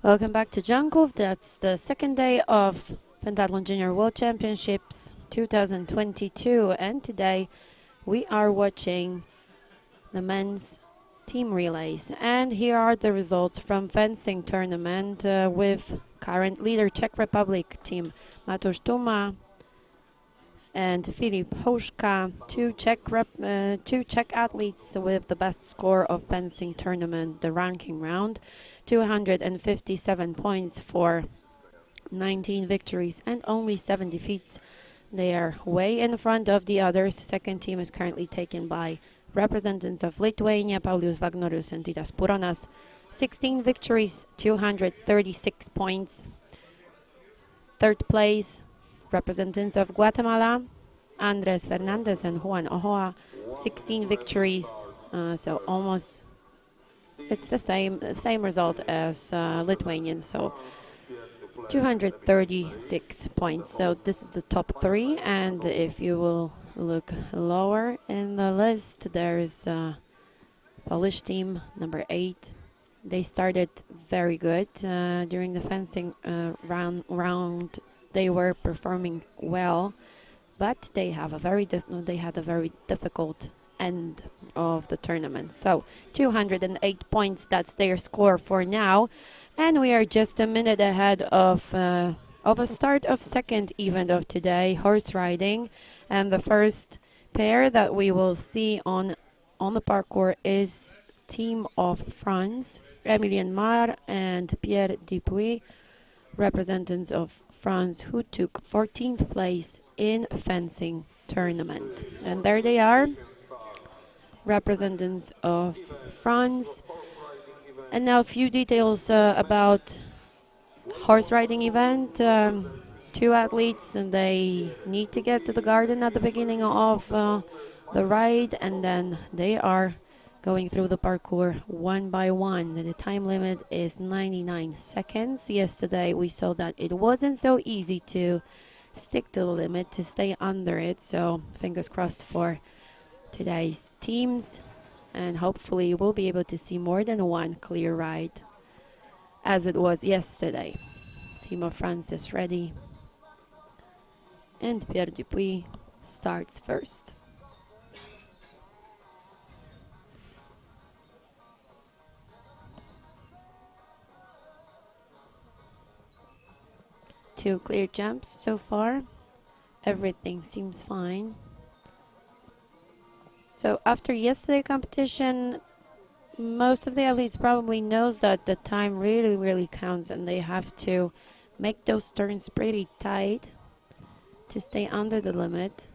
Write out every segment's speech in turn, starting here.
Welcome back to Jankov. That's the second day of Pentathlon Junior World Championships 2022, and today we are watching the men's team relays. And here are the results from fencing tournament with current leader Czech Republic team Matouš Tuma and Filip Houška, two Czech athletes with the best score of fencing tournament, the ranking round. 257 points for 19 victories and only 7 defeats. They are way in front of the others. Second team is currently taken by representatives of Lithuania, Paulius Vagnorius and Titas Puronas. 16 victories, 236 points. Third place, representatives of Guatemala, Andres Fernandez and Juan Ojoa. 16 victories, so almost it's the same result as Lithuanian, so 236 points. So this is the top 3, and if you will look lower in the list, there's Polish team number 8. They started very good during the fencing round. They were performing well, but they had a very difficult end of the tournament. So 208 points, that's their score for now, and we are just a minute ahead of a start of second event of today, horse riding, and the first pair that we will see on the parkour is team of France, Emilien Mar and Pierre Dupuis, representatives of France, who took 14th place in fencing tournament. And there they are, representatives of France. And now a few details about horse riding event. 2 athletes, and they need to get to the garden at the beginning of the ride, and then they are going through the parkour one by one. The time limit is 99 seconds. Yesterday we saw that it wasn't so easy to stick to the limit, to stay under it, so fingers crossed for today's teams, and hopefully we'll be able to see more than one clear ride as it was yesterday. Team of France is ready, and Pierre Dupuis starts first. Two clear jumps so far. Everything seems fine. So after yesterday's competition, most of the athletes probably knows that the time really counts, and they have to make those turns pretty tight to stay under the limit.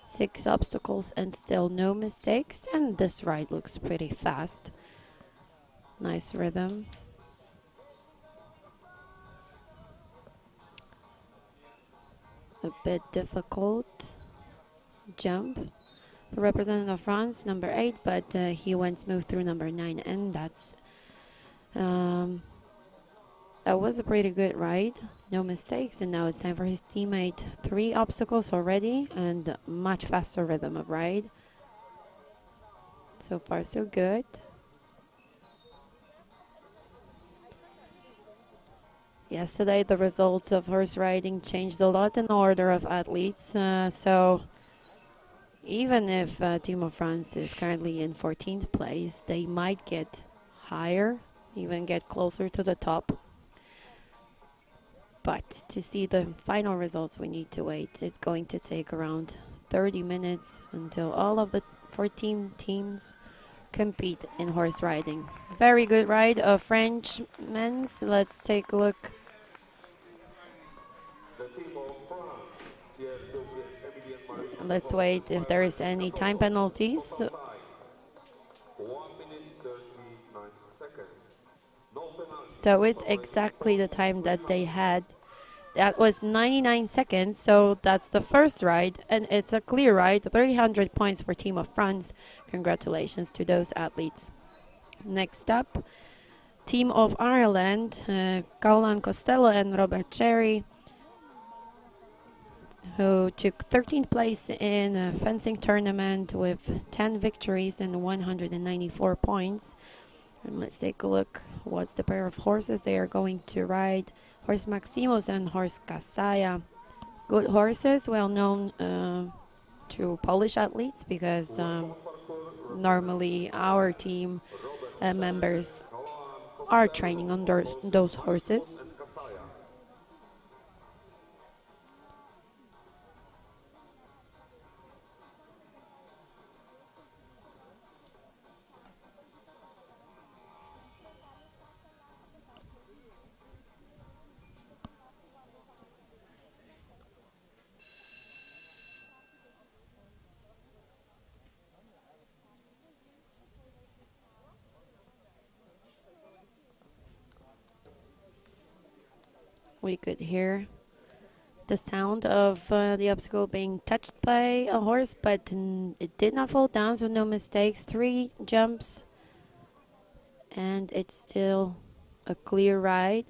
Six obstacles and still no mistakes, and this ride looks pretty fast. Nice rhythm. A bit difficult jump for representative of France, number 8, but he went smooth through number 9, and that was a pretty good ride, no mistakes. And now it's time for his teammate. 3 obstacles already, and much faster rhythm of ride. So far so good. Yesterday, the results of horse riding changed a lot in the order of athletes. So even if Team of France is currently in 14th place, they might get higher, even get closer to the top. But to see the final results, we need to wait. It's going to take around 30 minutes until all of the 14 teams compete in horse riding. Very good ride of French men's. Let's take a look. Let's wait if there is any time penalties. So it's exactly the time that they had. That was 99 seconds, so that's the first ride, and it's a clear ride. 300 points for Team of France. Congratulations to those athletes. Next up, Team of Ireland, Caolan Costello and Robert Cherry. who took 13th place in a fencing tournament with 10 victories and 194 points. And let's take a look what's the pair of horses they are going to ride. Horse Maximus and Horse Kasaya. Good horses, well known to Polish athletes because normally our team members are training on those horses. We could hear the sound of the obstacle being touched by a horse, but it did not fall down, so no mistakes. 3 jumps, and it's still a clear ride.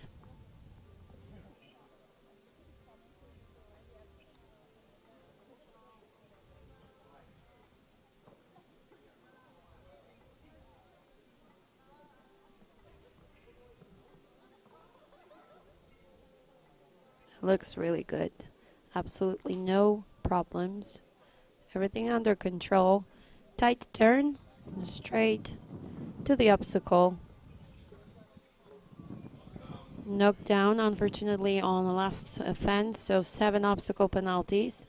Looks really good. Absolutely no problems. Everything under control. Tight turn, straight to the obstacle. Knocked down, unfortunately, on the last fence, so 7 obstacle penalties.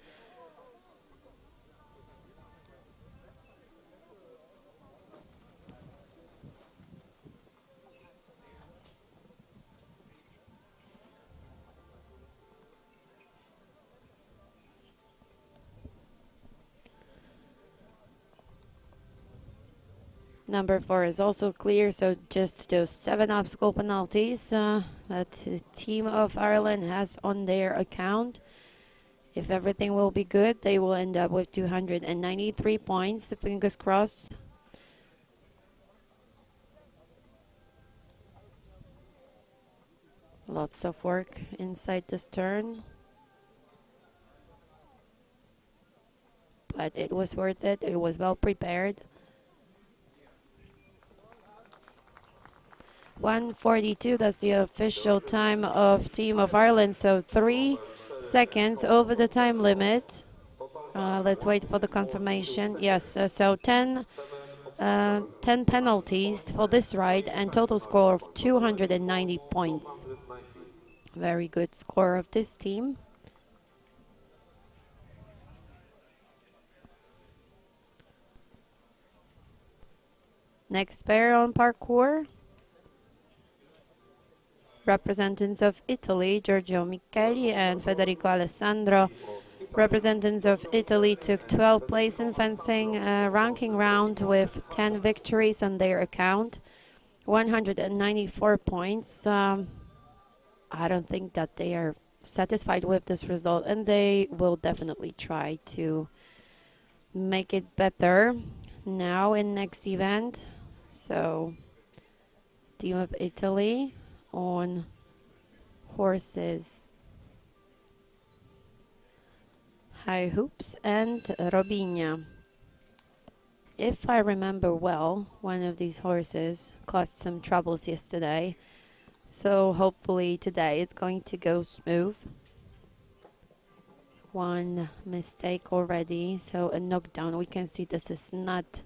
Number 4 is also clear, so just those 7 obstacle penalties that the team of Ireland has on their account. If everything will be good, they will end up with 293 points. Fingers crossed. Lots of work inside this turn. But it was worth it. It was well prepared. 1:42, that's the official time of Team of Ireland, so 3 seconds over the time limit. Let's wait for the confirmation. Yes, so 10 penalties for this ride and total score of 290 points. Very good score of this team. Next pair on parkour. Representatives of Italy, Giorgio Micheli and Federico Alessandro. Representatives of Italy took 12th place in fencing ranking round with 10 victories on their account, 194 points. I don't think that they are satisfied with this result, and they will definitely try to make it better now in next event. So, Team of Italy on horses, high hoops and Robinha. If I remember well, one of these horses caused some troubles yesterday, so hopefully today it's going to go smooth. One mistake already, so a knockdown. We can see this is not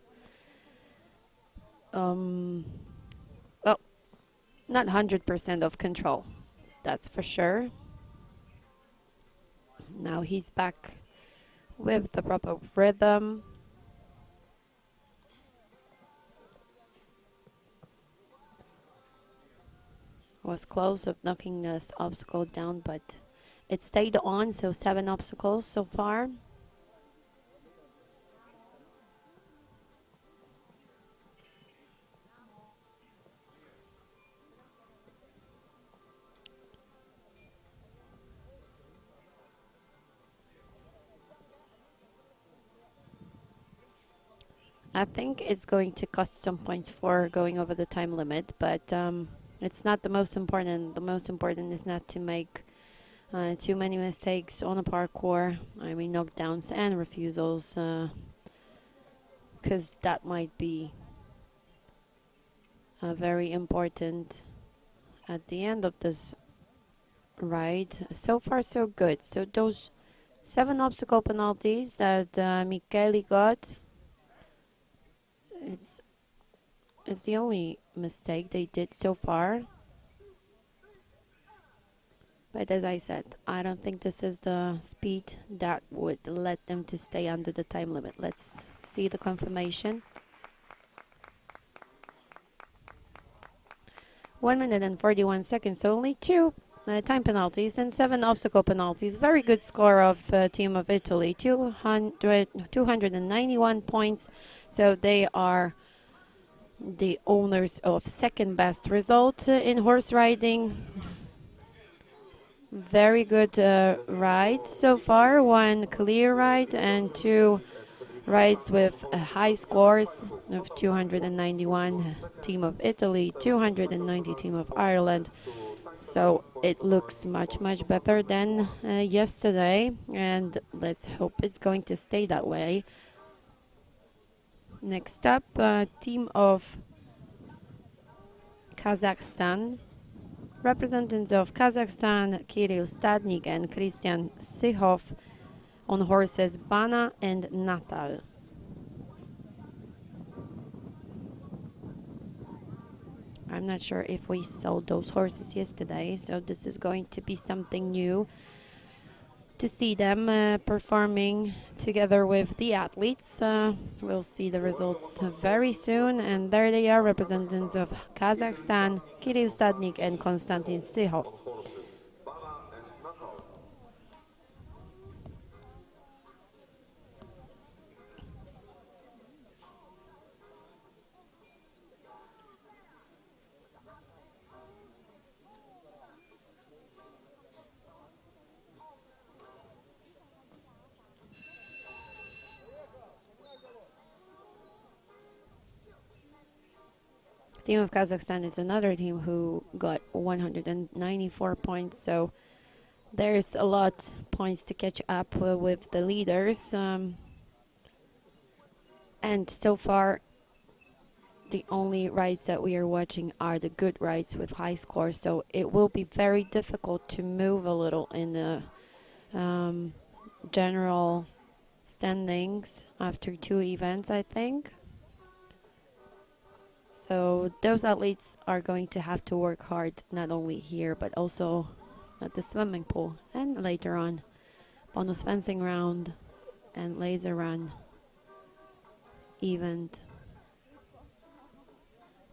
well, not 100% of control, that's for sure. Now he's back with the proper rhythm. Was close of knocking this obstacle down, but it stayed on, so 7 obstacles so far. I think it's going to cost some points for going over the time limit, but it's not the most important. The most important is not to make Too many mistakes on the parkour. I mean, knockdowns and refusals, because that might be very important at the end of this ride. So far, so good. So those 7 obstacle penalties that Michele got, it's the only mistake they did so far. But as I said, I don't think this is the speed that would let them to stay under the time limit. Let's see the confirmation. 1 minute and 41 seconds, so only 2 time penalties and 7 obstacle penalties. Very good score of Team of Italy, 291 points. So they are the owners of second best result in horse riding. Very good rides so far. 1 clear ride and 2 rides with high scores of 291 Team of Italy, 290 Team of Ireland. So it looks much better than yesterday, and let's hope it's going to stay that way. Next up, Team of Kazakhstan. Representatives of Kazakhstan, Kirill Stadnik and Christian Sychov, on horses Bana and Natal. I'm not sure if we sold those horses yesterday, so this is going to be something new to see them performing together with the athletes. We'll see the results very soon, and there they are, representatives of Kazakhstan, Kirill Stadnik and Konstantin Sychov. Team of Kazakhstan is another team who got 194 points, so there's a lot points to catch up with the leaders. And so far, the only rides that we are watching are the good rides with high scores, so it will be very difficult to move a little in the general standings after 2 events, I think. So those athletes are going to have to work hard, not only here, but also at the swimming pool and later on bonus fencing round and laser run event.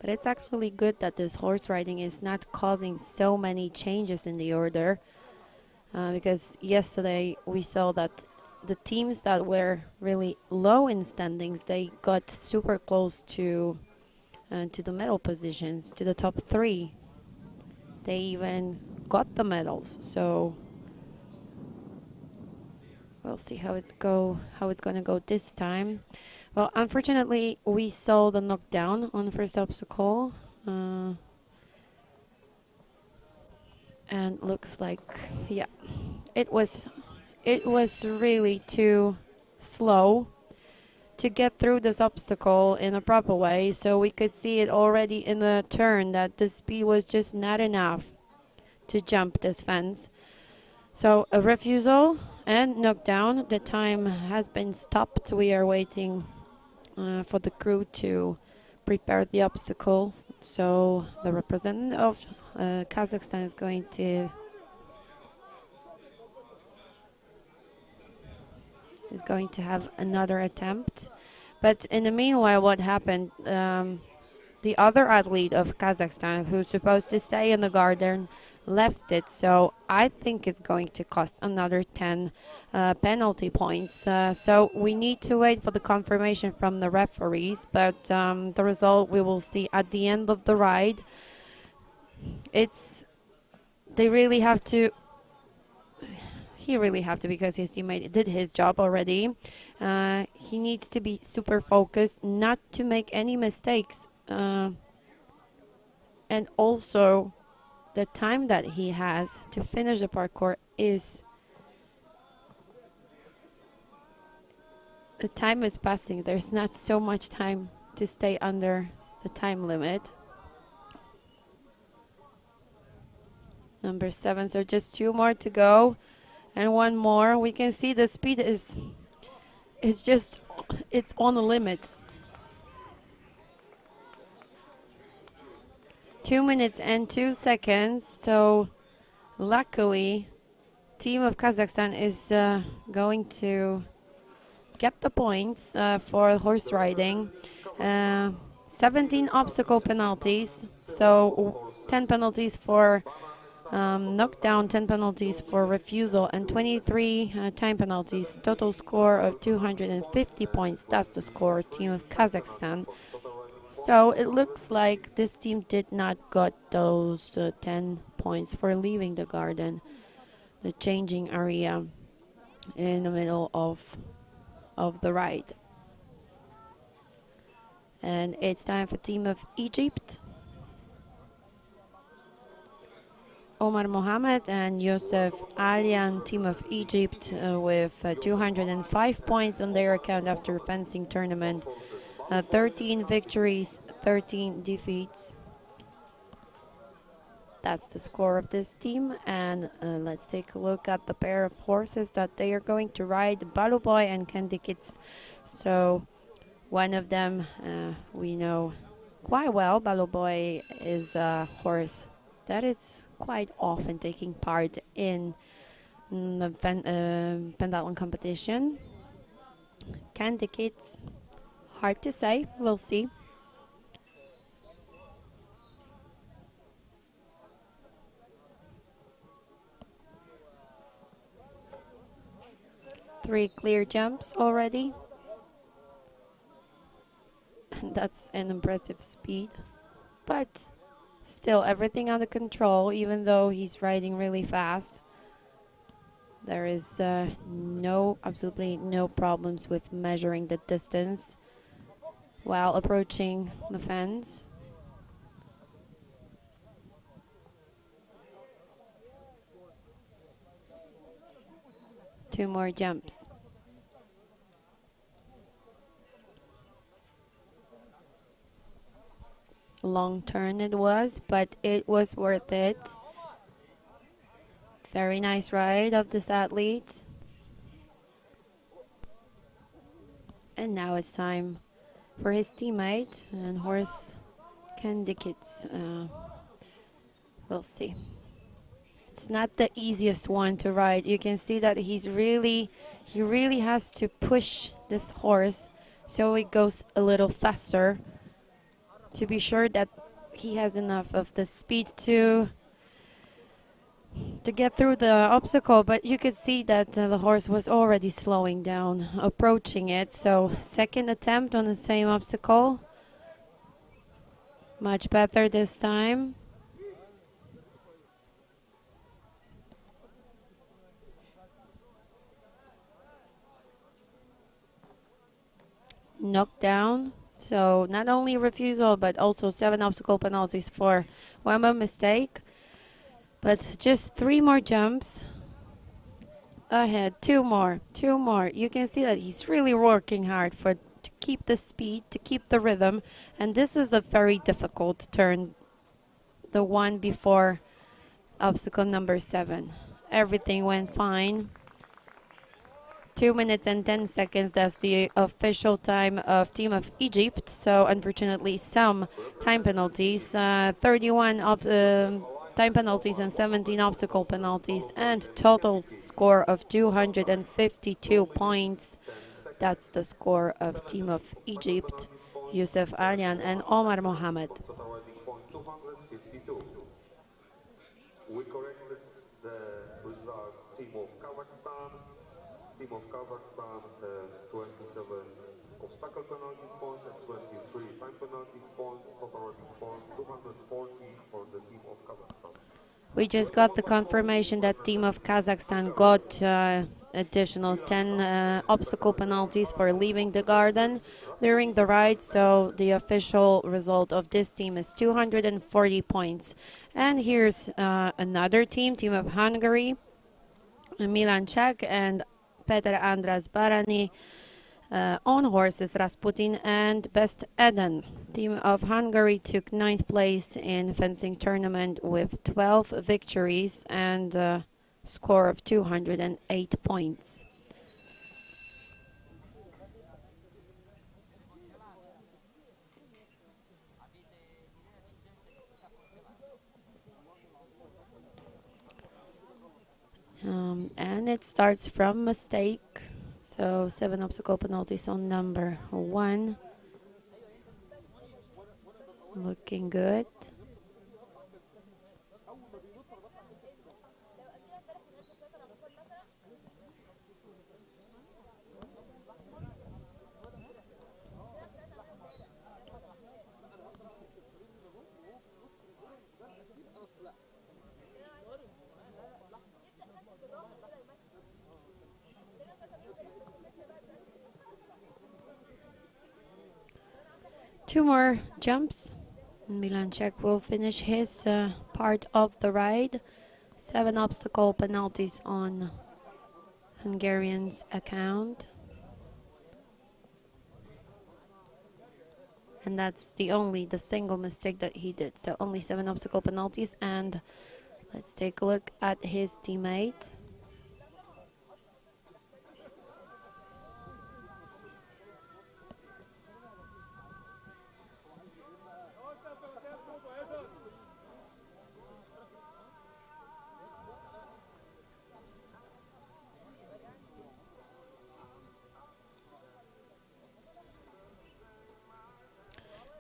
But it's actually good that this horse riding is not causing so many changes in the order, because yesterday we saw that the teams that were really low in standings, they got super close to the medal positions, to the top 3. They even got the medals. So we'll see how it's going to go this time. Well, unfortunately, we saw the knockdown on the first obstacle, and looks like, yeah, it was really too slow to get through this obstacle in a proper way, so we could see it already in the turn that the speed was just not enough to jump this fence. So a refusal and knockdown. The time has been stopped. We are waiting for the crew to prepare the obstacle. So the representative of Kazakhstan is going to have another attempt. But in the meanwhile, what happened, the other athlete of Kazakhstan who's supposed to stay in the garden left it, so I think it's going to cost another 10 penalty points. So we need to wait for the confirmation from the referees, but the result we will see at the end of the ride. They really have to, he really have to, because his teammate did his job already. He needs to be super focused, not to make any mistakes, and also the time that he has to finish the parkour is... The time is passing. There's not so much time to stay under the time limit. Number 7, so just 2 more to go. And 1 more. We can see the speed is just, it's on the limit. 2 minutes and 2 seconds. So luckily, team of Kazakhstan is going to get the points for horse riding. 17 obstacle penalties, so 10 penalties for knockdown, 10 penalties for refusal, and 23 time penalties. Total score of 250 points. That's the score, team of Kazakhstan. So it looks like this team did not got those 10 points for leaving the garden, the changing area in the middle of the ride. And it's time for team of Egypt. Omar Mohamed and Youssef Alian, team of Egypt, with 205 points on their account after fencing tournament. 13 victories, 13 defeats. That's the score of this team. And let's take a look at the pair of horses that they are going to ride, Baluboy and Candy Kids. So one of them we know quite well. Baluboy is a horse that is quite often taking part in the pentathlon competition. Candy Kids, hard to say, we'll see. Three clear jumps already. That's an impressive speed, but still everything under control. Even though he's riding really fast, there is absolutely no problems with measuring the distance while approaching the fence. Two more jumps. Long turn it was, but it was worth it. Very nice ride of this athlete. And now it's time for his teammate and horse Candy Kids. We'll see. It's not the easiest one to ride. You can see that he really has to push this horse so it goes a little faster to be sure that he has enough of the speed to get through the obstacle. But you could see that the horse was already slowing down, approaching it. So second attempt on the same obstacle. Much better this time. Knocked down. So not only refusal, but also 7 obstacle penalties for one more mistake. But just 3 more jumps ahead. 2 more. You can see that he's really working hard to keep the speed, to keep the rhythm. And this is a very difficult turn, the one before obstacle number 7. Everything went fine. 2 minutes and 10 seconds, that's the official time of Team of Egypt. So unfortunately some time penalties, 31 time penalties and 17 obstacle penalties, and total score of 252 points. That's the score of Team of Egypt, Youssef Alian and Omar Mohamed. We corrected the result. Team of Kazakhstan had 27 obstacle penalties points and 23 time penalties points, totaling 240 for the team of Kazakhstan. We just got the confirmation that Team of Kazakhstan got additional 10 obstacle penalties for leaving the garden during the ride. So the official result of this team is 240 points. And here's another team of Hungary, Milan Czech and Peter Andras Barani. On horses, Rasputin and Best Eden. Team of Hungary took 9th place in fencing tournament with 12 victories and a score of 208 points. And it starts from mistake. So 7 obstacle penalties on number 1. Looking good. Two more jumps. Milan Czech will finish his part of the ride. 7 obstacle penalties on Hungarian's account. And that's the single mistake that he did. So only 7 obstacle penalties. And let's take a look at his teammate.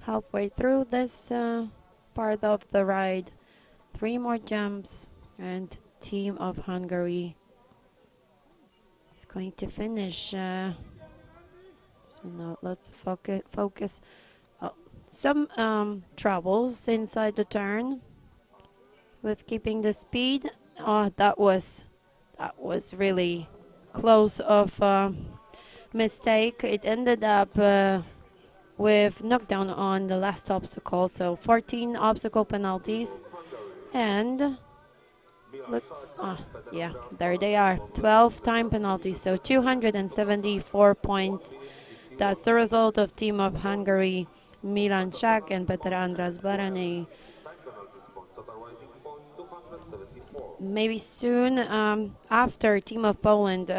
Halfway through this part of the ride, 3 more jumps, and team of Hungary is going to finish. So now let's focus. Some troubles inside the turn with keeping the speed. That was really close of mistake. It ended up with knockdown on the last obstacle. So 14 obstacle penalties, and looks, yeah, there they are, 12 time penalties. So 274 points. That's the result of team of Hungary, Milan Czech and Peter Andras Barany. Maybe soon after team of Poland,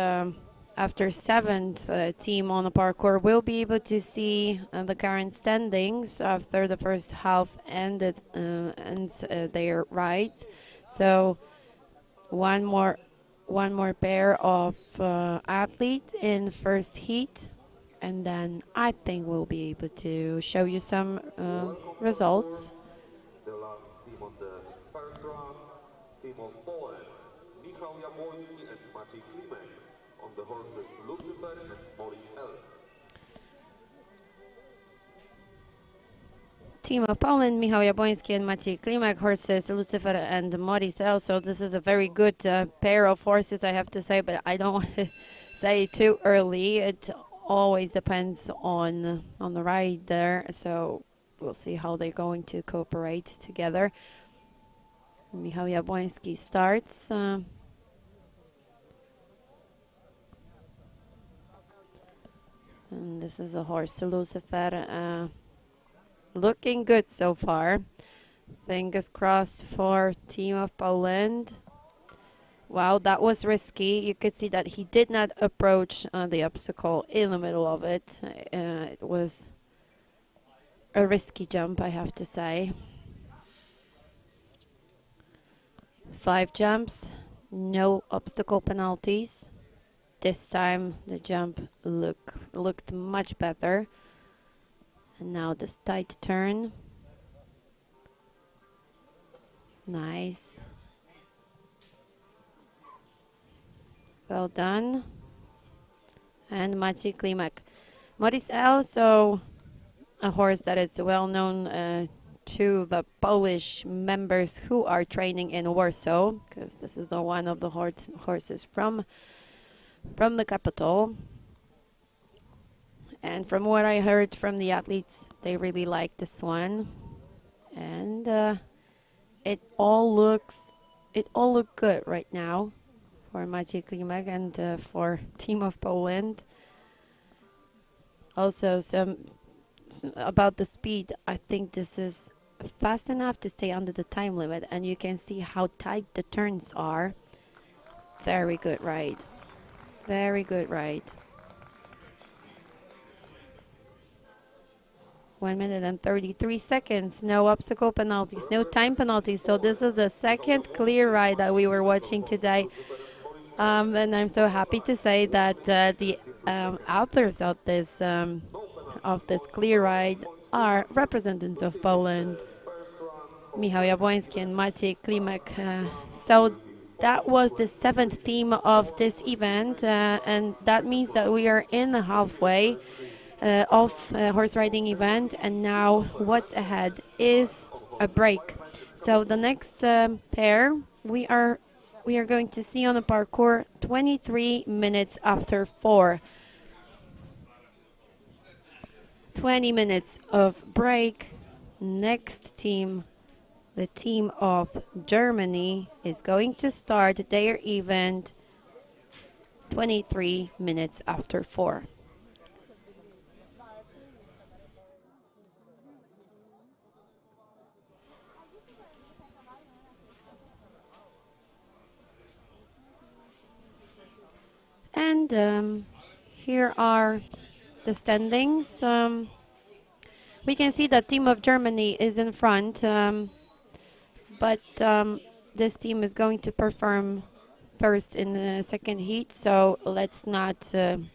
after 7th team on the parkour, we'll be able to see the current standings after the first half ended ends their rides. So one more pair of athletes in first heat, and then I think we'll be able to show you some results. The last team on the first round, team of Poland, and Maciej Klimek. On the horses Lucifer and Maurice L. Team of Poland, Michał Jabłoński and Maciej Klimek, horses Lucifer and Maurice L. So this is a very good pair of horses, I have to say, but I don't want to say too early. It always depends on the ride there, so we'll see how they're going to cooperate together. Michał Jabłoński starts. And this is a horse, Lucifer, looking good so far. Fingers crossed for team of Poland. Wow, that was risky. You could see that he did not approach the obstacle in the middle of it. It was a risky jump, I have to say. 5 jumps, no obstacle penalties. This time the jump looked much better. And now this tight turn. Nice. Well done. And Maciej Klimek. Maurice L, so a horse that is well known to the Polish members who are training in Warsaw, because this is the one of the horses from from the capital. And from what I heard from the athletes, they really like this one. And it all looks good right now for Maciej Klimek and for Team of Poland. Also, about the speed, I think this is fast enough to stay under the time limit, and you can see how tight the turns are. Very good ride. Very good ride. 1 minute and 33 seconds. No obstacle penalties, no time penalties. So this is the second clear ride that we were watching today. And I'm so happy to say that the authors of this clear ride are representatives of Poland, Michał Jabłoński and Maciej Klimek. So that was the 7th theme of this event, and that means that we are in the halfway of horse riding event, and now what's ahead is a break. So the next pair we are going to see on the parkour 23 minutes after 4. 20 minutes of break. Next team, the team of Germany, is going to start their event 23 minutes after 4. And here are the standings. We can see that team of Germany is in front, but this team is going to perform first in the second heat, so let's not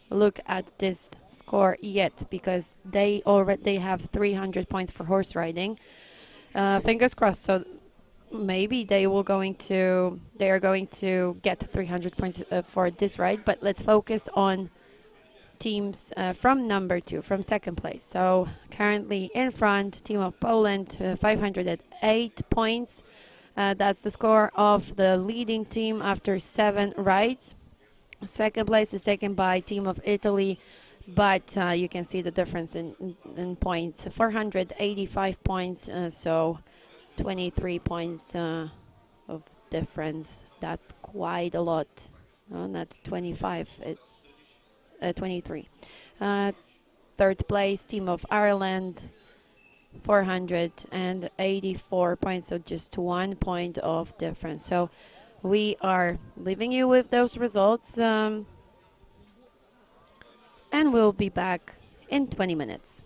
look at this score yet, because they already have 300 points for horse riding. Fingers crossed. So maybe they are going to get 300 points for this ride, but let's focus on teams from number 2, from second place. So currently in front, team of Poland, 508 points. That's the score of the leading team after 7 rides. Second place is taken by team of Italy, but you can see the difference in points. 485 points, so 23 points of difference. That's quite a lot. That's 25. It's 23. Third place, team of Ireland, 484 points, so just 1 point of difference. So we are leaving you with those results, and we'll be back in 20 minutes.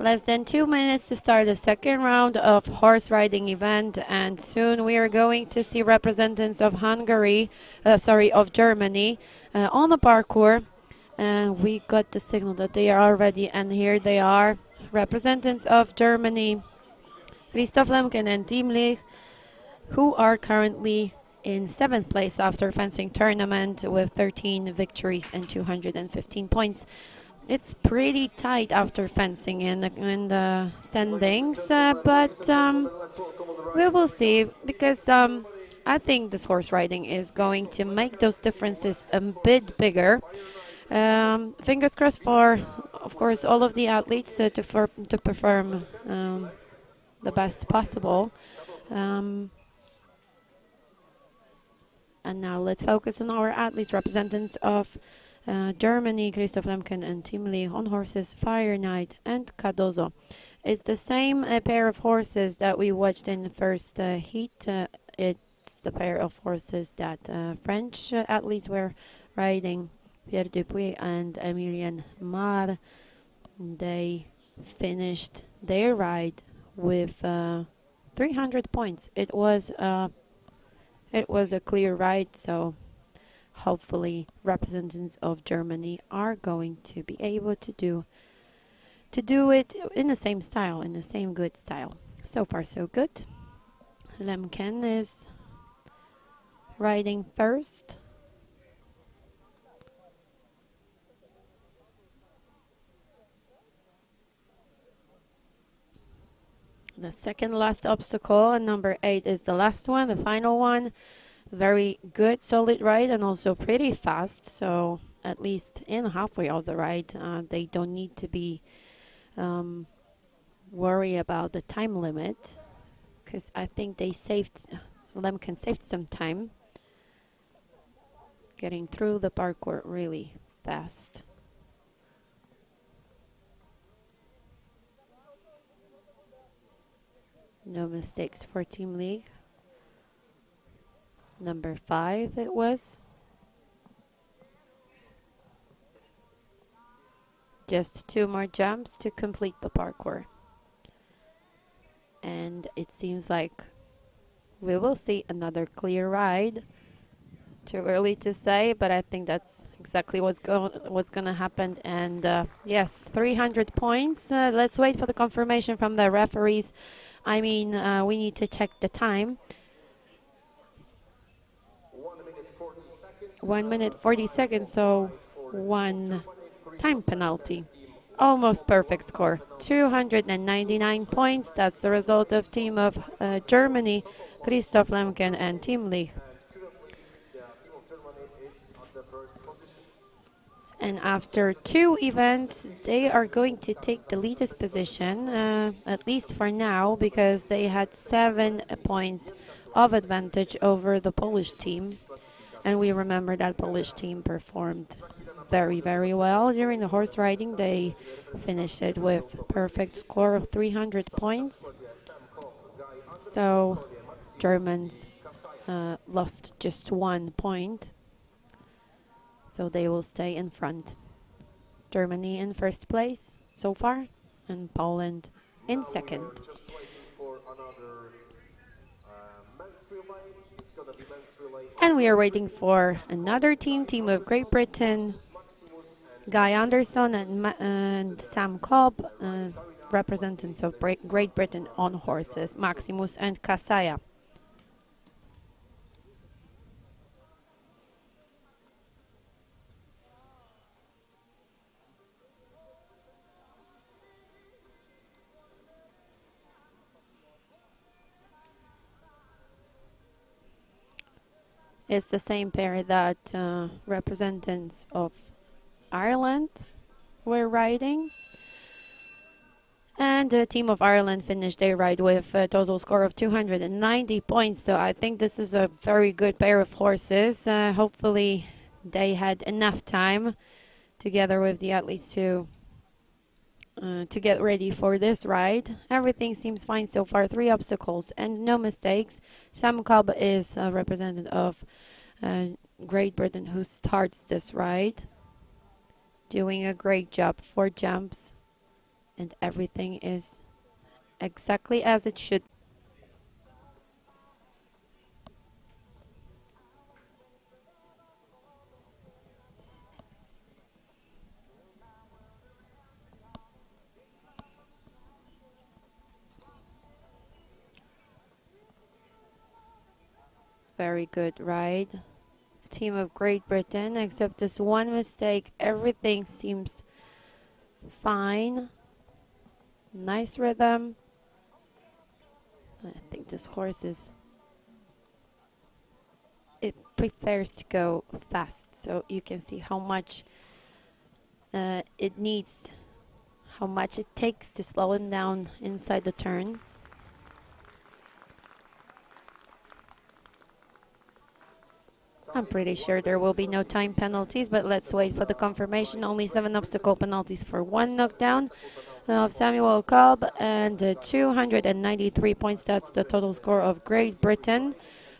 Less than 2 minutes to start the second round of horse riding event, and soon we are going to see representatives of of Germany on the parkour. And we got the signal that they are ready, and here they are, representatives of Germany, Christoph Lemken and Tim Lich, who are currently in 7th place after fencing tournament with 13 victories and 215 points. It's pretty tight after fencing in the standings, but we will see, because I think this horse riding is going to make those differences a bit bigger. Fingers crossed for, of course, all of the athletes to perform the best possible. And now let's focus on our athletes, representatives of Germany, Christoph Lemken and Tim Lich on horses Fire Knight and Cardozo. It's the same pair of horses that we watched in the first heat. It's the pair of horses that French athletes were riding, Pierre Dupuis and Emilien Mar. They finished their ride with 300 points. It was a clear ride, so hopefully representatives of Germany are going to be able to do it in the same style, in the same good style. So far so good. Lemken is riding first. The second last obstacle, and number 8 is the last one, the final one. Very good, solid ride, and also pretty fast. So at least in halfway of the ride, they don't need to be worry about the time limit, because I think Lemken saved some time getting through the parkour really fast. No mistakes for Team Lich. Number 5 it was. Just 2 more jumps to complete the parkour. And it seems like we will see another clear ride. Too early to say, but I think that's exactly what's going to happen. And yes, 300 points. Let's wait for the confirmation from the referees. I mean, we need to check the time. 1 minute 40 seconds, so 1 time penalty. Almost perfect score. 299 points. That's the result of team of Germany, Christoph Lemken and Tim Lich. And after 2 events, they are going to take the leader's position, at least for now, because they had 7 points of advantage over the Polish team. And we remember that Polish team performed very, very well during the horse riding. They finished it with a perfect score of 300 points. So Germans lost just 1 point. So they will stay in front. Germany in first place so far, and Poland in second. And we are waiting for another team of Great Britain, Guy Anderson and Sam Cobb, representatives of Great Britain on horses, Maximus and Kasaya. It's the same pair that representatives of Ireland were riding. And the team of Ireland finished their ride with a total score of 290 points. So I think this is a very good pair of horses. Hopefully they had enough time together with the athletes to get ready for this ride. Everything seems fine so far. 3 obstacles and no mistakes. Sam Cobb is a representative of Great Britain who starts this ride, doing a great job. 4 jumps and everything is exactly as it should. Very good ride. Team of Great Britain, except this one mistake. Everything seems fine. Nice rhythm. I think this horse it prefers to go fast, so you can see how much it needs, how much it takes to slow him down inside the turn. I'm pretty sure there will be no time penalties, but let's wait for the confirmation. Only 7 obstacle penalties for 1 knockdown of Samuel Cobb, and 293 points. That's the total score of Great Britain.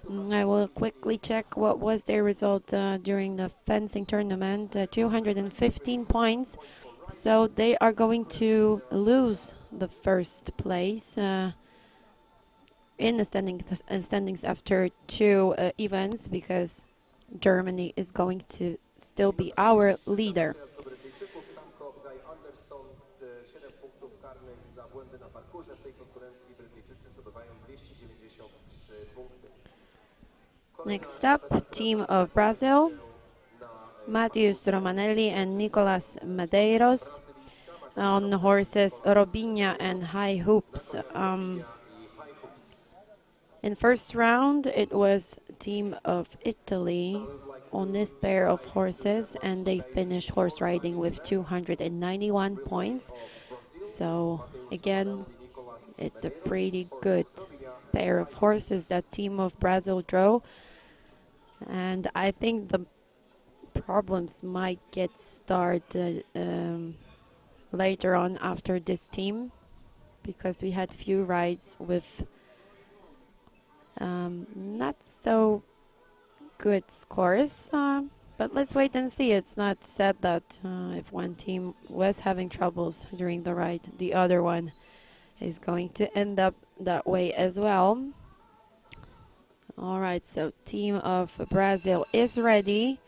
I will quickly check what was their result during the fencing tournament. 215 points. So they are going to lose the first place in the standings after 2 events, because Germany is going to still be our leader. Next up, team of Brazil, Matheus Romanelli and Nicolas Medeiros on horses Robinha and High Hoops. In first round, it was team of Italy on this pair of horses, and they finished horse riding with 291 points. So again, it's a pretty good pair of horses that team of Brazil drew, and I think the problems might get started later on after this team, because we had few rides with not so good scores, but let's wait and see. It's not said that if one team was having troubles during the ride, the other one is going to end up that way as well. All right, so team of Brazil is ready.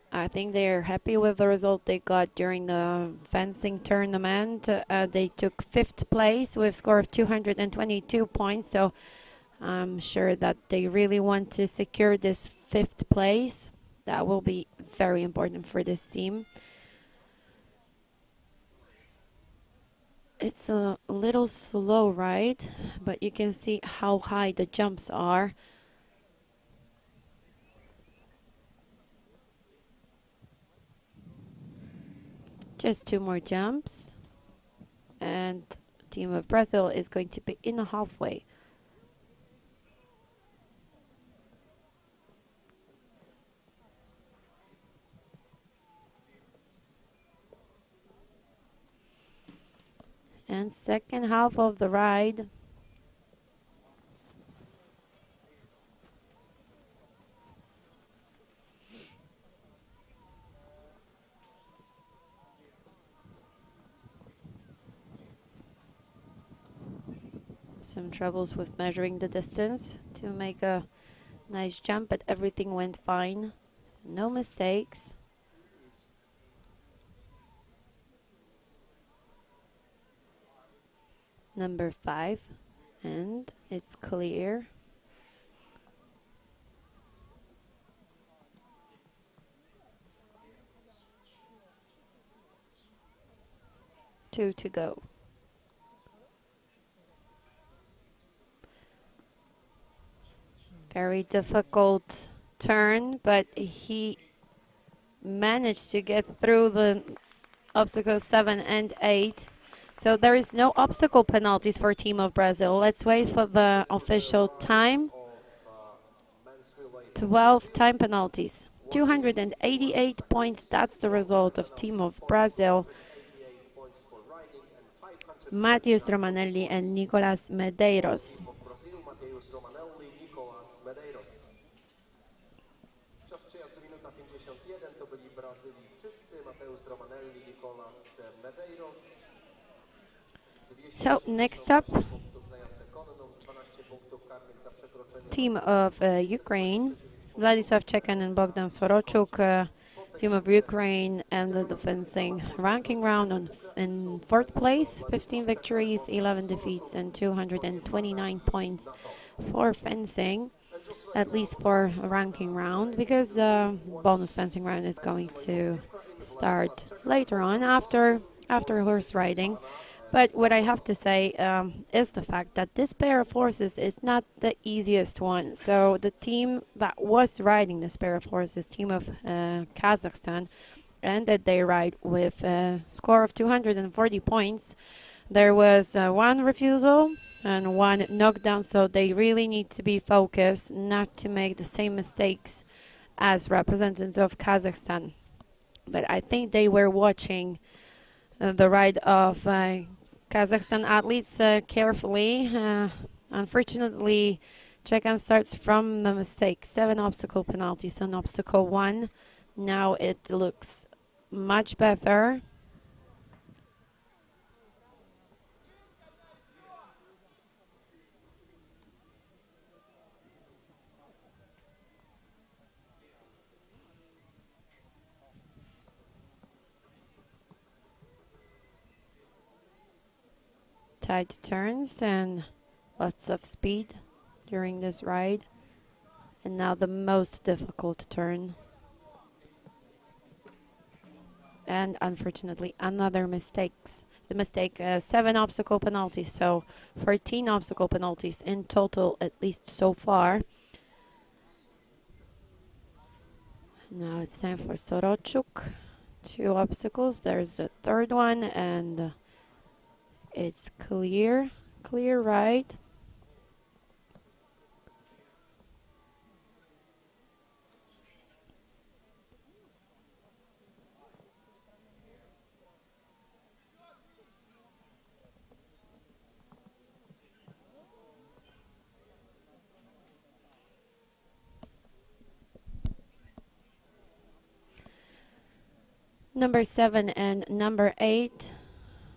I think they're happy with the result they got during the fencing tournament. They took 5th place with a score of 222 points, so I'm sure that they really want to secure this 5th place. That will be very important for this team. It's a little slow ride, but you can see how high the jumps are. Just 2 more jumps, and team of Brazil is going to be in the halfway. And second half of the ride. Some troubles with measuring the distance to make a nice jump, but everything went fine. So no mistakes. Number 5, and it's clear. Two to go. Very difficult turn, but he managed to get through the obstacles 7 and 8. So there is no obstacle penalties for Team of Brazil. Let's wait for the official time. 12 time penalties. 288 points, that's the result of Team of Brazil. Matheus Romanelli and Nicolas Medeiros. So next up, team of Ukraine, Władysław Czekan and Bogdan Sorochuk. Team of Ukraine ended the fencing ranking round in fourth place, 15 victories, 11 defeats, and 229 points for fencing, at least for a ranking round, because bonus fencing round is going to start later on after horse riding. But what I have to say is the fact that this pair of horses is not the easiest one. So the team that was riding this pair of horses, team of Kazakhstan, ended their ride with a score of 240 points. There was one refusal and one knockdown, so they really need to be focused not to make the same mistakes as representatives of Kazakhstan. But I think they were watching the ride of Kazakhstan athletes carefully. Unfortunately, Czekan starts from the mistake. 7 obstacle penalties on obstacle 1. Now it looks much better. Tight turns and lots of speed during this ride. And now the most difficult turn. And unfortunately, another mistakes. The mistake, 7 obstacle penalties, so 14 obstacle penalties in total, at least so far. Now it's time for Sorochuk. 2 obstacles. There's the third one, and it's clear ride. Number 7 and number 8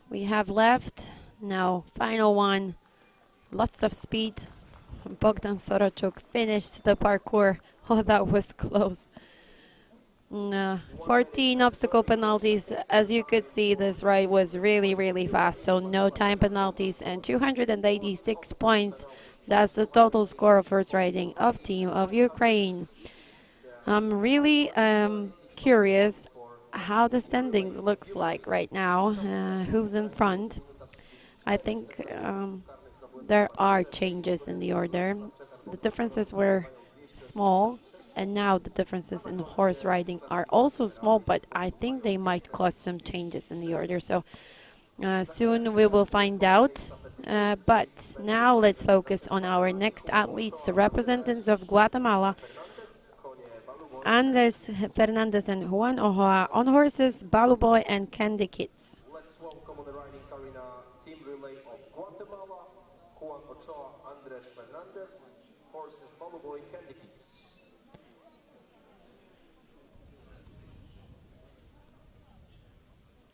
we have left. Now final one, lots of speed. Bogdan Sorochuk finished the parkour. Oh, that was close. 14 obstacle penalties. As you could see, this ride was really fast, so no time penalties and 286 points. That's the total score of first riding of team of Ukraine. I'm really curious how the standings looks like right now, who's in front. I think there are changes in the order. The differences were small, and now the differences in horse riding are also small, but I think they might cause some changes in the order. So soon we will find out. But now let's focus on our next athletes, representatives of Guatemala. Andres Fernandez and Juan Ojoa on horses, Balu Boy and Candy Kids. Let's welcome on the riding arena team relay of Guatemala, Juan Ochoa, Andres Fernandez, horses Balu Boy, Candy Kids.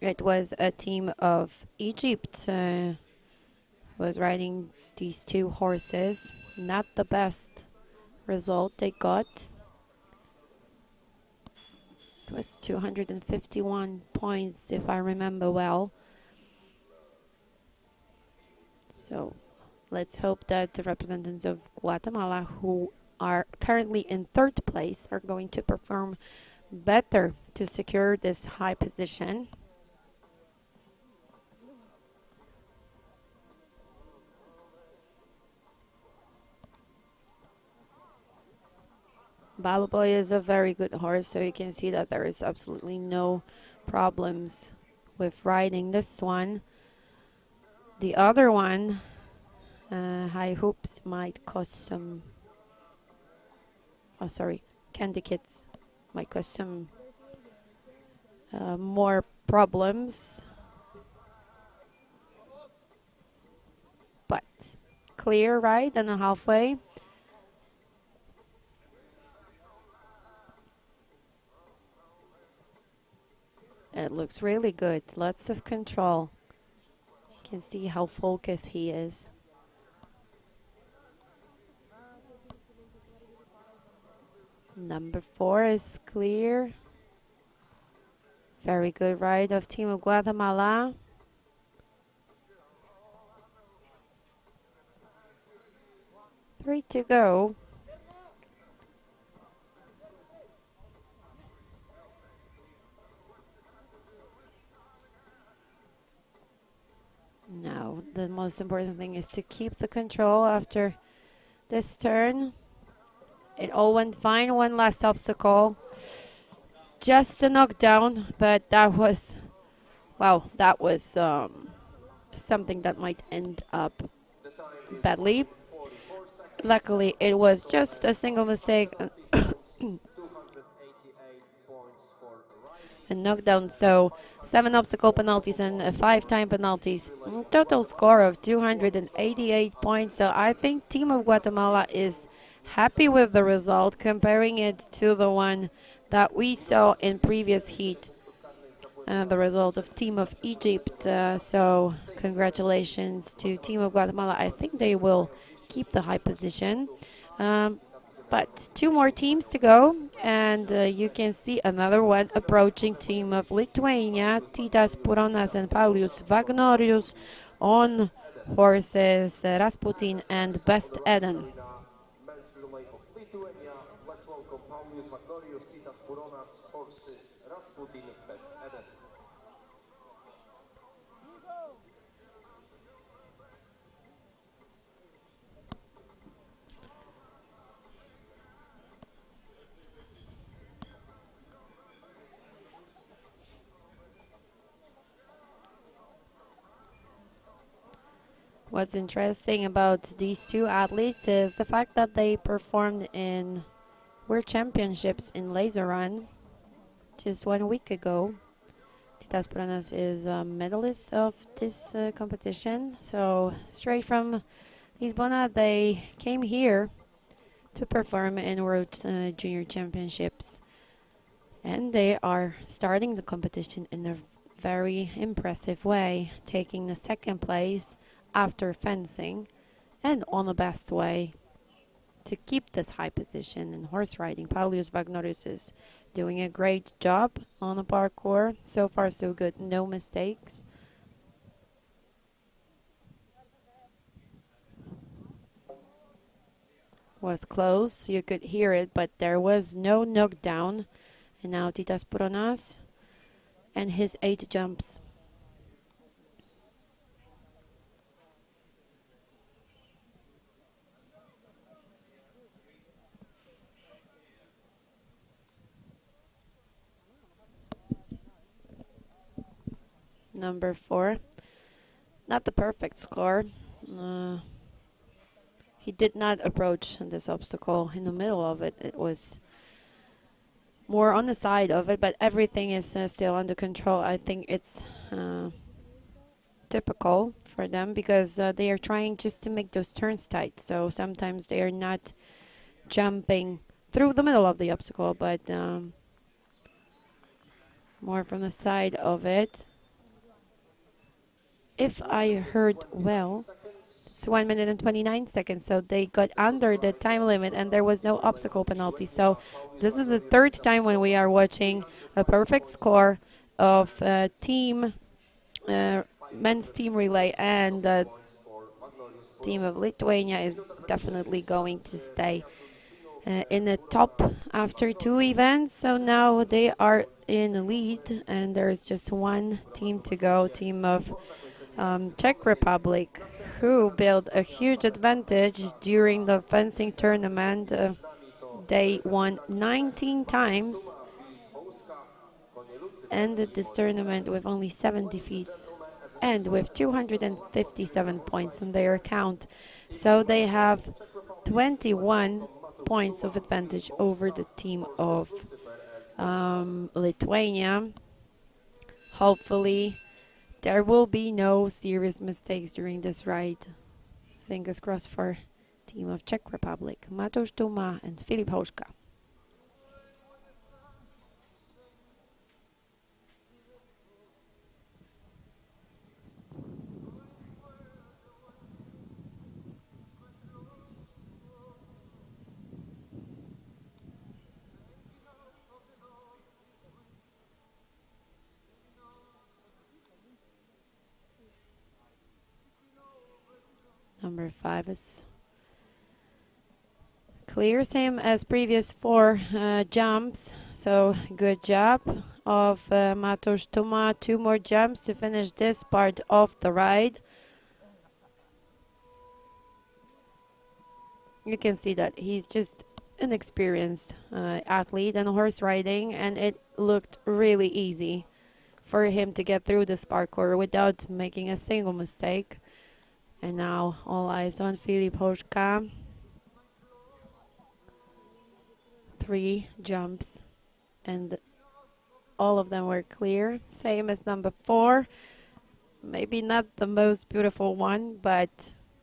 It was a team of Egypt was riding these 2 horses. Not the best result they got. It was 251 points, if I remember well. So let's hope that the representatives of Guatemala, who are currently in 3rd place, are going to perform better to secure this high position. Balu Boy is a very good horse, so you can see that there is absolutely no problems with riding this one. The other one, High Hoops, might cause some... Oh, sorry, Candy Kids might cause some more problems. But clear ride and a halfway. looks really good. Lots of control. You can see how focused he is. Number 4 is clear. Very good ride of Team of Guatemala. Three to go. Now, the most important thing is to keep the control after this turn. It all went fine. One last obstacle. Just a knockdown, but that was, wow, that was something that might end up badly. Luckily, it was just a single mistake. A knockdown, so 7 obstacle penalties and 5 time penalties. Total score of 288 points. So I think Team of Guatemala is happy with the result, comparing it to the one that we saw in previous heat. The result of Team of Egypt. So congratulations to Team of Guatemala. I think they will keep the high position. But 2 more teams to go, and you can see another one approaching. Team of Lithuania, Titas Puronas and Paulius Vagnorius on horses, Rasputin and Best Eden. Men's relay of Lithuania. Let's welcome Paulius Vagnorius, Titas Puronas, horses, Rasputin, Best Eden. What's interesting about these 2 athletes is the fact that they performed in World Championships in laser run just 1 week ago. Titas Puronas is a medalist of this competition. So straight from Lisbona, they came here to perform in World Junior Championships. And they are starting the competition in a very impressive way, taking the 2nd place after fencing, and on the best way to keep this high position in horse riding. Paulius Vagnorius is doing a great job on the parkour. So far so good, no mistakes. Was close, you could hear it, but there was no knockdown. And now Titas Puronas and his 8 jumps. Number 4, not the perfect score. He did not approach this obstacle in the middle of it. It was more on the side of it, but everything is still under control. I think it's typical for them because they are trying just to make those turns tight. So sometimes they are not jumping through the middle of the obstacle, but more from the side of it. If I heard well, it's 1 minute and 29 seconds, so they got under the time limit and there was no obstacle penalty. So this is the 3rd time when we are watching a perfect score of men's team relay, and the team of Lithuania is definitely going to stay in the top after 2 events. So now they are in the lead and there's just 1 team to go, team of Czech Republic, who built a huge advantage during the fencing tournament. They won 19 times, ended this tournament with only 7 defeats and with 257 points on their account. So they have 21 points of advantage over the team of Lithuania. Hopefully there will be no serious mistakes during this ride. Fingers crossed for team of Czech Republic, Mateusz Duma and Filip Hoszka. Number 5 is clear, same as previous 4 jumps. So good job of Mateusz Tuma. 2 more jumps to finish this part of the ride. You can see that he's just an experienced athlete in horse riding, and it looked really easy for him to get through this parkour without making a single mistake. And now all eyes on Filip Hoszka. 3 jumps, and all of them were clear, same as number 4. Maybe not the most beautiful one, but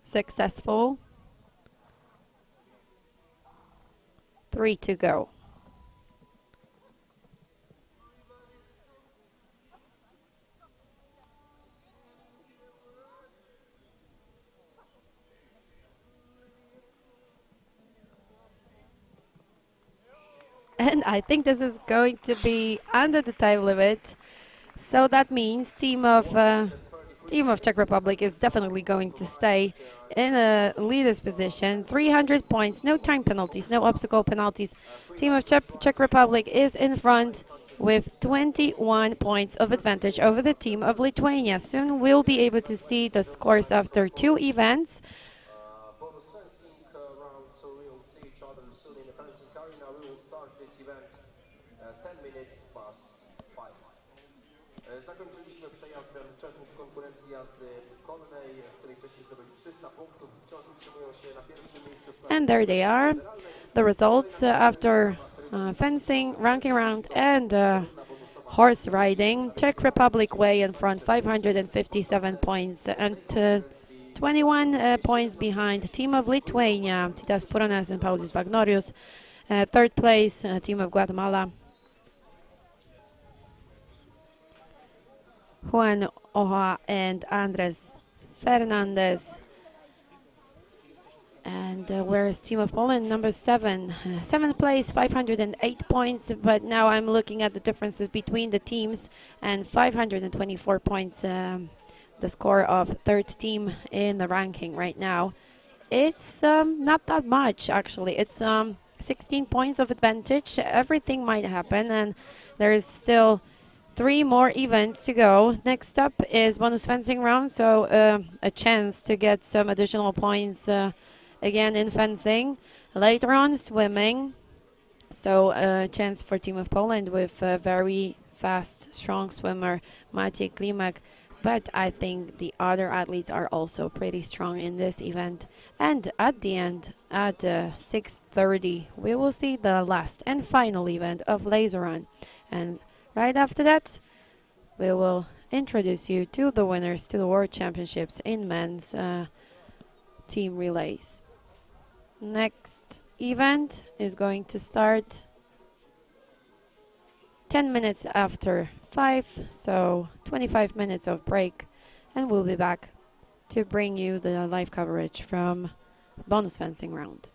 successful. 3 to go. And I think this is going to be under the time limit. So that means team of Czech Republic is definitely going to stay in a leader's position. 300 points, no time penalties, no obstacle penalties. Team of Czech Republic is in front with 21 points of advantage over the team of Lithuania. Soon we'll be able to see the scores after 2 events. Bonus fencing round, so we'll see each other soon in the fencing arena. We will start this event 10 minutes past 5. Zakończyliśmy przejazdem Czechów konkurencji jazdy konnej, w której Czesi zdobyli 300 punktów. Wciąż utrzymują się na pierwszym miejscu w klasie. And there they are, the results after fencing, ranking round, and horse riding. Czech Republic way in front, 557 points, and 21 points behind team of Lithuania, Titas Puronas and Paulius Vagnorius. Third place, team of Guatemala, Juan Oja and Andres Fernandez. And where's team of Poland, number 7, 7th place, 508 points. But now I'm looking at the differences between the teams, and 524 points, the score of third team in the ranking right now. It's not that much, actually. It's 16 points of advantage. Everything might happen, and there's still 3 more events to go. Next up is bonus fencing round, so a chance to get some additional points again in fencing. Later on, swimming. So a chance for team of Poland with a very fast, strong swimmer, Maciej Klimek. But I think the other athletes are also pretty strong in this event. And at the end, at 6:30, we will see the last and final event of laser run. And right after that, we will introduce you to the winners to the World Championships in men's team relays. Next event is going to start 10 minutes after 5, so 25 minutes of break, and we'll be back to bring you the live coverage from bonus fencing round.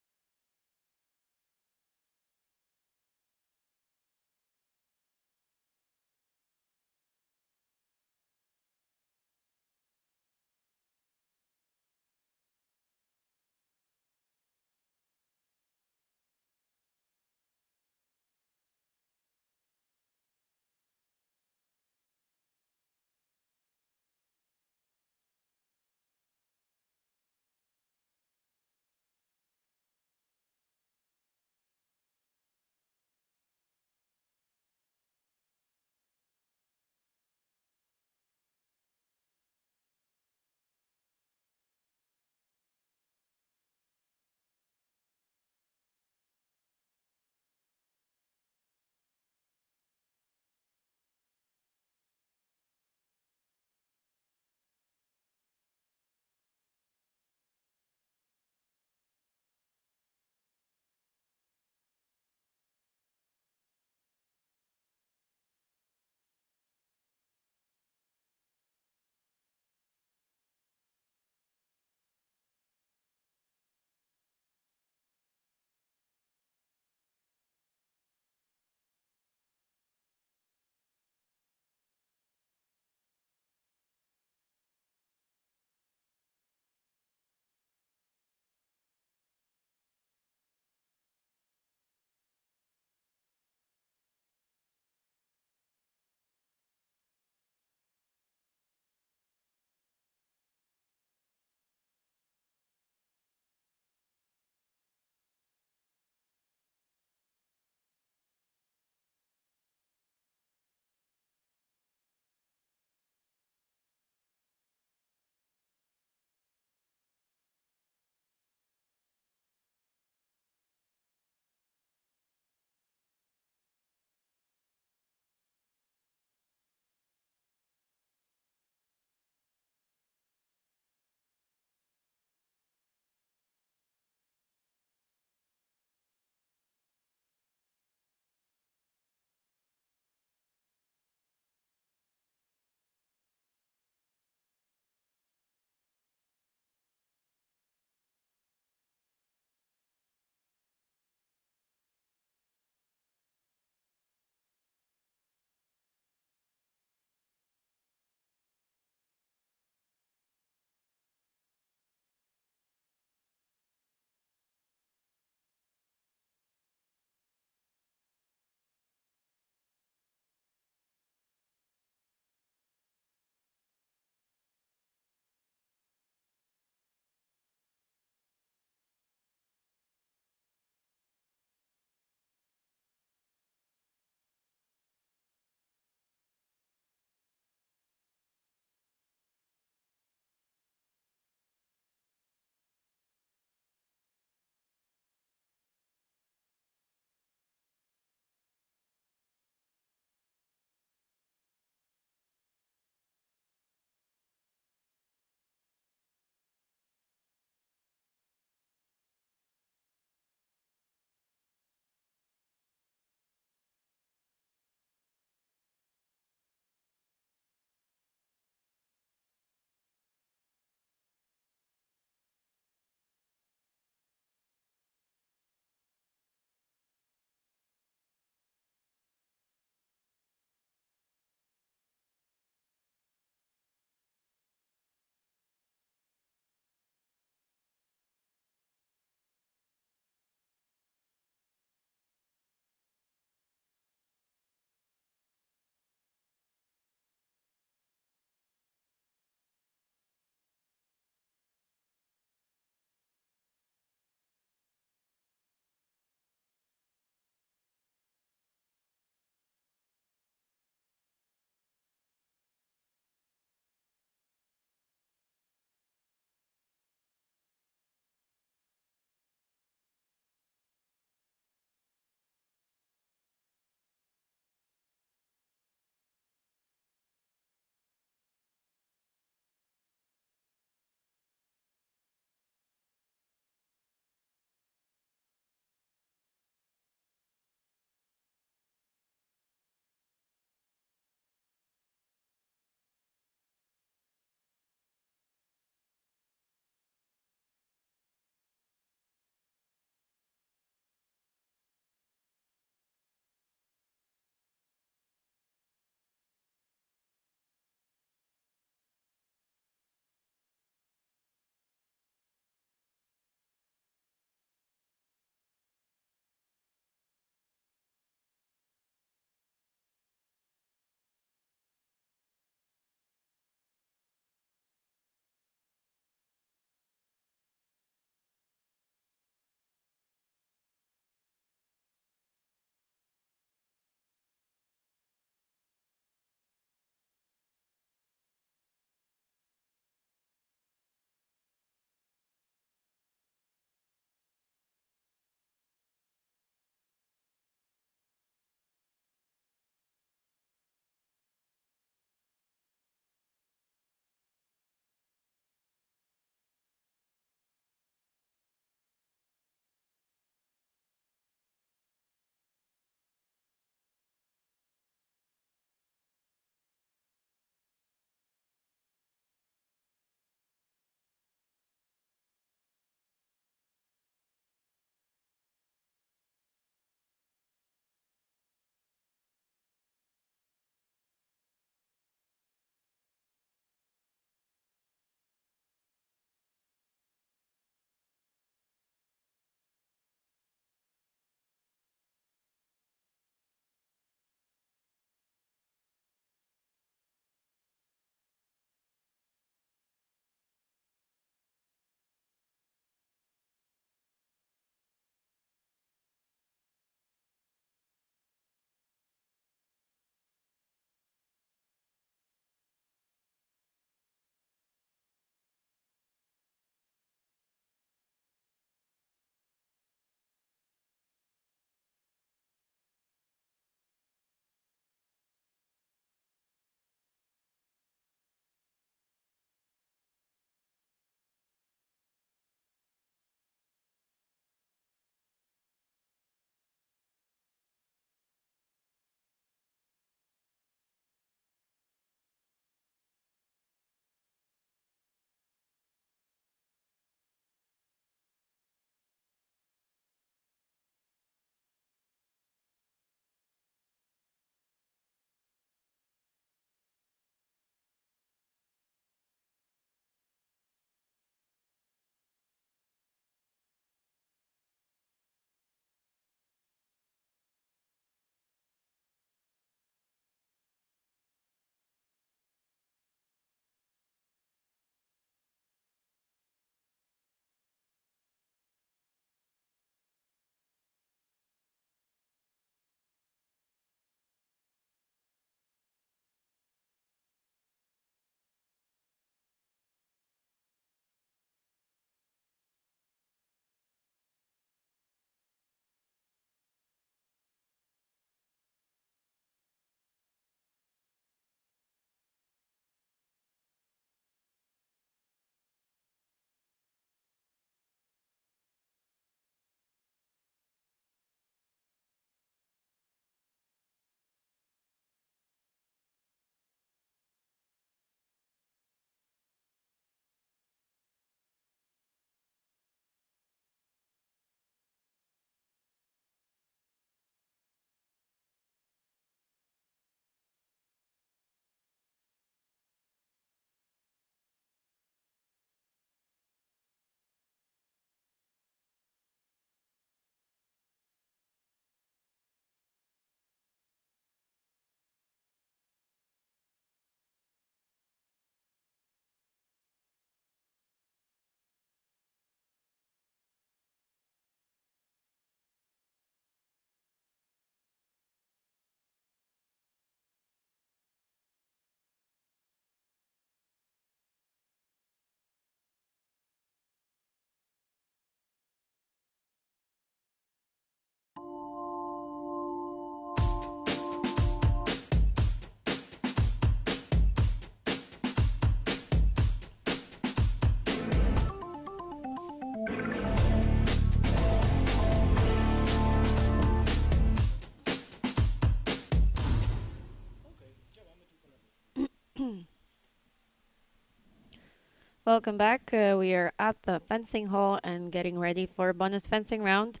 Welcome back. We are at the fencing hall and getting ready for bonus fencing round.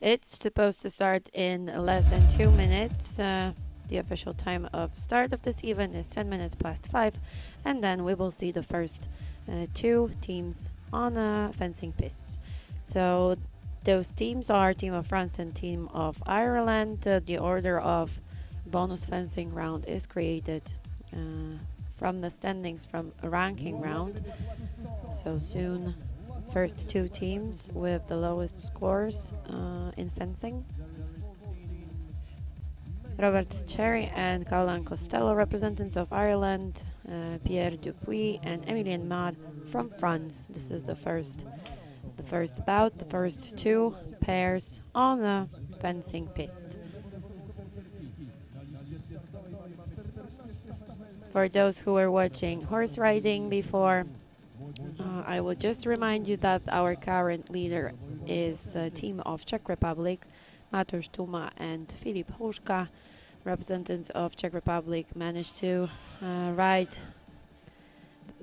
It's supposed to start in less than 2 minutes. The official time of start of this event is 10 minutes past 5, and then we will see the first two teams on fencing pists. So those teams are Team of France and Team of Ireland. The order of bonus fencing round is created from the standings from a ranking round. So soon, first two teams with the lowest scores in fencing. Robert Cherry and Caroline Costello, representatives of Ireland, Pierre Dupuis and Emilien Mar from France. This is the first bout, the first two pairs on the fencing piste. For those who were watching horse riding before, I will just remind you that our current leader is a team of Czech Republic, Mateusz Tuma and Filip Hruška. Representatives of Czech Republic managed to ride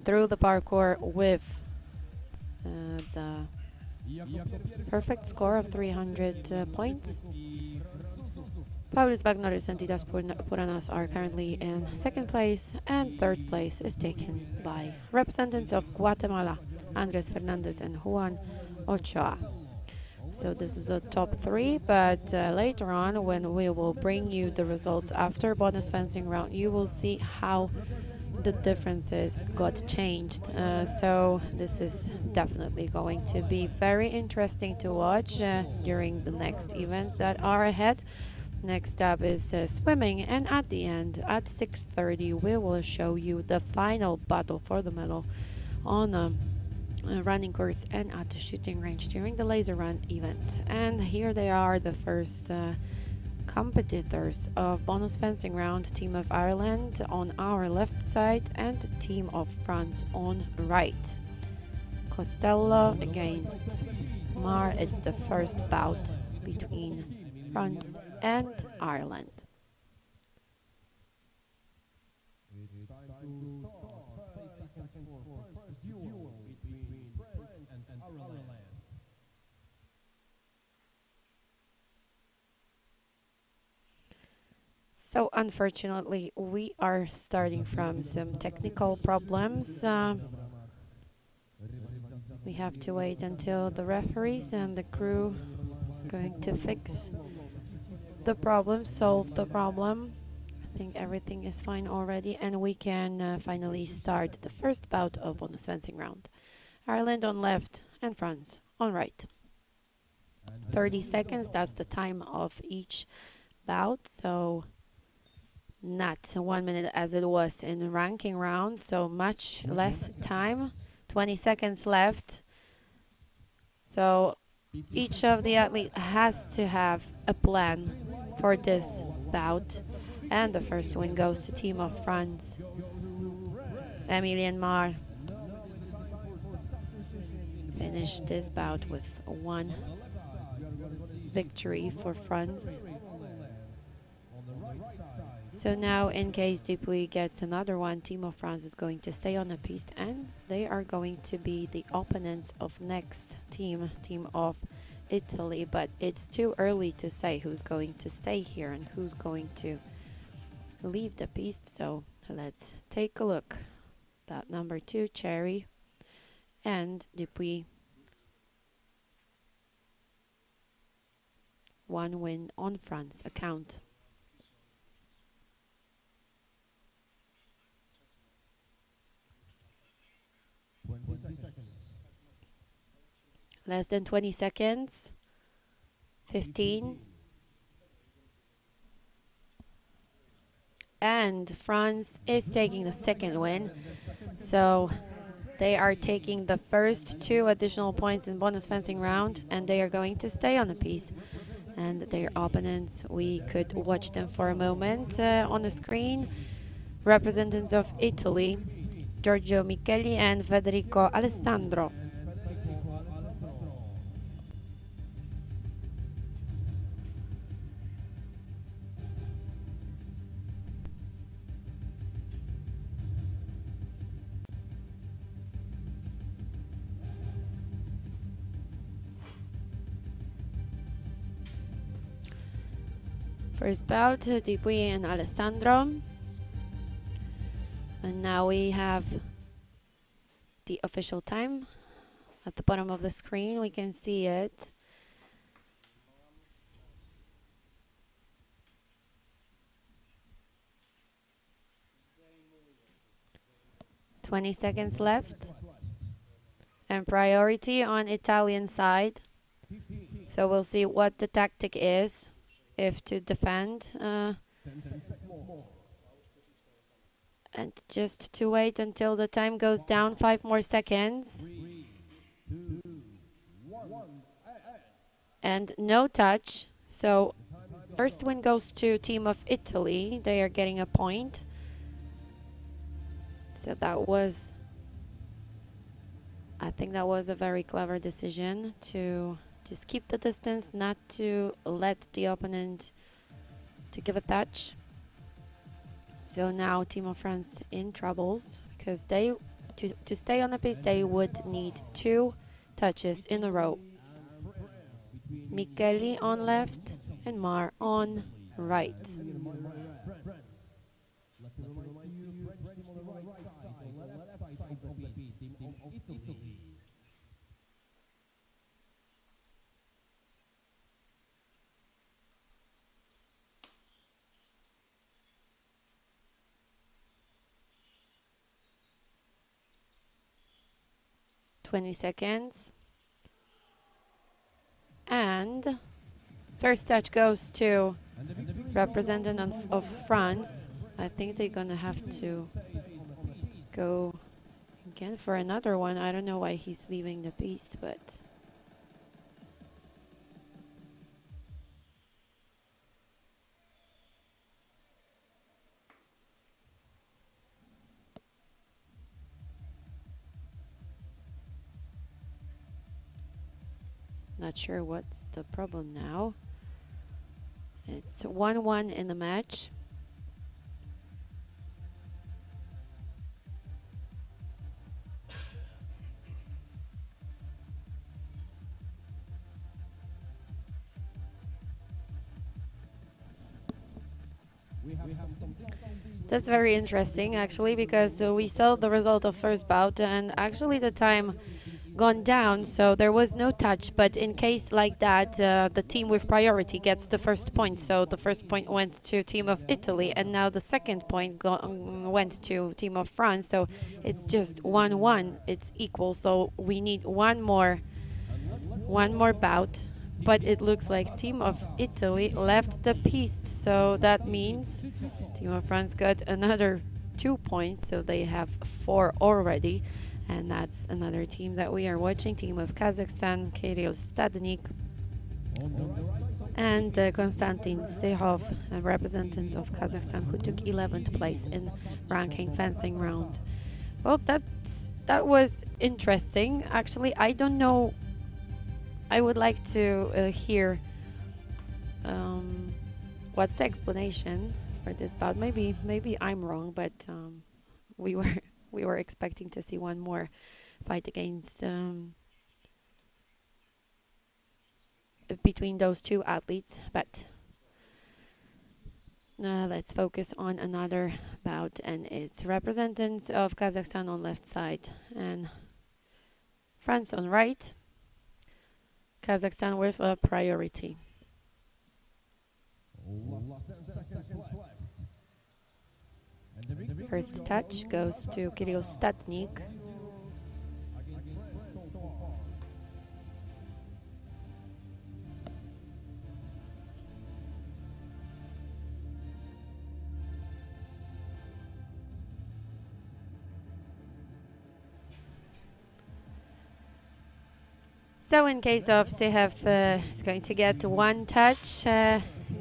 through the parkour with the perfect score of 300 points. Paulus Bagnoris and Titas Puranas are currently in second place, and third place is taken by representatives of Guatemala, Andres Fernandez and Juan Ochoa. So this is the top three, but later on, when we will bring you the results after bonus fencing round, you will see how the differences got changed. So this is definitely going to be very interesting to watch during the next events that are ahead. Next up is swimming, and at the end, at 6:30, we will show you the final battle for the medal on a running course and at the shooting range during the laser run event. And here they are, the first competitors of bonus fencing round. Team of Ireland on our left side and Team of France on right. Costello against Mar. It's the first bout between France and Ireland. So unfortunately, we are starting from some technical problems. We have to wait until the referees and the crew are going to fix the problem, solve the problem. I think everything is fine already, and we can finally start the first bout of bonus fencing round. Ireland on left and France on right. 30 seconds, that's the time of each bout, so not 1 minute as it was in the ranking round, so much less time. 20 seconds left. So each of the athletes has to have a plan for this bout, and the first win goes to Team of France. Emilien Mar finished this bout with one victory for France. So now, in case Dupuis gets another one, Team of France is going to stay on the piste, and they are going to be the opponents of next team, Team of Italy. But it's too early to say who's going to stay here and who's going to leave the piste. So let's take a look. Bout number 2, Cherry and Dupuis. One win on France account. Less than 20 seconds. 15. And France is taking the second win. So they are taking the first 2 additional points in bonus fencing round, and they are going to stay on the piste. And their opponents, we could watch them for a moment on the screen. Representatives of Italy, Giorgio Micheli and Federico Alessandro. First bout, Dupuy and Alessandro. And now we have the official time. At the bottom of the screen, we can see it. "20 seconds left. And priority on Italian side. So we'll see what the tactic is. If to defend. And just to wait until the time goes down. 5 more seconds. And no touch. So first win goes to Team of Italy. They are getting a point. So that was, I think that was a very clever decision to just keep the distance, not to let the opponent to give a touch. So now Team of France in troubles because they, to stay on the pace, they would need 2 touches in a row. Micheli on left and Mar on right. 20 seconds. And first touch goes to representative of France. I think they're gonna have to go again for another one. I don't know why he's leaving the piste, but not sure what's the problem now. It's 1-1 in the match. That's very interesting, actually, because we saw the result of first bout, and actually the time gone down, so there was no touch. But in case like that, the team with priority gets the first point. So the first point went to Team of Italy, and now the second point went to Team of France. So it's just 1-1. It's equal. So we need one more bout. But it looks like Team of Italy left the piste, so that means Team of France got another 2 points, so they have 4 already. And that's another team that we are watching, Team of Kazakhstan, Kirill Stadnik and Konstantin Sehov, representatives of Kazakhstan, who took 11th place in ranking fencing round. Well, that was interesting. Actually, I don't know. I would like to hear what's the explanation for this bout. Maybe I'm wrong, but we were expecting to see one more fight against between those two athletes. But let's focus on another bout, and it's representatives of Kazakhstan on left side and France on right. Kazakhstan with a priority. First touch goes to Kirill Stadnik. So in case of Sehev is going to get 1 touch,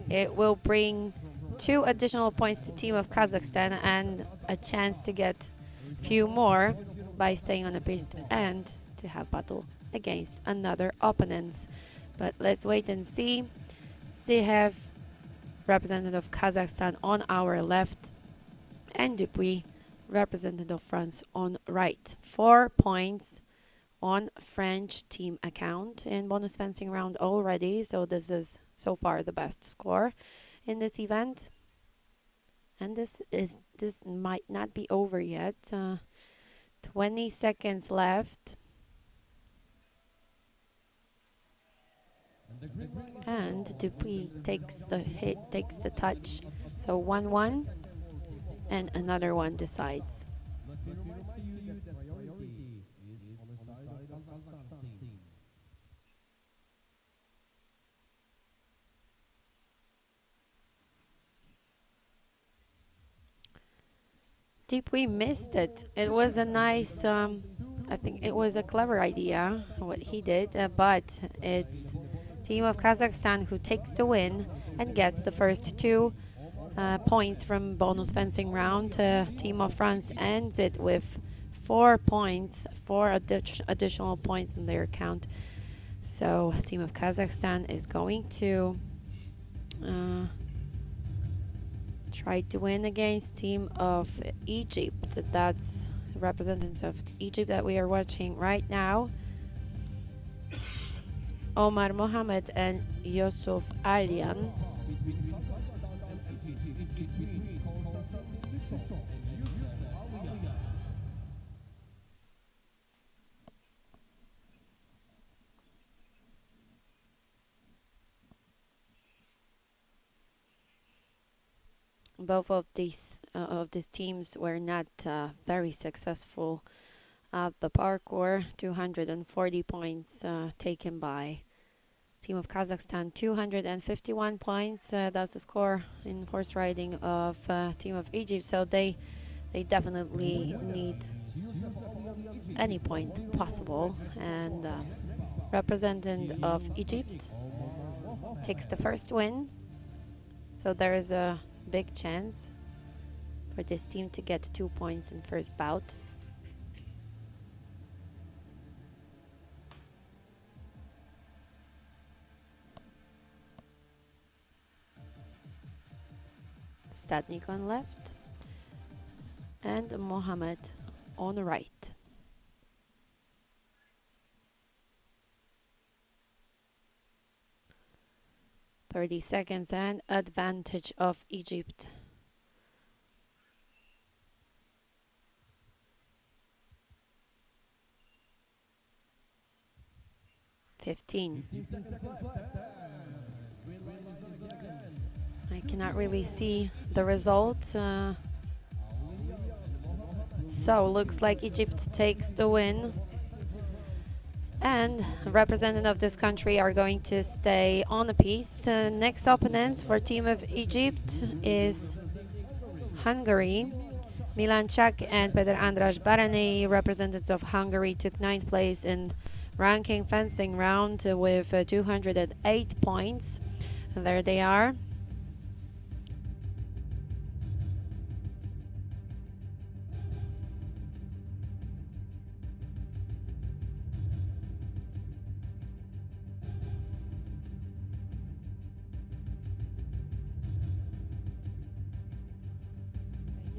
it will bring 2 additional points to Team of Kazakhstan and a chance to get few more by staying on the piste and to have battle against another opponents. But let's wait and see. Sehev, representative of Kazakhstan, on our left, and Dupuy, representative of France, on right. 4 points on French team account in bonus fencing round already, so this is so far the best score. in this event. And this might not be over yet. 20 seconds left. And Dupuis takes the hit, takes the touch. So 1-1, and another one decides. Dupuis missed it. It was a nice, I think it was a clever idea what he did, but it's team of Kazakhstan who takes the win and gets the first 2 points from bonus fencing round. Team of France ends it with 4 points, 4 additional points in their account. So team of Kazakhstan is going to try to win against team of Egypt. That's representatives of Egypt that we are watching right now. Omar Mohamed and Yusuf Alian. Both of these teams were not very successful at the parkour. 240 points taken by team of Kazakhstan. 251 points. That's the score in horse riding of team of Egypt. So they definitely need any point possible. And representative of Egypt takes the first win. So there is a big chance for this team to get 2 points in first bout. Statnik on left and Mohamed on right. .30 seconds and advantage of Egypt. I cannot really see the results. So looks like Egypt takes the win. And representatives of this country are going to stay on the piste. Next opponents for team of Egypt is Hungary. Milan Chak and Peter Andras Baranei, representatives of Hungary, took 9th place in ranking fencing round with 208 points. And there they are.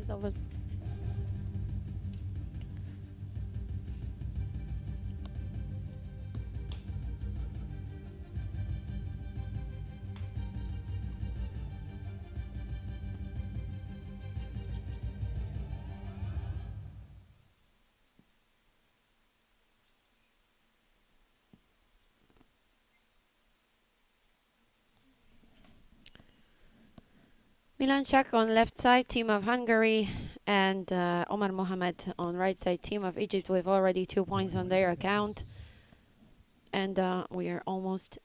Over. Milan Chak on left side, team of Hungary, and Omar Mohamed on right side, team of Egypt, with already 2 points on their account. And we are almost,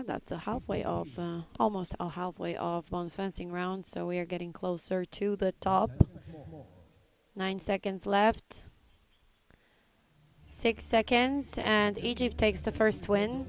that's the halfway of, almost halfway of bonus fencing round, so we are getting closer to the top. 9 seconds left. 6 seconds, and Egypt takes the first win.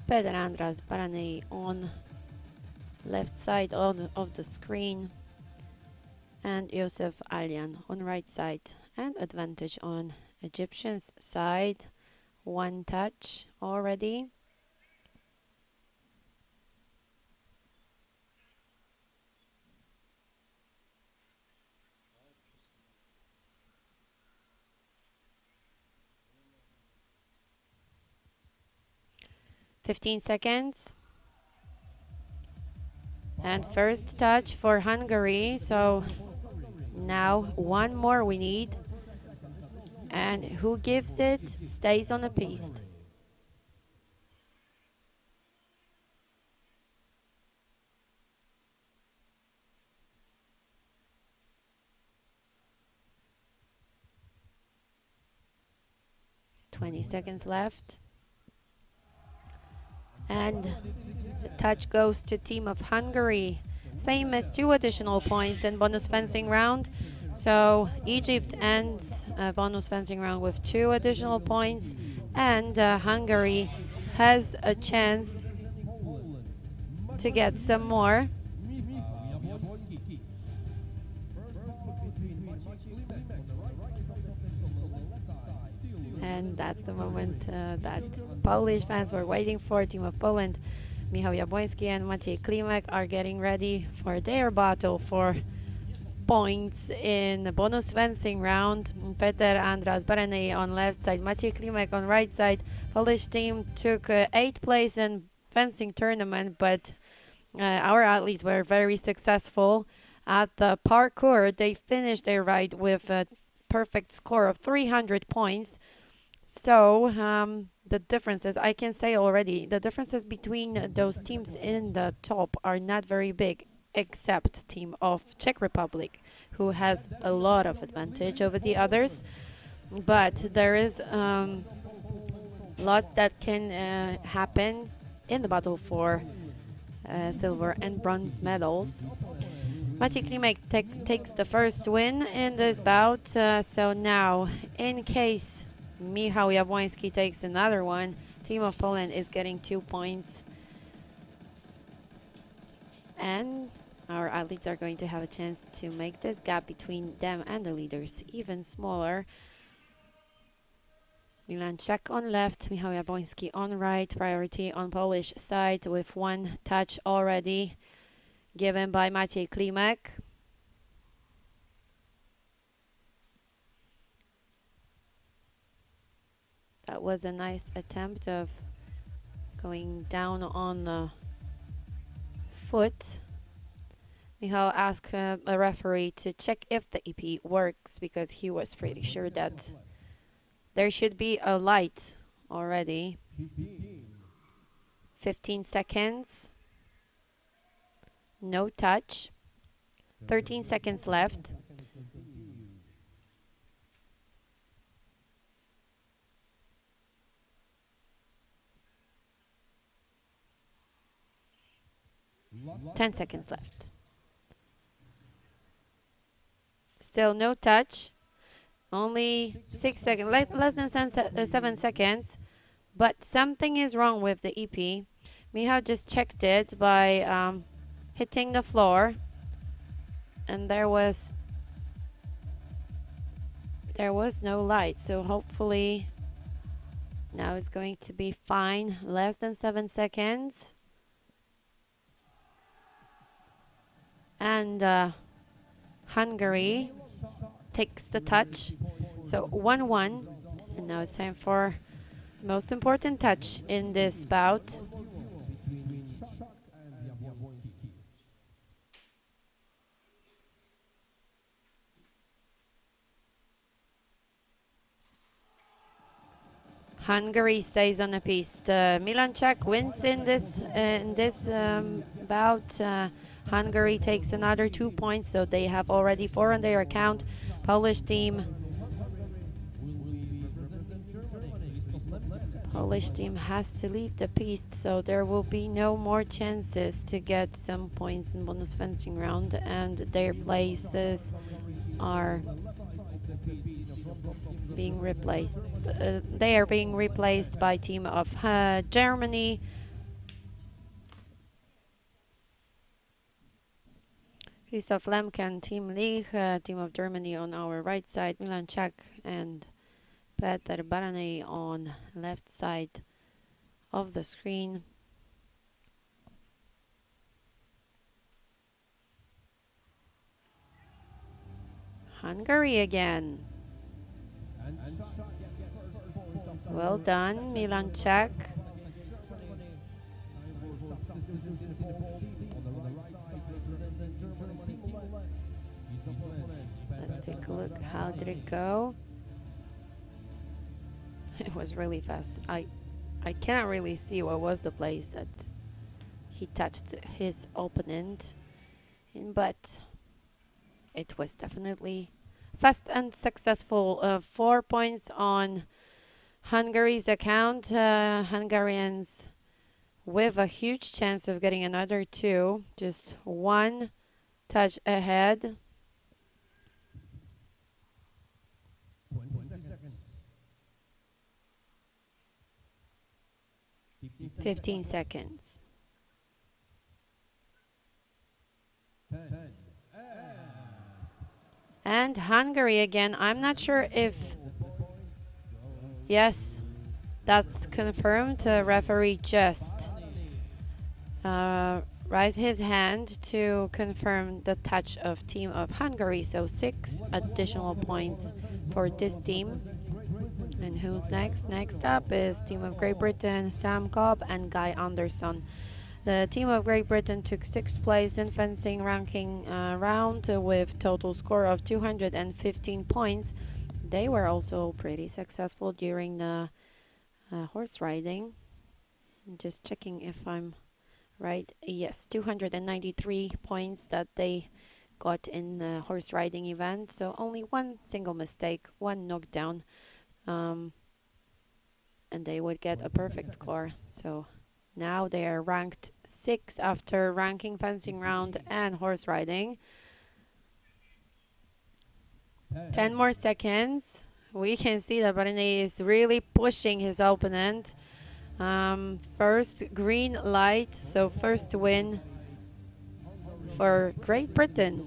Peter Andras Baranei on left side of the screen, and Yusuf Alian on right side, and advantage on Egyptians side One touch already. .15 seconds. And first touch for Hungary. So now one more we need. And who gives it stays on the piste. .20 seconds left. And the touch goes to team of Hungary. Same as 2 additional points in bonus fencing round. So Egypt ends bonus fencing round with 2 additional points. And Hungary has a chance to get some more. And that's the moment that Polish fans were waiting for. Team of Poland, Michał Jabłoński and Maciej Klimek are getting ready for their battle for points in the bonus fencing round. Peter Andras Baraney on left side, Maciej Klimek on right side. Polish team took 8th place in fencing tournament, but our athletes were very successful at the parkour. They finished their ride with a perfect score of 300 points. So the differences, I can say already, the differences between those teams in the top are not very big, except team of Czech Republic, who has a lot of advantage over the others. But there is lots that can happen in the battle for silver and bronze medals. Maciej Klimek takes the first win in this bout. So now, in case Michał Jabłoński takes another one, team of Poland is getting 2 points. And our athletes are going to have a chance to make this gap between them and the leaders even smaller. Milan Czech on left, Michał Jabłoński on right. Priority on Polish side with 1 touch already given by Maciej Klimek. That was a nice attempt of going down on the foot. Michał asked the referee to check if the EP works because he was pretty sure that there should be a light already. 15 seconds. No touch. 13 seconds left. Ten seconds left. Still no touch. Only 6 seconds, less than 7 seconds. But something is wrong with the EP. Michał just checked it by hitting the floor. And there was no light. So hopefully now it's going to be fine. Less than 7 seconds. And Hungary takes the touch. So 1-1. And now it's time for the most important touch in this bout. Hungary stays on the piste. Milan Czech wins in this bout. Hungary takes another 2 points, so they have already 4 on their account. Polish team has to leave the piste, so there will be no more chances to get some points in bonus fencing round, and their places are being replaced. They are being replaced by team of Germany. Christoph Lemke and Team Lich, team of Germany on our right side, Milan Czech and Peter Barany on left side of the screen. Hungary again. Well done, Milan Czech. Let's take a look. How did it go? It was really fast. I cannot really see what was the place that he touched his opponent in, but it was definitely fast and successful. 4 points on Hungary's account. Hungarians with a huge chance of getting another 2. Just 1 touch ahead. 15 seconds. And Hungary again. I'm not sure if... Yes, that's confirmed. Referee just raised his hand to confirm the touch of team of Hungary. So 6 additional points for this team. And who's next? Next up is team of Great Britain, Sam Cobb and Guy Anderson. The team of Great Britain took 6th place in fencing ranking round with total score of 215 points. They were also pretty successful during the horse riding. Just checking if I'm right. Yes, 293 points that they got in the horse riding event. So only 1 single mistake, 1 knockdown. And they would get a perfect score. So now they are ranked 6 after ranking fencing round and horse riding. 10 more seconds. We can see that Barany is really pushing his opponent. First green light, so first win for Great Britain.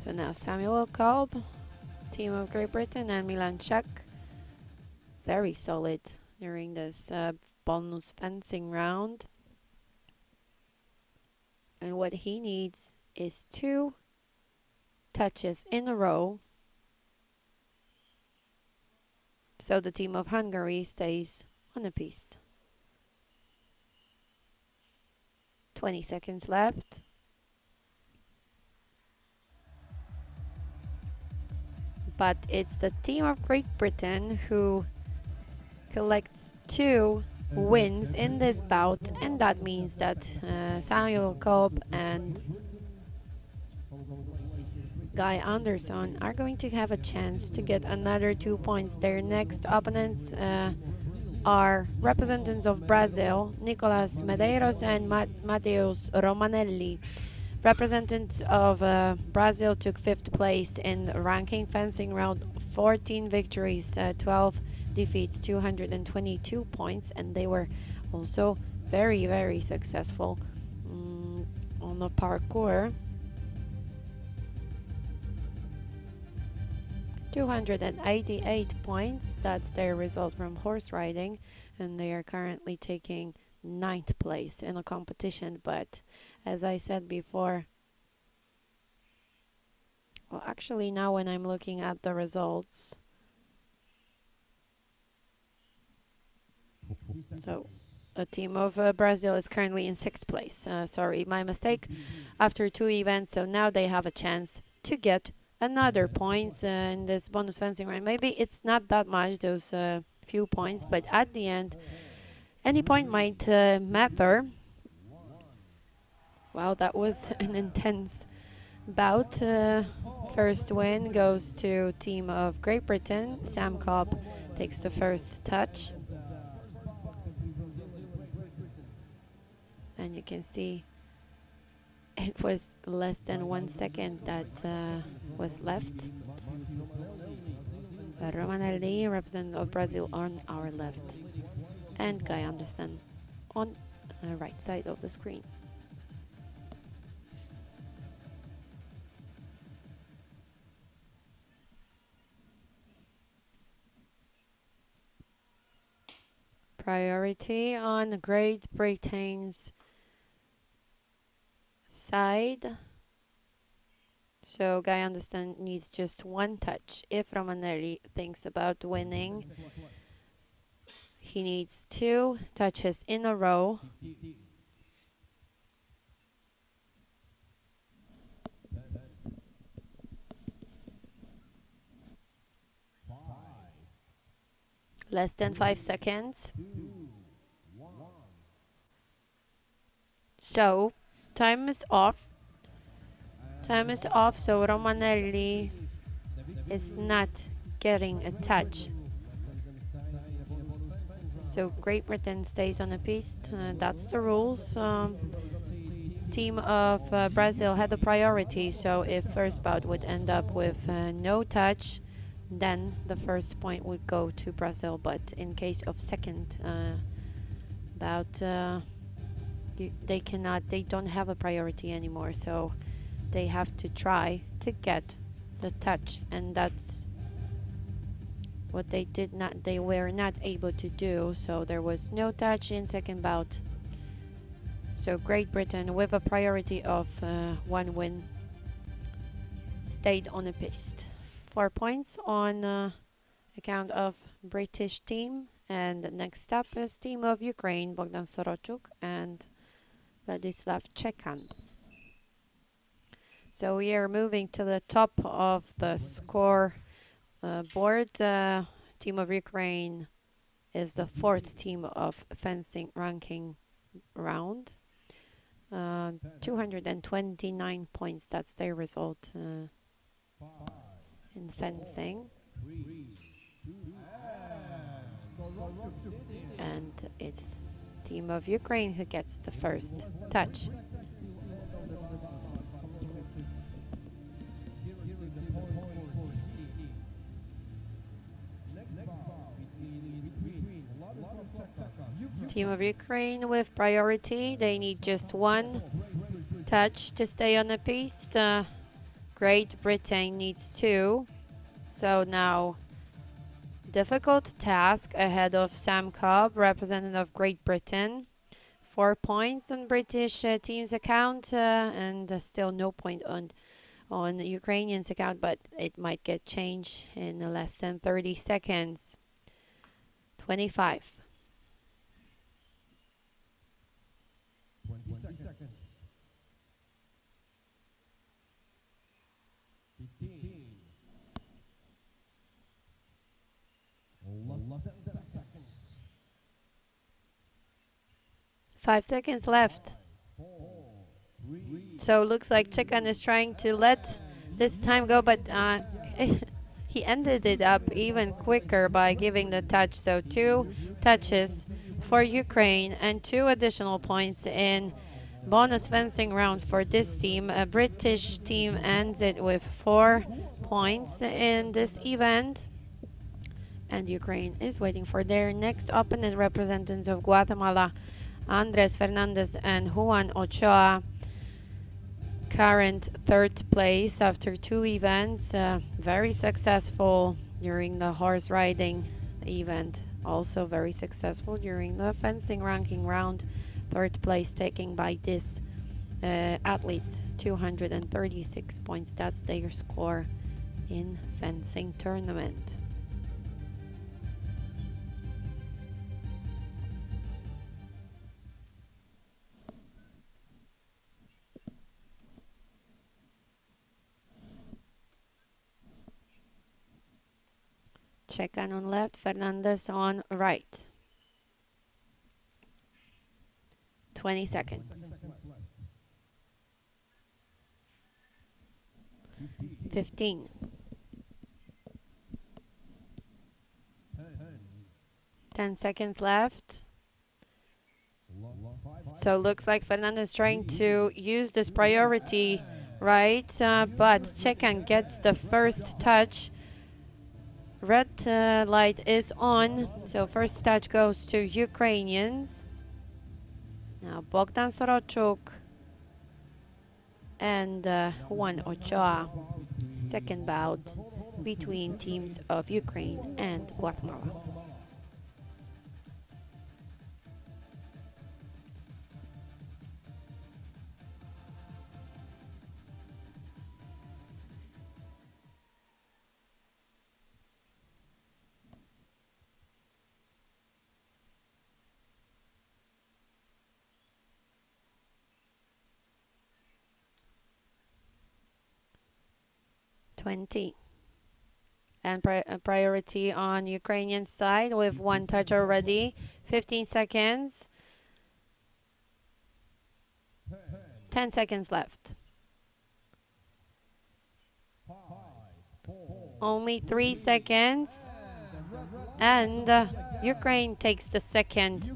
So now Samuel Kolb, team of Great Britain, and Milan Czech. Very solid during this bonus fencing round. And what he needs is 2 touches in a row. So the team of Hungary stays on a piste. 20 seconds left. But it's the team of Great Britain who collects 2 wins in this bout, and that means that Samuel Kolb and Guy Anderson are going to have a chance to get another 2 points. Their next opponents are representatives of Brazil, Nicolas Medeiros and Mateus Romanelli. Representatives of Brazil took 5th place in the ranking fencing round, 14 victories, 12 defeats, 222 points, and they were also very, very successful on the parkour. 288 points, that's their result from horse riding, and they are currently taking 9th place in the competition. But as I said before, well, actually now when I'm looking at the results, so the team of Brazil is currently in 6th place. Sorry, my mistake. After 2 events, so now they have a chance to get another points in this bonus fencing round. Maybe it's not that much, those few points, but at the end, any point might matter. Wow, that was an intense bout. First win goes to team of Great Britain. Sam Cobb takes the first touch. And you can see It was less than 1 second that was left. Romanelli, representative of Brazil, on our left, and Guy Anderson on the right side of the screen. Priority on Great Britain's side. So Guy Anderson needs just 1 touch. If Romanelli thinks about winning, he needs 2 touches in a row. Less than 5 seconds. So time is off. Time is off, so Romanelli is not getting a touch. So Great Britain stays on the piste. That's the rules. Team of Brazil had the priority, so if first bout would end up with no touch, then the first point would go to Brazil. But in case of second bout, they don't have a priority anymore, so they have to try to get the touch, and that's what they were not able to do. So there was no touch in second bout. So Great Britain, with a priority of 1 win, stayed on the piste. 4 points on account of British team, and next up is team of Ukraine, Bogdan Sorochuk and Vladislav Chekan. So we are moving to the top of the score board. Team of Ukraine is the 4th team of fencing ranking round. 229 points, that's their result in fencing. And it's team of Ukraine who gets the first touch. Team of Ukraine with priority. They need just 1 touch to stay on the piste. Great Britain needs 2. So now difficult task ahead of Sam Cobb, representative of Great Britain. 4 points on British team's account, and still no point on the Ukrainians' account, but it might get changed in less than 30 seconds. 25. 20 seconds. 15. Less than 10 seconds. 5 seconds left. 4, 3. So looks like Chekan is trying to let this time go, but he ended it up even quicker by giving the touch. So 2 touches for Ukraine and 2 additional points in bonus fencing round for this team. A British team ends it with 4 points in this event, and Ukraine is waiting for their next opponent. Representatives of Guatemala, Andres Fernandez and Juan Ochoa, current 3rd place after 2 events. Very successful during the horse riding event, also very successful during the fencing ranking round. 3rd place taken by this athletes, 236 points. That's their score in fencing tournament. Chekan on left, Fernandez on right. 20 seconds. 15. 10 seconds left. So looks like Fernando is trying to use this priority, right? But Czekan gets the first touch. Red light is on, so first touch goes to Ukrainians. Now Bogdan Sorochuk and Juan Ochoa. Second bout between teams of Ukraine and Guatemala. And priority on Ukrainian side with one touch already. 15 seconds. 10 seconds left. Only 3 seconds. And Ukraine takes the second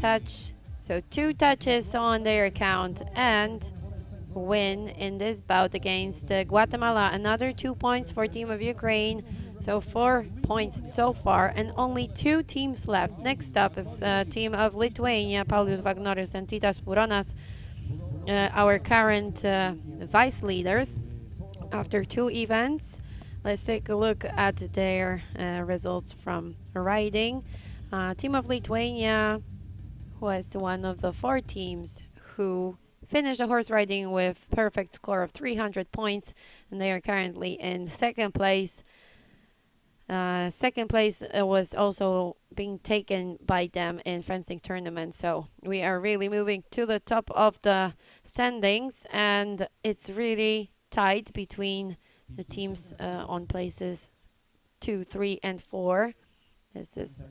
touch. So 2 touches on their account and win in this bout against Guatemala. Another 2 points for team of Ukraine. So 4 points so far and only 2 teams left. Next up is team of Lithuania, Paulius Vagnorius and Titas Puronas, our current vice leaders after 2 events. Let's take a look at their results from riding. Team of Lithuania was one of the 4 teams who finished the horse riding with perfect score of 300 points, and they are currently in second place. Second place was also being taken by them in fencing tournament, so we are really moving to the top of the standings, and it's really tight between the teams on places 2, 3, and 4. This is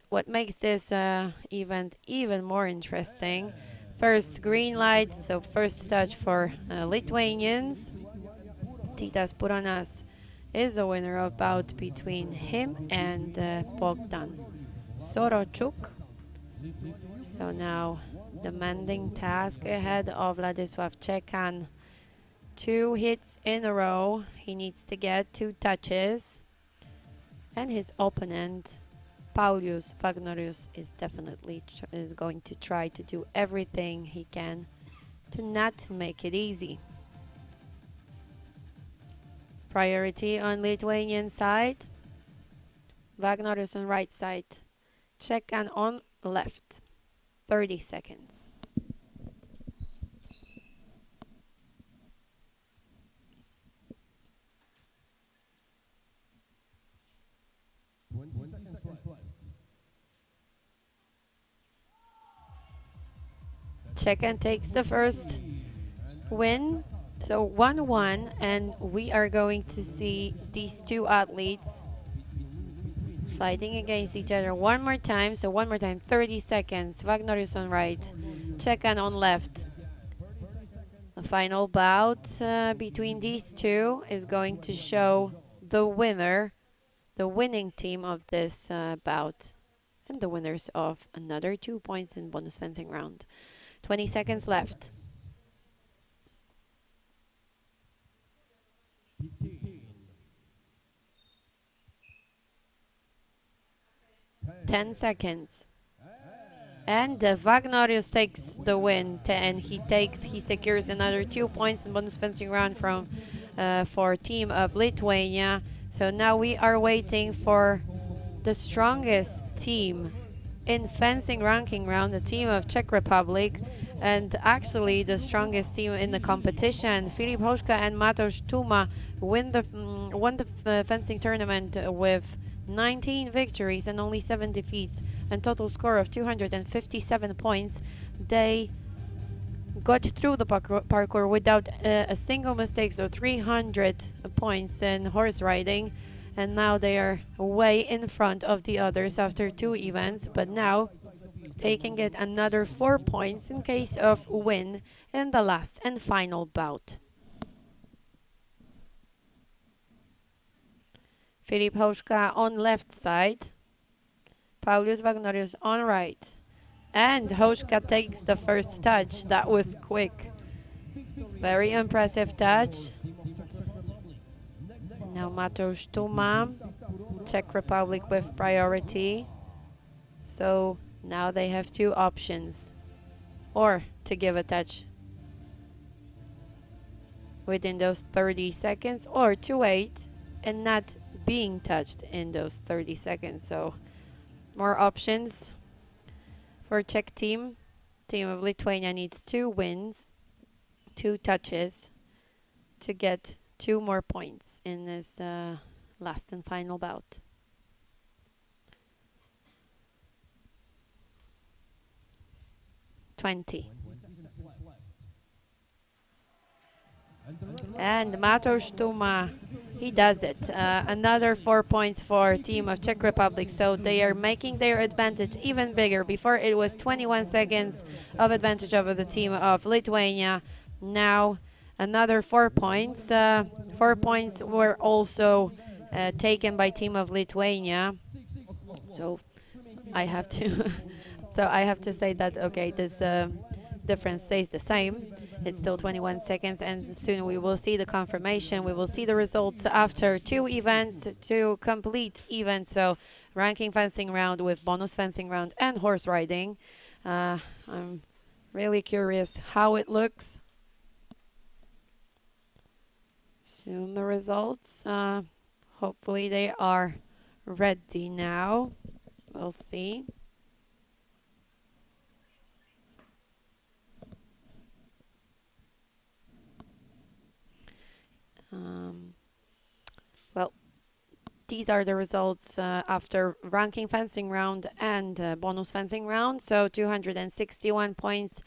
what makes this event even more interesting. First green light, so first touch for Lithuanians. Titas Puronas is the winner of bout between him and Bogdan Sorochuk. So now demanding task ahead of Władysław Czekan. 2 hits in a row. He needs to get 2 touches. And his opponent, Paulius Vagnorius, is definitely going to try to do everything he can to not make it easy. Priority on Lithuanian side. Vagnorius on right side. Czekan on left. 30 seconds. Czekan takes the first win. So 1-1, and we are going to see these 2 athletes fighting against each other one more time. So one more time, 30 seconds. Vagnorius on right, Czekan on left. The final bout between these 2 is going to show the winner, the winning team of this bout, and the winners of another 2 points in bonus fencing round. 20 seconds left. 10 seconds. And Vagnorius takes the win, and he secures another 2 points in bonus fencing round from for team of Lithuania. So now we are waiting for the strongest team in fencing ranking round, the team of Czech Republic, and actually the strongest team in the competition. Filip Hoška and Mateusz Tuma won the fencing tournament with 19 victories and only 7 defeats, and total score of 257 points. They got through the parkour without a single mistake, so 300 points in horse riding, and now they are way in front of the others after 2 events, but now they can get another 4 points in case of win in the last and final bout. Filip Hoška on left side, Paulius Vagnorius on right, And Hoshka takes the first touch. That was quick. Very impressive touch. Now Mateusz Tuma, Czech Republic with priority. So now they have two options. Or to give a touch within those 30 seconds, or to wait and not being touched in those 30 seconds. So more options for Czech team. Team of Lithuania needs 2 wins, 2 touches to get 2 more points in this last and final bout. And Mateusz Tuma, he does it. Another 4 points for team of Czech Republic. So they are making their advantage even bigger. Before it was 21 seconds of advantage over the team of Lithuania. Now another 4 points. 4 points were also taken by team of Lithuania. So I have to say that okay, this difference stays the same. It's still 21 seconds, and soon we will see the confirmation. We will see the results after 2 events, 2 complete events. So ranking fencing round with bonus fencing round and horse riding. I'm really curious how it looks. Soon the results. Hopefully they are ready now. We'll see. Well, these are the results after ranking fencing round and bonus fencing round. So 261 points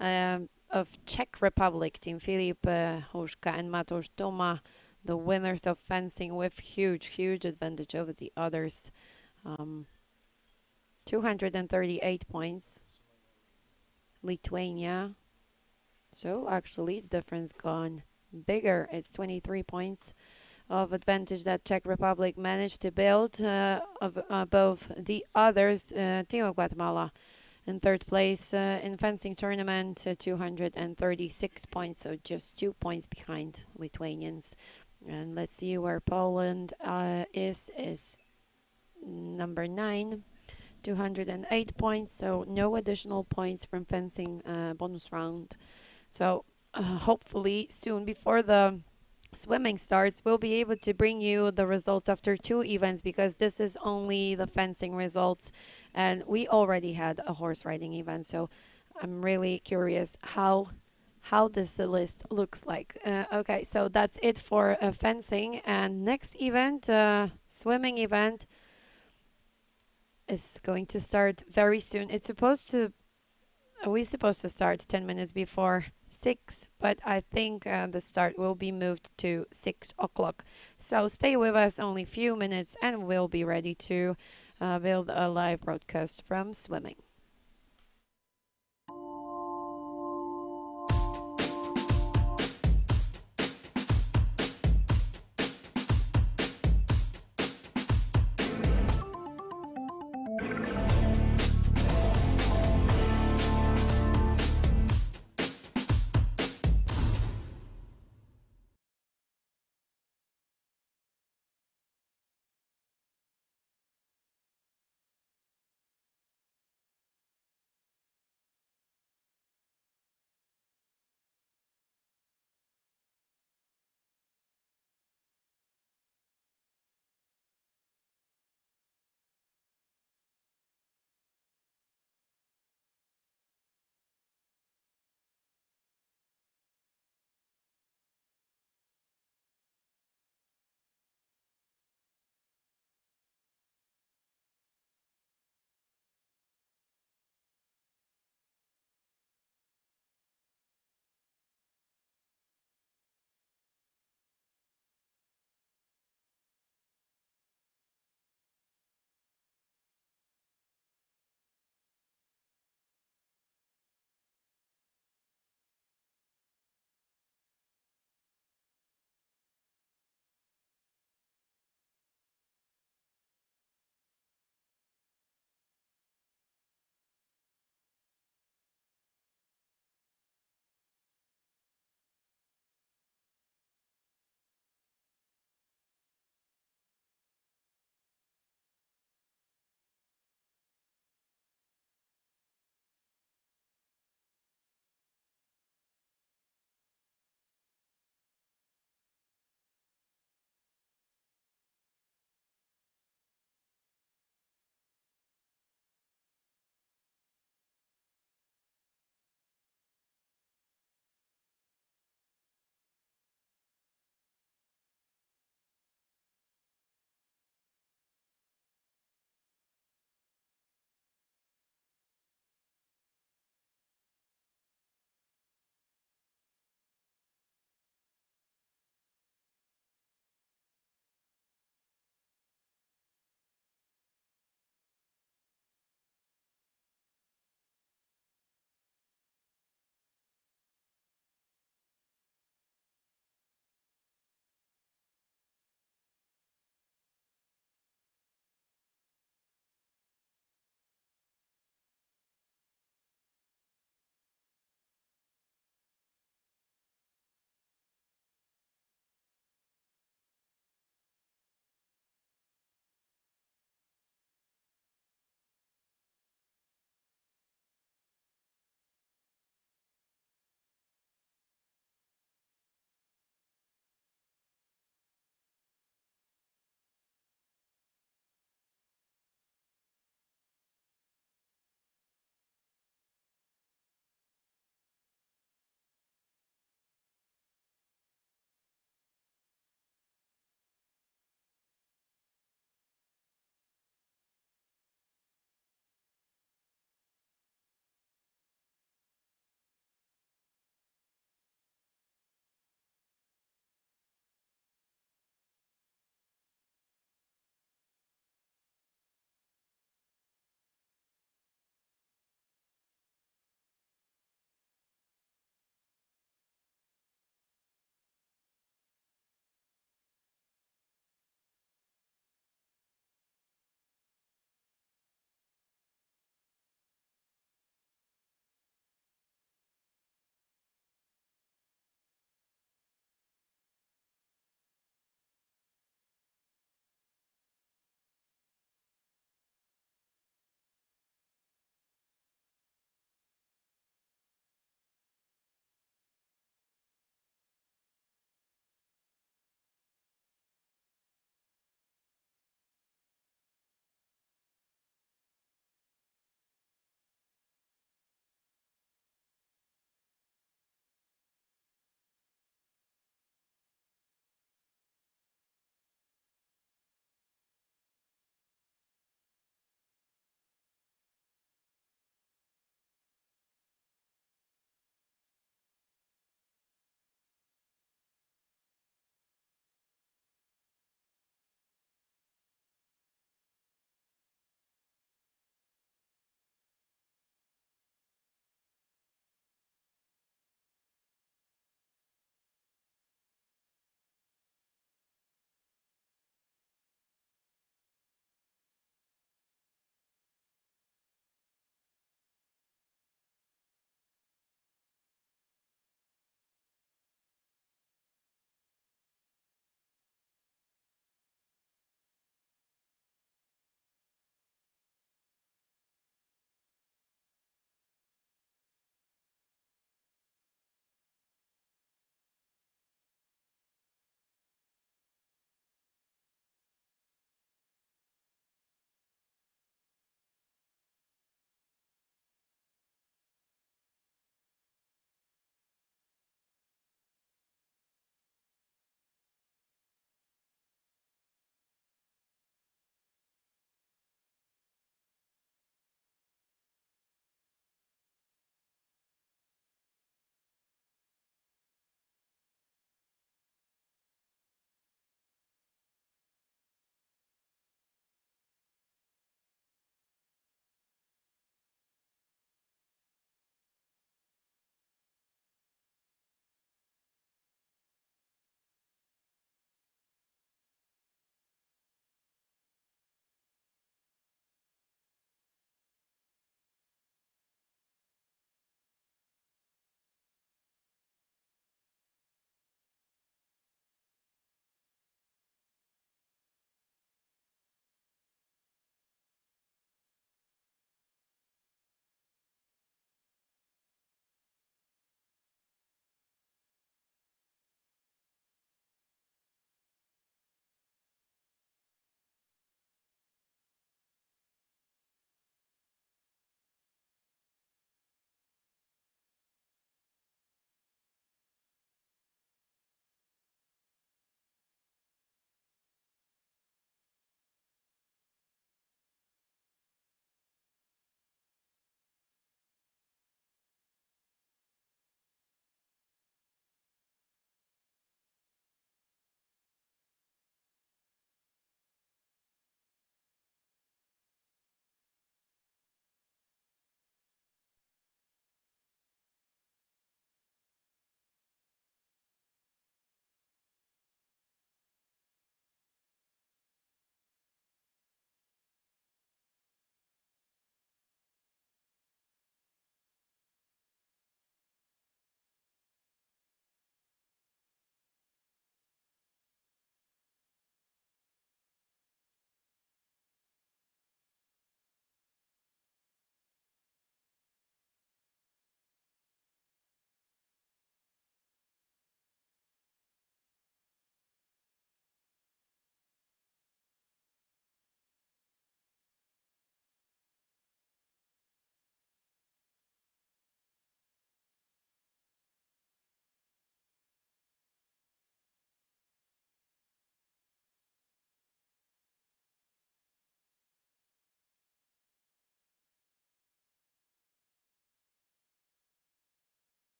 of Czech Republic, Team Filip Hruška and Mateusz Toma, the winners of fencing with huge advantage over the others. 238 points. Lithuania. So actually the difference gone bigger. It's 23 points of advantage that Czech Republic managed to build above the others. Team of Guatemala in 3rd place in fencing tournament, 236 points, so just 2 points behind Lithuanians. And let's see where Poland is number 9, 208 points, so no additional points from fencing bonus round. So hopefully soon, before the swimming starts, we'll be able to bring you the results after 2 events, because this is only the fencing results and we already had a horse riding event. So I'm really curious how this list looks like. Okay, so that's it for fencing, and next event, swimming event, is going to start very soon. It's supposed to we're supposed to start 10 minutes before 6, but I think the start will be moved to 6 o'clock. So stay with us only a few minutes and we'll be ready to build a live broadcast from swimming.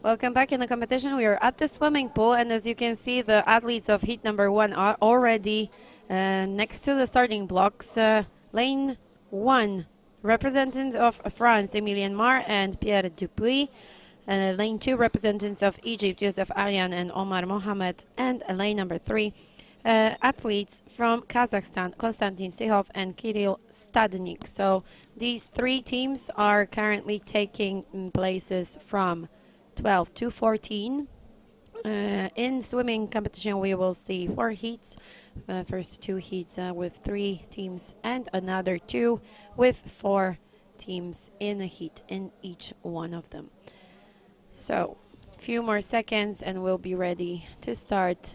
Welcome back in the competition. We are at the swimming pool, and as you can see, the athletes of heat number 1 are already next to the starting blocks. Lane 1, representatives of France, Emilien Mar and Pierre Dupuis. Lane 2, representatives of Egypt, Youssef Aryan and Omar Mohamed. And lane number 3, athletes from Kazakhstan, Konstantin Sihov and Kirill Stadnik. So these 3 teams are currently taking places from 12 to 14. In swimming competition, we will see 4 heats. First 2 heats with 3 teams and another 2 with 4 teams in a heat in each one of them. So a few more seconds and we'll be ready to start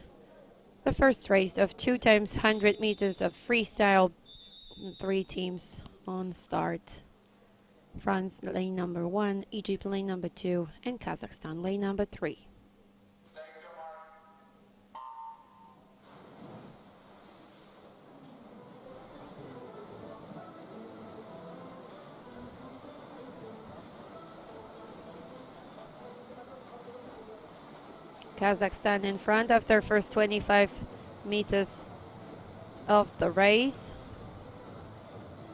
the first race of 2 times 100 meters of freestyle. 3 teams on start. France lane number 1, Egypt lane number 2, and Kazakhstan lane number 3. Kazakhstan in front after first 25 meters of the race.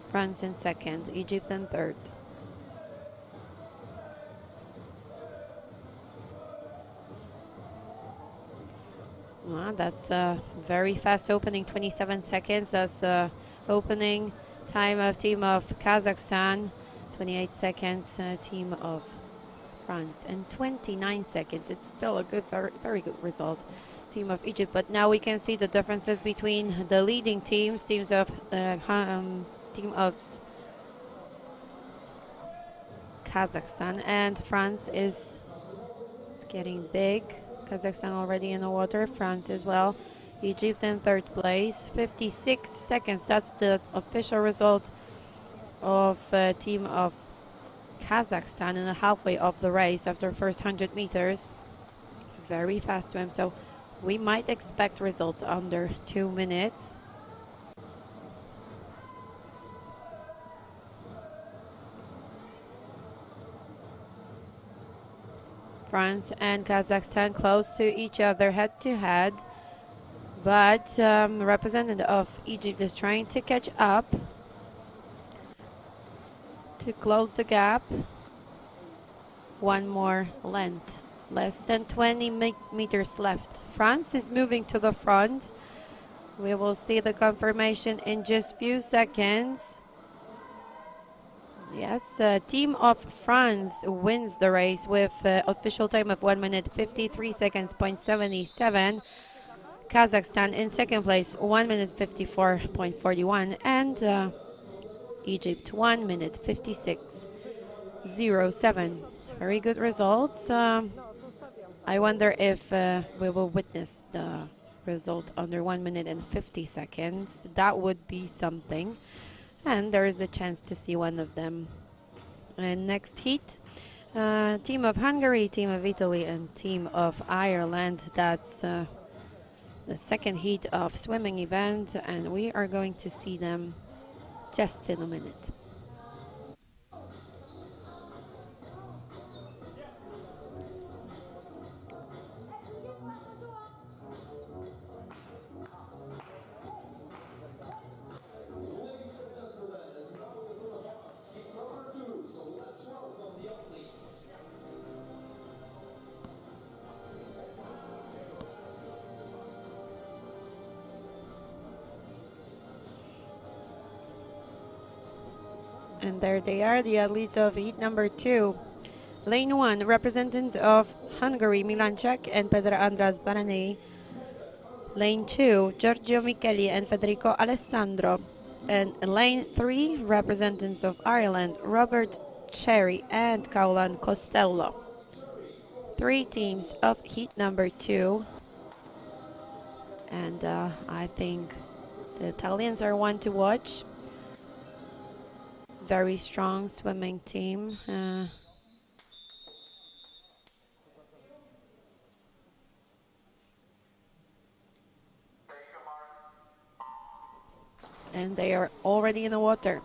France in second, Egypt in third. Well, that's a very fast opening, 27 seconds. That's the opening time of team of Kazakhstan, 28 seconds, team of France, and 29 seconds. It's still a good, very good result, team of Egypt. But now we can see the differences between the leading teams, team of Kazakhstan and France is getting big. Kazakhstan already in the water, France as well. Egypt in third place, 56 seconds. That's the official result of team of Kazakhstan in the halfway of the race after first 100 meters. Very fast swim, so we might expect results under 2 minutes. France and Kazakhstan close to each other head to head, but representative of Egypt is trying to catch up to close the gap. One more length, less than 20 meters left. France is moving to the front. We will see the confirmation in just a few seconds. Yes, team of France wins the race with official time of 1 minute 53 seconds, 0.77. Kazakhstan in second place, 1 minute 54.41. And Egypt, 1 minute 56.07. Very good results. I wonder if we will witness the result under 1 minute and 50 seconds. That would be something. And there is a chance to see one of them. And next heat, team of Hungary, team of Italy, and team of Ireland. That's the second heat of swimming event, and we are going to see them just in a minute. And there they are, the athletes of heat number 2. Lane 1, representatives of Hungary, Milan Czech and Pedro Andras Baranei. Lane 2, Giorgio Micheli and Federico Alessandro. And lane 3, representatives of Ireland, Robert Cherry and Kaulan Costello. 3 teams of heat number 2. And I think the Italians are one to watch. Very strong swimming team. And they are already in the water.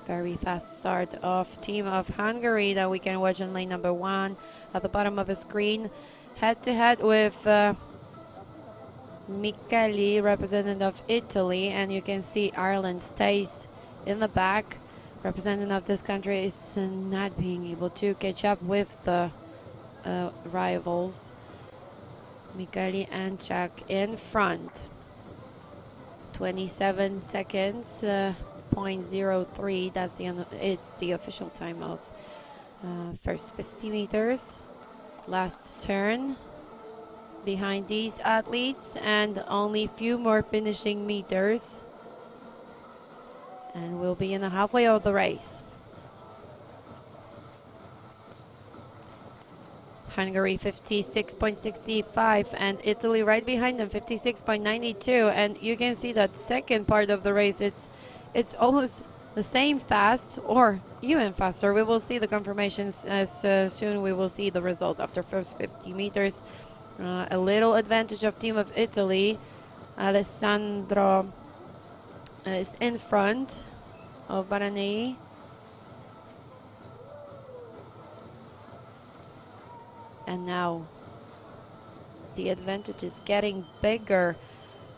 Very fast start of team of Hungary that we can watch on lane number 1 at the bottom of the screen. Head to head with Micheli, representative of Italy, and you can see Ireland stays in the back. Representative of this country is not being able to catch up with the rivals. Micheli and Czech in front. 27 seconds, 0.03. That's it's the official time of first 50 meters. Last turn behind these athletes, and only few more finishing meters, and we'll be in the halfway of the race. Hungary 56.65 and Italy right behind them 56.92, and you can see that second part of the race, it's almost the same fast or even faster. We will see the confirmations as soon we will see the result after first 50 meters. A little advantage of team of Italy. Alessandro is in front of Baranei. And now the advantage is getting bigger.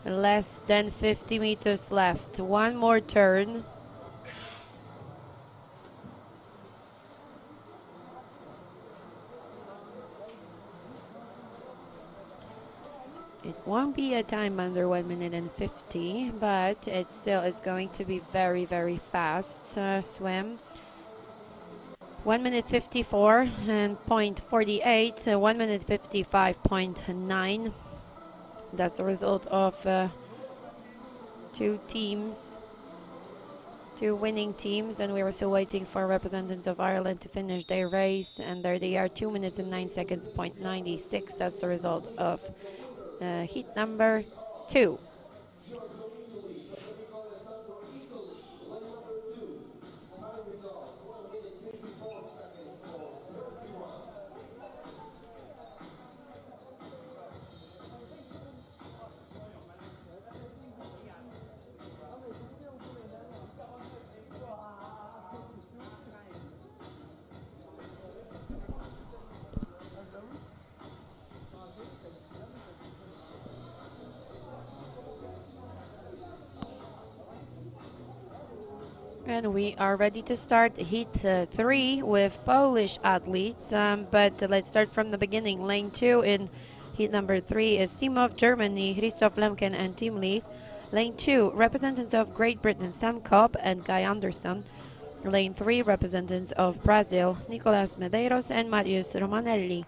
Less than 50 meters left. One more turn. It won't be a time under 1 minute and 50, but it's going to be very, very fast swim. 1 minute 54 and 0.48, 1 minute 55.9. That's the result of two winning teams, and we were still waiting for representatives of Ireland to finish their race, and there they are, 2 minutes and 9 seconds, 0.96. That's the result of heat number 2. And we are ready to start heat 3 with Polish athletes, but let's start from the beginning. Lane 2 in heat number 3 is team of Germany, Christoph Lemken and Tim Lee. Lane 2, representatives of Great Britain, Sam Cobb and Guy Anderson. Lane 3, representatives of Brazil, Nicolas Medeiros and Mariusz Romanelli.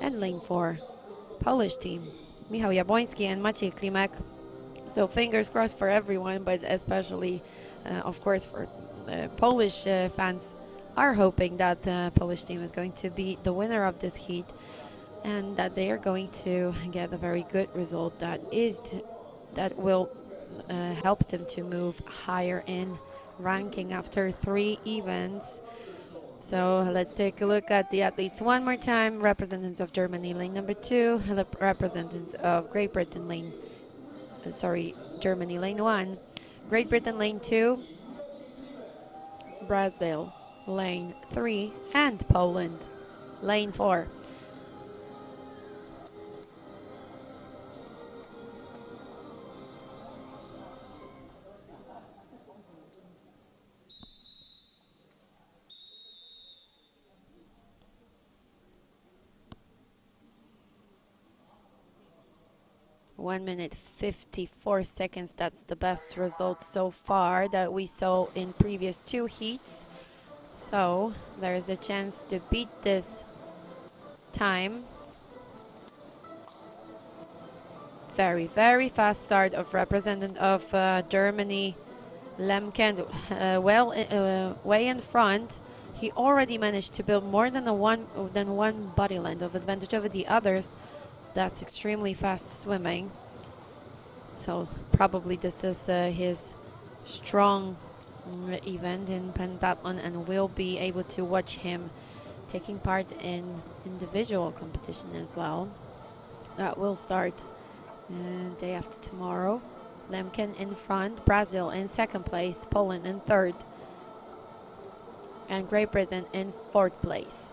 And lane 4, Polish team, Michał Jabłoński and Maciej Klimek. So fingers crossed for everyone, but especially of course for Polish fans are hoping that the Polish team is going to be the winner of this heat, and that they are going to get a very good result that will help them to move higher in ranking after 3 events. So let's take a look at the athletes one more time. Representatives of Germany, lane number 2. Representatives of Great Britain, Germany, lane 1. Great Britain, lane 2. Brazil, lane 3. And Poland, lane 4. One minute 54 seconds. That's the best result so far that we saw in previous 2 heats. So there is a chance to beat this time. Very, very fast start of representative of Germany, Lemken, way in front. He already managed to build more than one body length of advantage over the others. That's extremely fast swimming. So probably this is his strong event in pentathlon, and we'll be able to watch him taking part in individual competition as well. That will start day after tomorrow. Lemken in front, Brazil in second place, Poland in third. and Great Britain in 4th place.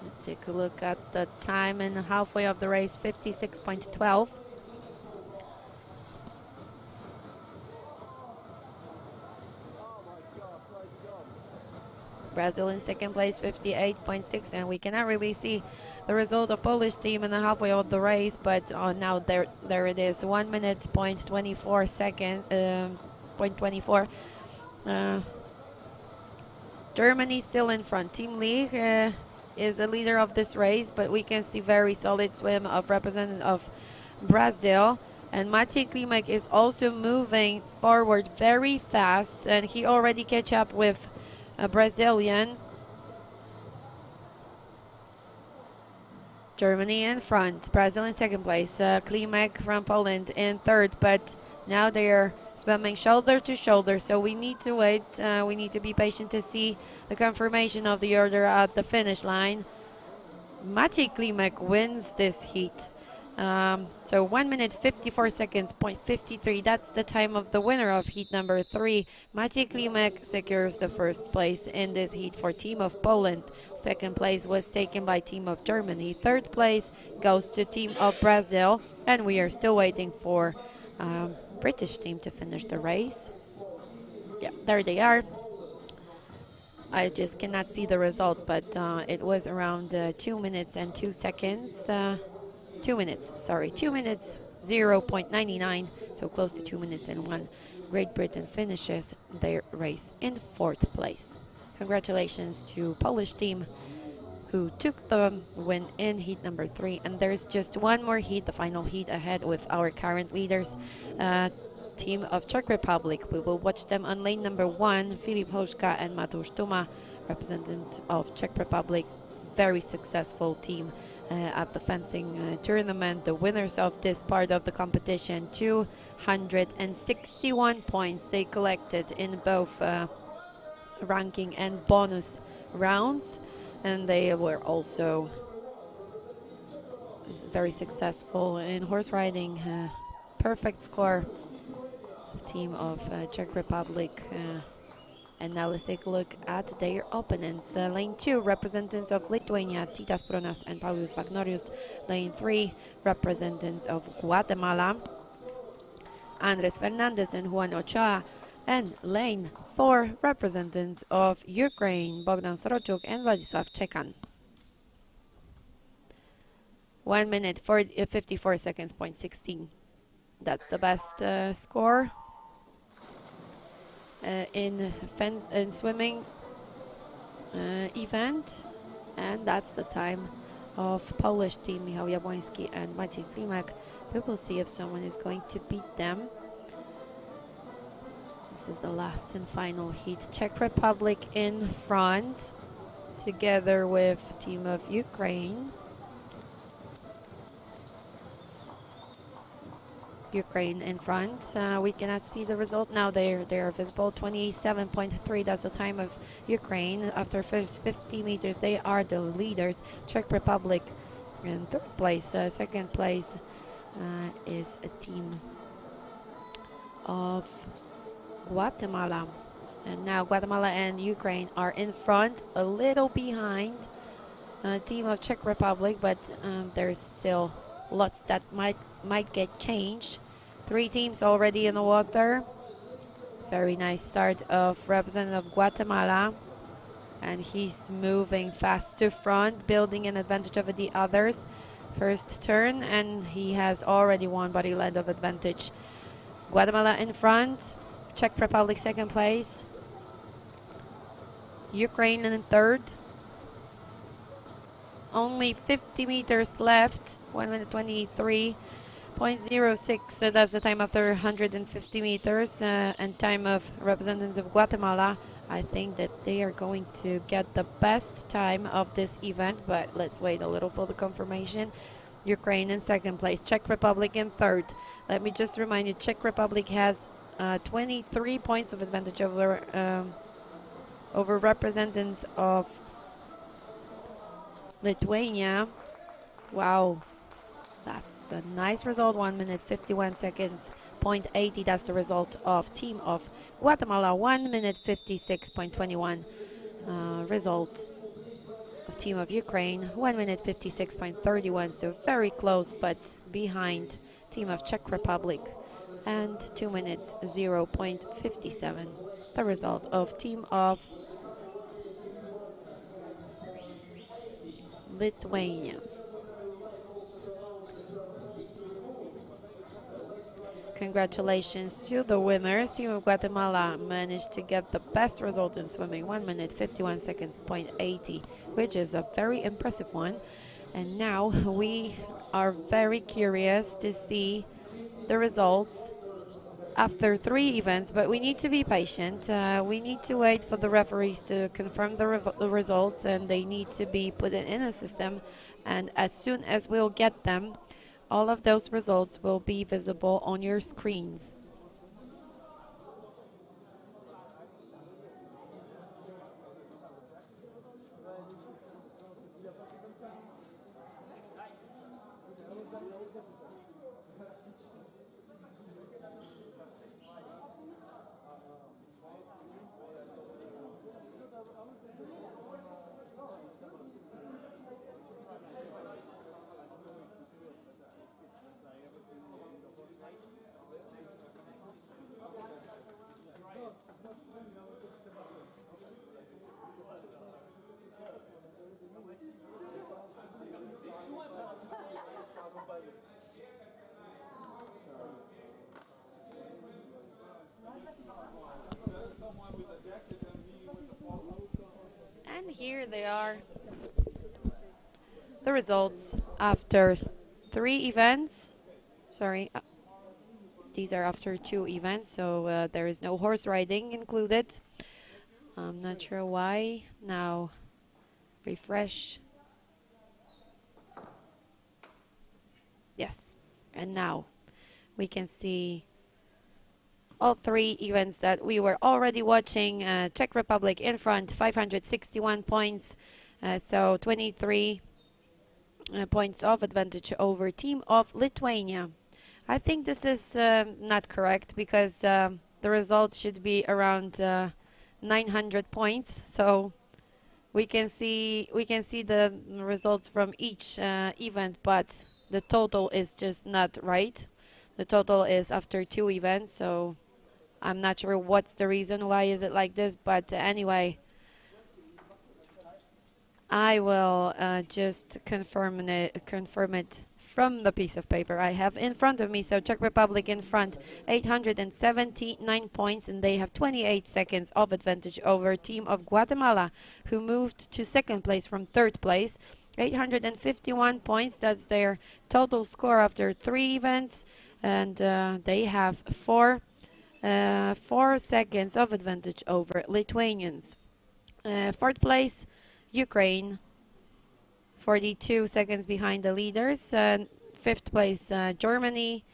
Let's take a look at the time in halfway of the race, 56.12. Brazil in 2nd place, 58.6, and we cannot really see the result of Polish team in the halfway of the race, but now there it is, 1 minute, 0.24 second, 0.24. Germany still in front. Team League is a leader of this race, but we can see very solid swim of representative of Brazil. And Maciej Klimek is also moving forward very fast, and he already catch up with a Brazilian. Germany in front, Brazil in 2nd place, Klimek from Poland in 3rd, but now they are swimming shoulder to shoulder, so we need to wait, we need to be patient to see the confirmation of the order at the finish line. Maciej Klimek wins this heat. So 1 minute 54 seconds, 0.53. That's the time of the winner of heat number 3. Maciej Klimek secures the 1st place in this heat for Team of Poland. 2nd place was taken by Team of Germany. 3rd place goes to Team of Brazil, and we are still waiting for British team to finish the race. Yeah, there they are. I just cannot see the result, but it was around 2 minutes and 2 seconds. 2 minutes, sorry, 2 minutes, 0.99, so close to 2 minutes and 1. Great Britain finishes their race in 4th place. Congratulations to Polish team who took the win in heat number 3. And there's just one more heat, the final heat ahead with our current leaders, team of Czech Republic. We will watch them on lane number 1, Filip Hoška and Mateusz Tuma, representative of Czech Republic. Very successful team at the fencing tournament, the winners of this part of the competition. 261 points they collected in both ranking and bonus rounds, and they were also very successful in horse riding. Perfect score, team of Czech Republic. And now let's take a look at their opponents. Lane 2, representatives of Lithuania, Titas Pronas and Paulius Vagnorius. Lane 3, representatives of Guatemala, Andres Fernandez and Juan Ochoa. And lane 4, representatives of Ukraine, Bogdan Sorochuk and Władysław Czekan. 1 minute, 54 seconds, 0.16. That's the best score in swimming event, and that's the time of Polish team, Michał Jabłoński and Maciej Klimek. We will see if someone is going to beat them. This is the last and final heat. Czech Republic in front, together with team of Ukraine. Ukraine in front. We cannot see the result now. They are visible. 27.3. That's the time of Ukraine. After first 50 meters, they are the leaders. Czech Republic in 3rd place. 2nd place is a team of Guatemala. And now Guatemala and Ukraine are in front, a little behind team of Czech Republic, but there's still lots that might get changed. 3 teams already in the water. Very nice start of representative of Guatemala, and he's moving fast to front, building an advantage over the others. First turn, and he has already won body land of advantage. Guatemala in front, Czech Republic 2nd place, Ukraine in 3rd. Only 50 meters left, 1 minute 23.06. So that's the time after 150 meters, and time of representatives of Guatemala. I think that they are going to get the best time of this event, but let's wait a little for the confirmation. Ukraine in 2nd place, Czech Republic in 3rd. Let me just remind you, Czech Republic has 23 points of advantage over representatives of Lithuania. Wow, that's a nice result. 1 minute 51 seconds, 0.80. That's the result of team of Guatemala, 1 minute 56.21. Result of team of Ukraine, 1 minute 56.31. So very close, but behind team of Czech Republic. And 2 minutes 0.57. The result of team of Lithuania. Congratulations to the winners. Team of Guatemala managed to get the best result in swimming, 1 minute 51 seconds, .80, which is a very impressive one. And now we are very curious to see the results after 3 events, but we need to be patient. We need to wait for the referees to confirm the results, and they need to be put in a system. And as soon as we'll get them, all of those results will be visible on your screens. And here they are, the results after 3 events. Sorry, these are after 2 events, so there is no horse riding included. I'm not sure why. Now, refresh. Yes, and now we can see all 3 events that we were already watching. Czech Republic in front, 561 points, so 23 points of advantage over team of Lithuania. I think this is not correct, because the result should be around 900 points. So we can see the results from each event, but the total is just not right. The total is after 2 events, so I'm not sure what's the reason why is it like this, but anyway, I will just confirm it from the piece of paper I have in front of me. So Czech Republic in front, 879 points, and they have 28 seconds of advantage over team of Guatemala, who moved to 2nd place from 3rd place. 851 points, that's their total score after 3 events, and they have 4 seconds of advantage over Lithuanians. 4th place, Ukraine, 42 seconds behind the leaders. 5th place, Germany,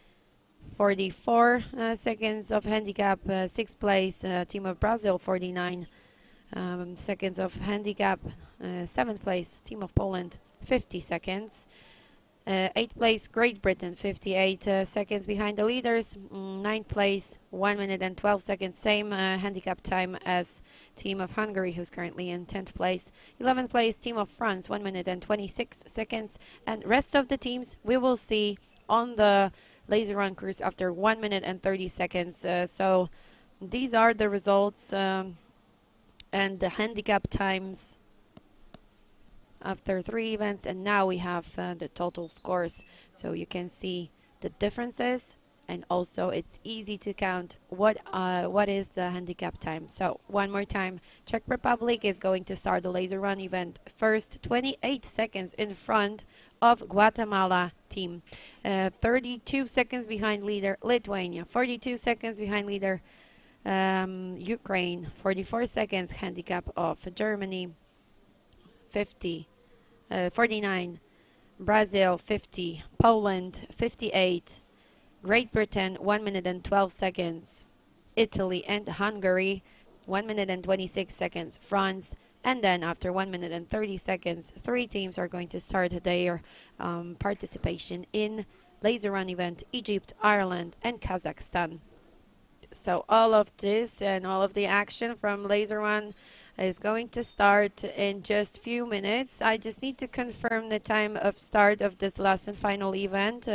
44 seconds of handicap. 6th place, team of Brazil, 49 seconds of handicap. 7th place, team of Poland, 50 seconds. 8th place, Great Britain, 58 seconds behind the leaders. 9th place, 1 minute and 12 seconds, same handicap time as team of Hungary, who's currently in 10th place. 11th place, team of France, 1 minute and 26 seconds. And rest of the teams we will see on the laser run course after 1 minute and 30 seconds. So these are the results and the handicap times after 3 events, and now we have the total scores, so you can see the differences, and also it's easy to count what is the handicap time. So one more time, Czech Republic is going to start the laser run event first, 28 seconds in front of Guatemala team, 32 seconds behind leader Lithuania, 42 seconds behind leader Ukraine, 44 seconds handicap of Germany, 49, Brazil 50, Poland 58, Great Britain 1 minute and 12 seconds, Italy and Hungary 1 minute and 26 seconds, France, and then after 1 minute and 30 seconds, 3 teams are going to start their participation in laser run event: Egypt, Ireland, and Kazakhstan. So all of this and all of the action from laser run is going to start in just few minutes. I just need to confirm the time of start of this last and final event.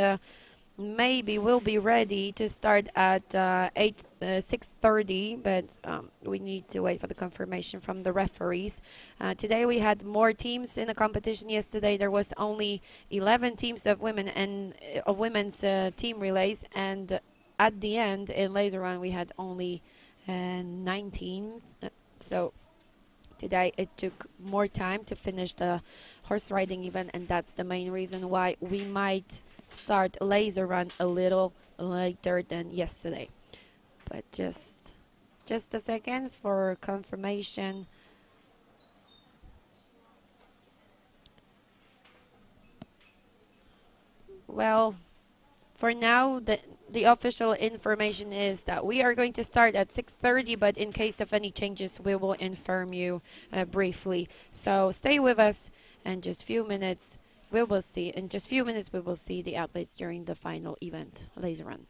Maybe we'll be ready to start at 6:30, but we need to wait for the confirmation from the referees. Today we had more teams in the competition. Yesterday there was only 11 teams of women and of women's team relays, and at the end in laser run we had only 9 teams. So today it took more time to finish the horse riding event, and that's the main reason why we might start laser run a little later than yesterday. But just a second for confirmation. Well, for now the official information is that we are going to start at 6:30, but in case of any changes we will inform you briefly. So stay with us, and just few minutes we will see the athletes during the final event, laser run.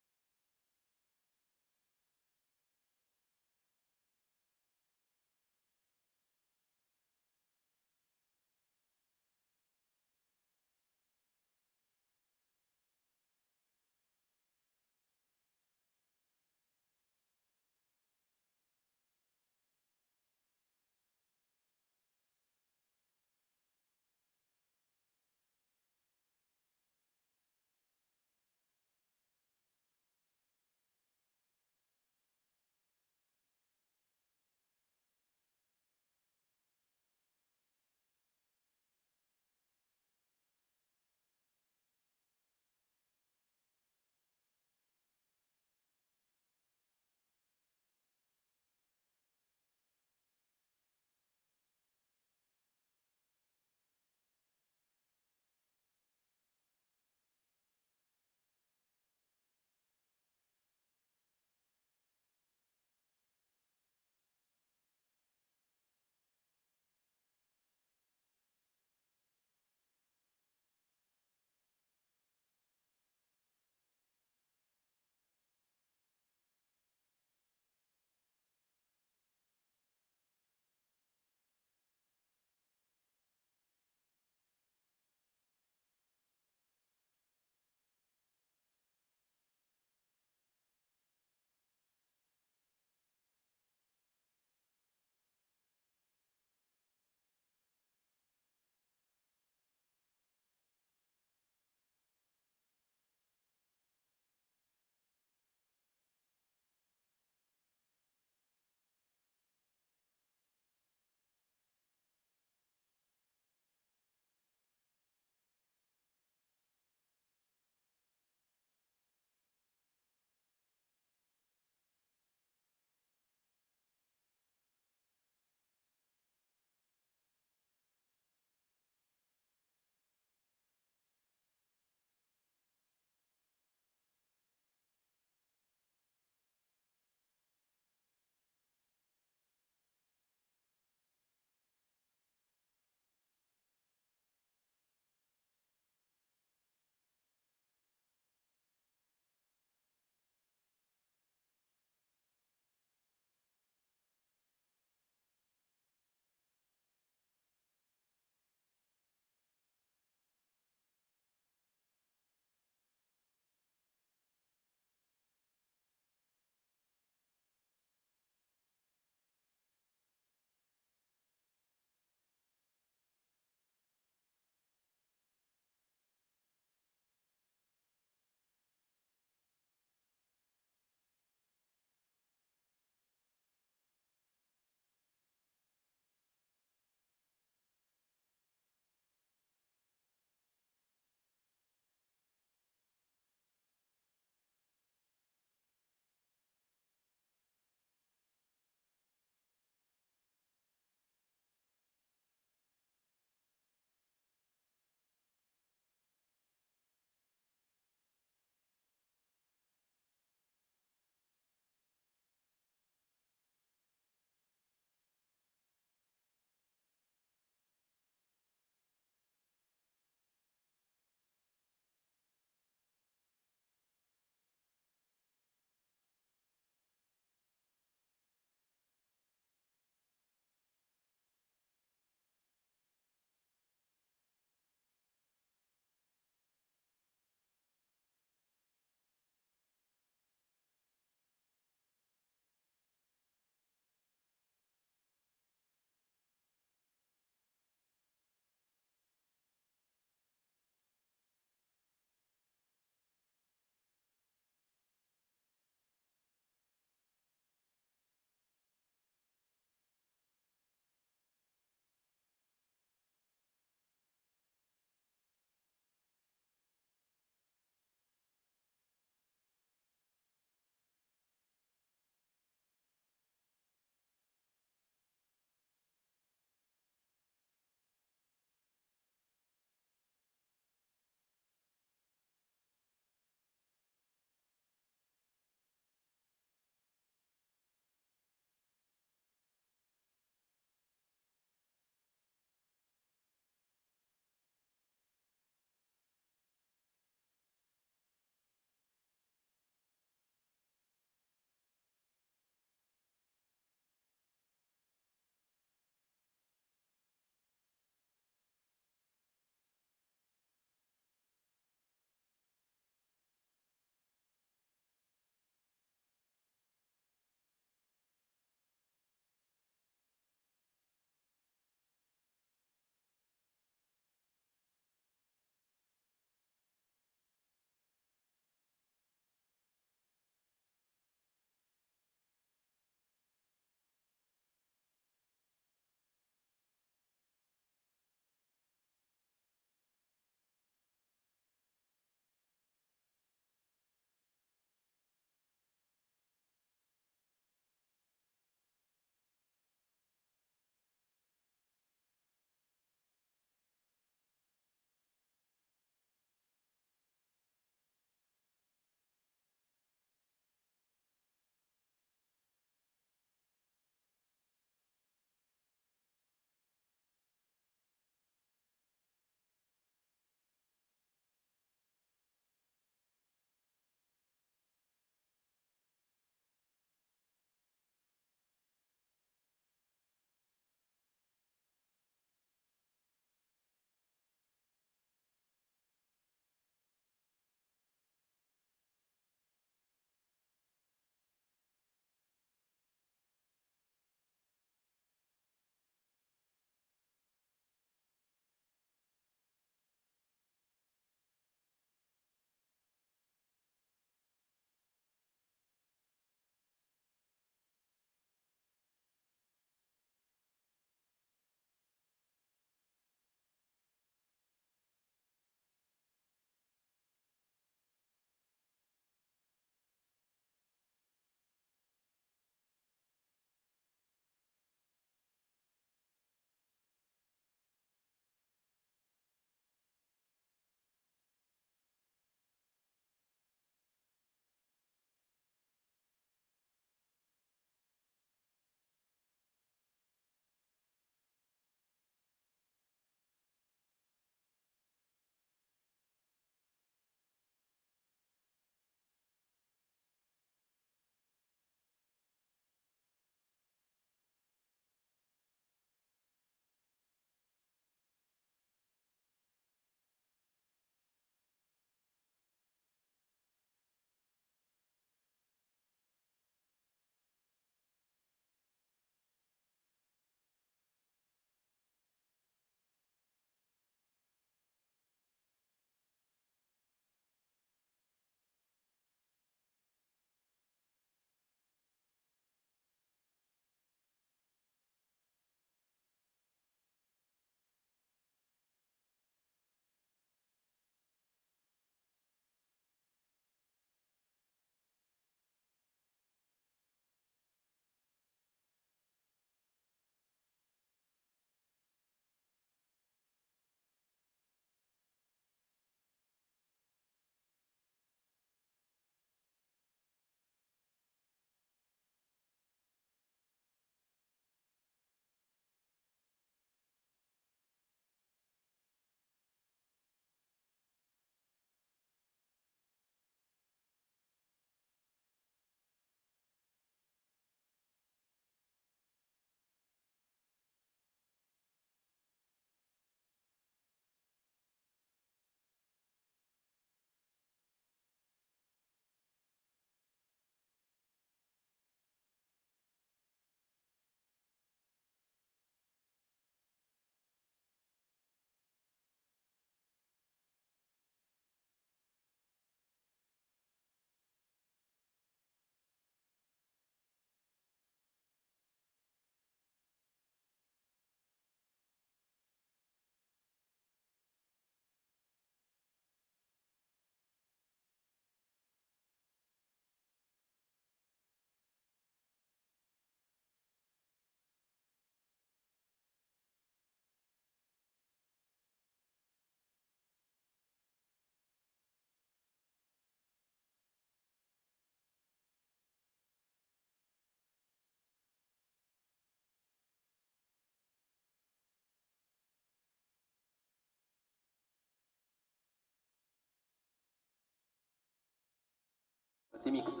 Team X.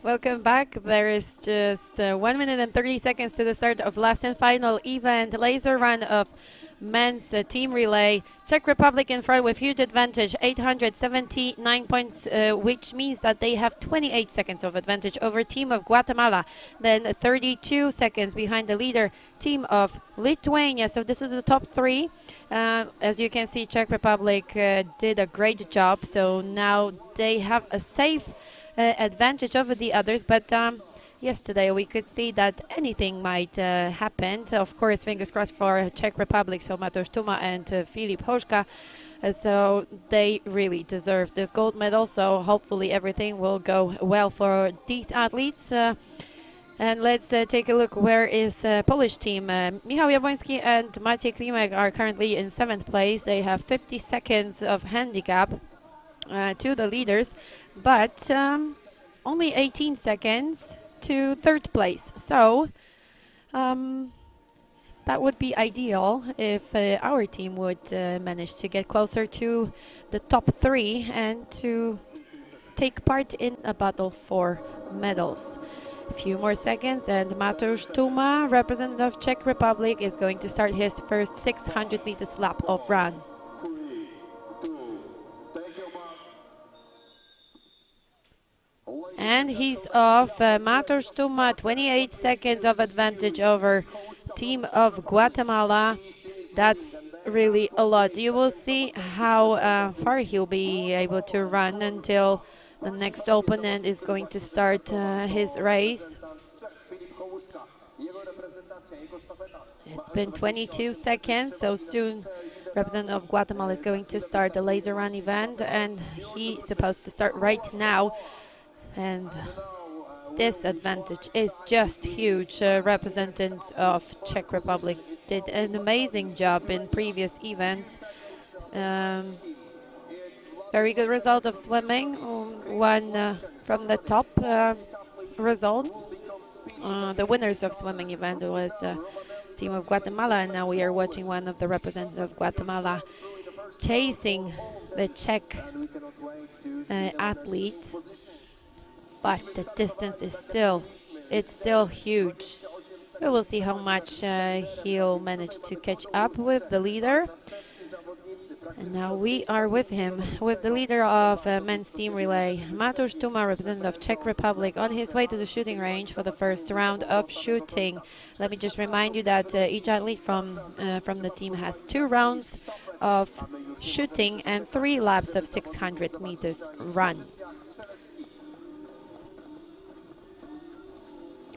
Welcome back. There is just 1 minute and 30 seconds to the start of last and final event, laser run of men's team relay. Czech Republic in front with huge advantage, 879 points, which means that they have 28 seconds of advantage over team of Guatemala, then 32 seconds behind the leader team of Lithuania. So this is the top three. As you can see, Czech Republic did a great job, so now they have a safe advantage over the others, but yesterday we could see that anything might happen. So of course, fingers crossed for Czech Republic, so Mateusz Tuma and Filip Hoška. So they really deserve this gold medal, so hopefully everything will go well for these athletes. And let's take a look. Where is Polish team? Michał Jabłoński and Maciej Klimek are currently in 7th place. They have 50 seconds of handicap to the leaders, but only 18 seconds to 3rd place. So that would be ideal if our team would manage to get closer to the top 3 and to take part in a battle for medals. A few more seconds and Mateusz Tuma, representative of Czech Republic, is going to start his first 600 meters lap of run. And he's off. Mateusz Tuma, 28 seconds of advantage over team of Guatemala. That's really a lot. You will see how far he'll be able to run until the next opponent is going to start his race. It's been 22 seconds, so soon representative of Guatemala is going to start the laser run event, and he's supposed to start right now. And this advantage is just huge. Representative of Czech Republic did an amazing job in previous events. Very good result of swimming. One from the top results. The winners of swimming event was team of Guatemala, and now we are watching one of the representatives of Guatemala chasing the Czech athlete. But the distance is still huge. We will see how much he'll manage to catch up with the leader. And now we are with him, with the leader of men's team relay, Mateusz Tuma, representative of Czech Republic, on his way to the shooting range for the first round of shooting. Let me just remind you that each athlete from the team has 2 rounds of shooting and 3 laps of 600 meters run.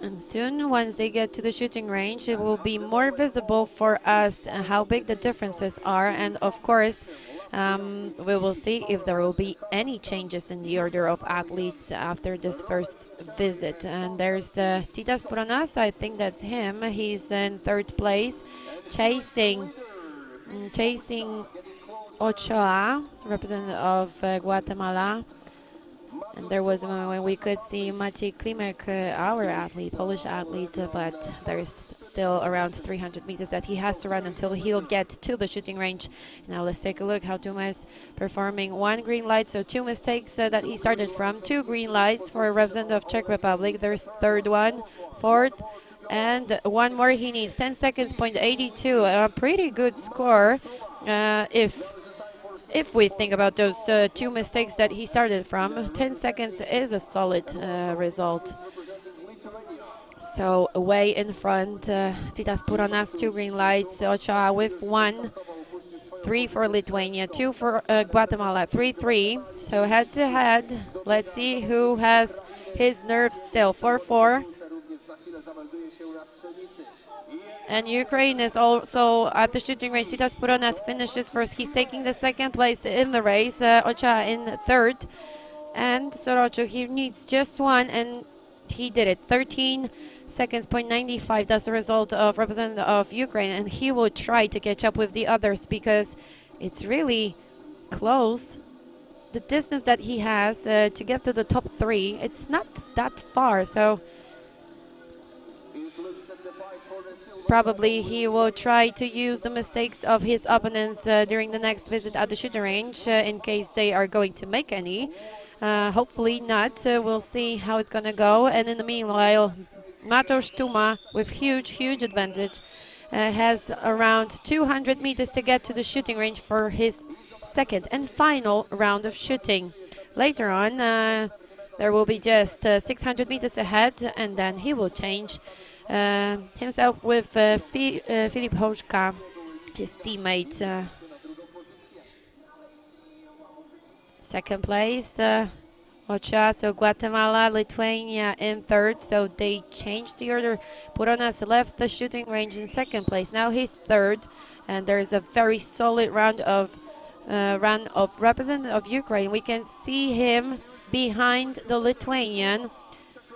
And soon, once they get to the shooting range, it will be more visible for us how big the differences are. And of course, we will see if there will be any changes in the order of athletes after this first visit. And there's Titas Puronas, I think that's him. He's in 3rd place, chasing Ochoa, representative of Guatemala. And there was a moment when we could see Maciej Klimek, our athlete, Polish athlete, but there's still around 300 meters that he has to run until he'll get to the shooting range. Now let's take a look how Tuma is performing. 1 green light, so 2 mistakes that he started from. 2 green lights for a representative of Czech Republic. There's 3rd one, 4th, and 1 more he needs. 10 seconds, .82, a pretty good score if we think about those 2 mistakes that he started from. 10 seconds is a solid result. So way in front, Titas Puronas, 2 green lights, Ochoa with 1, 3 for Lithuania, 2 for Guatemala, 3-3. So head to head, let's see who has his nerves still. 4-4. And Ukraine is also at the shooting range. Titas Puronas finishes first. He's taking the 2nd place in the race. Ochoa in 3rd. And Sorocho, he needs just 1, and he did it. 13 seconds, .95. That's the result of representative of Ukraine. And he will try to catch up with the others because it's really close. The distance that he has to get to the top 3, it's not that far. So probably he will try to use the mistakes of his opponents during the next visit at the shooting range in case they are going to make any. Hopefully not. We'll see how it's going to go. And in the meanwhile, Mateusz Tuma, with huge advantage, has around 200 meters to get to the shooting range for his 2nd and final round of shooting. Later on, there will be just 600 meters ahead, and then he will change himself with Filip Hoszka, his teammate. 2nd place, Ochoa, so Guatemala, Lithuania in 3rd, so they changed the order. Puronas left the shooting range in 2nd place. Now he's 3rd, and there's a very solid round of run of representative of Ukraine. We can see him behind the Lithuanian.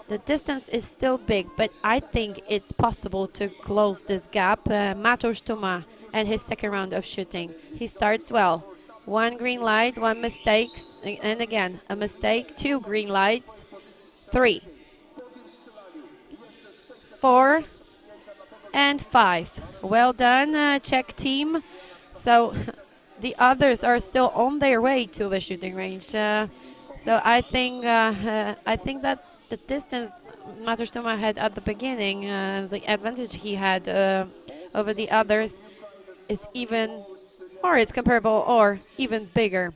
The distance is still big, but I think it's possible to close this gap. Mateusz Tuma and his 2nd round of shooting. He starts well. 1 green light, 1 mistake, and again a mistake. 2 green lights, 3, 4, and 5. Well done, Czech team. So the others are still on their way to the shooting range. So I think that the distance Mateusz Tuma had at the beginning, the advantage he had over the others is even, or it's comparable, or even bigger.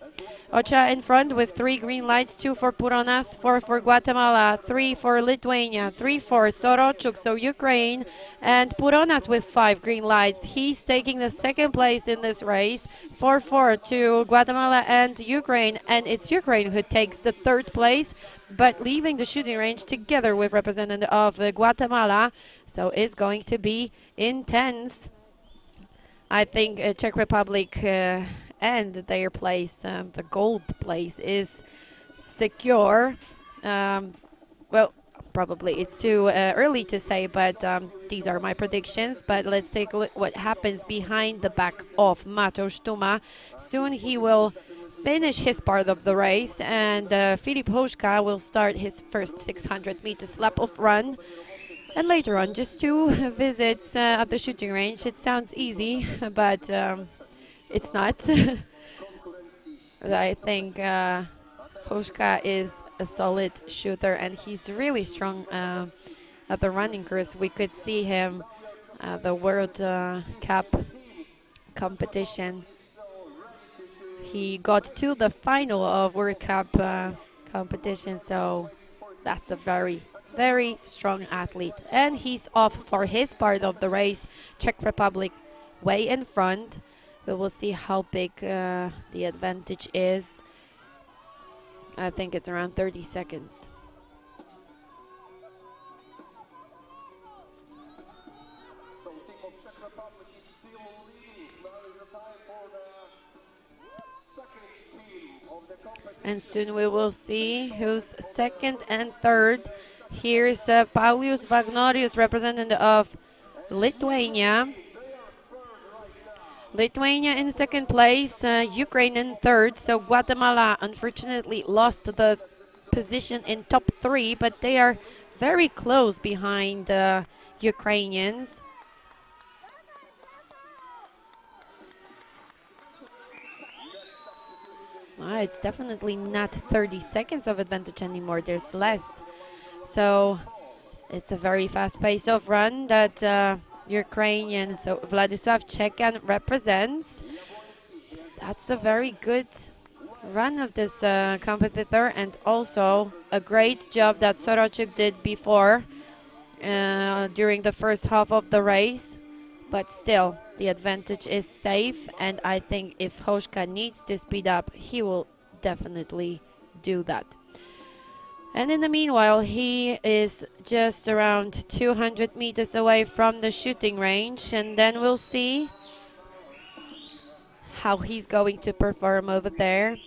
Ocha in front with 3 green lights, 2 for Puronas, 4 for Guatemala, 3 for Lithuania, 3 for Sorochuk, so Ukraine, and Puronas with 5 green lights. He's taking the second place in this race, 4-4 to Guatemala and Ukraine, and it's Ukraine who takes the third place, but leaving the shooting range together with representative of Guatemala, so it's going to be intense. I think Czech Republic and their place, the gold place, is secure. Well, probably it's too early to say, but these are my predictions. But let's take a look what happens behind the back of Mateusz Tuma. Soon he will finish his part of the race, and Filip Hoška will start his first 600 meters lap of run. And later on, just 2 visits at the shooting range. It sounds easy, but it's not. I think Hoška is a solid shooter, and he's really strong at the running course. We could see him at the World Cup competition. He got to the final of World Cup competition, so that's a very strong athlete. And he's off for his part of the race. Czech Republic way in front. We will see how big the advantage is. I think it's around 30 seconds. So team of Czech Republic is still leading. Now is the time for the second team of the competition. And soon we will see who's second and third. Here's Paulius Vagnorius, representative of Lithuania. Lithuania in second place, Ukraine in third. So Guatemala unfortunately lost the position in top 3, but they are very close behind Ukrainians. It's definitely not 30 seconds of advantage anymore. There's less. So it's a very fast pace of run that Ukrainian, so Władysław Czekan represents. That's a very good run of this competitor, and also a great job that Sorochuk did before during the first half of the race. But still, the advantage is safe, and I think if Hoška needs to speed up, he will definitely do that. And in the meanwhile, he is just around 200 meters away from the shooting range, and then we'll see how he's going to perform over there.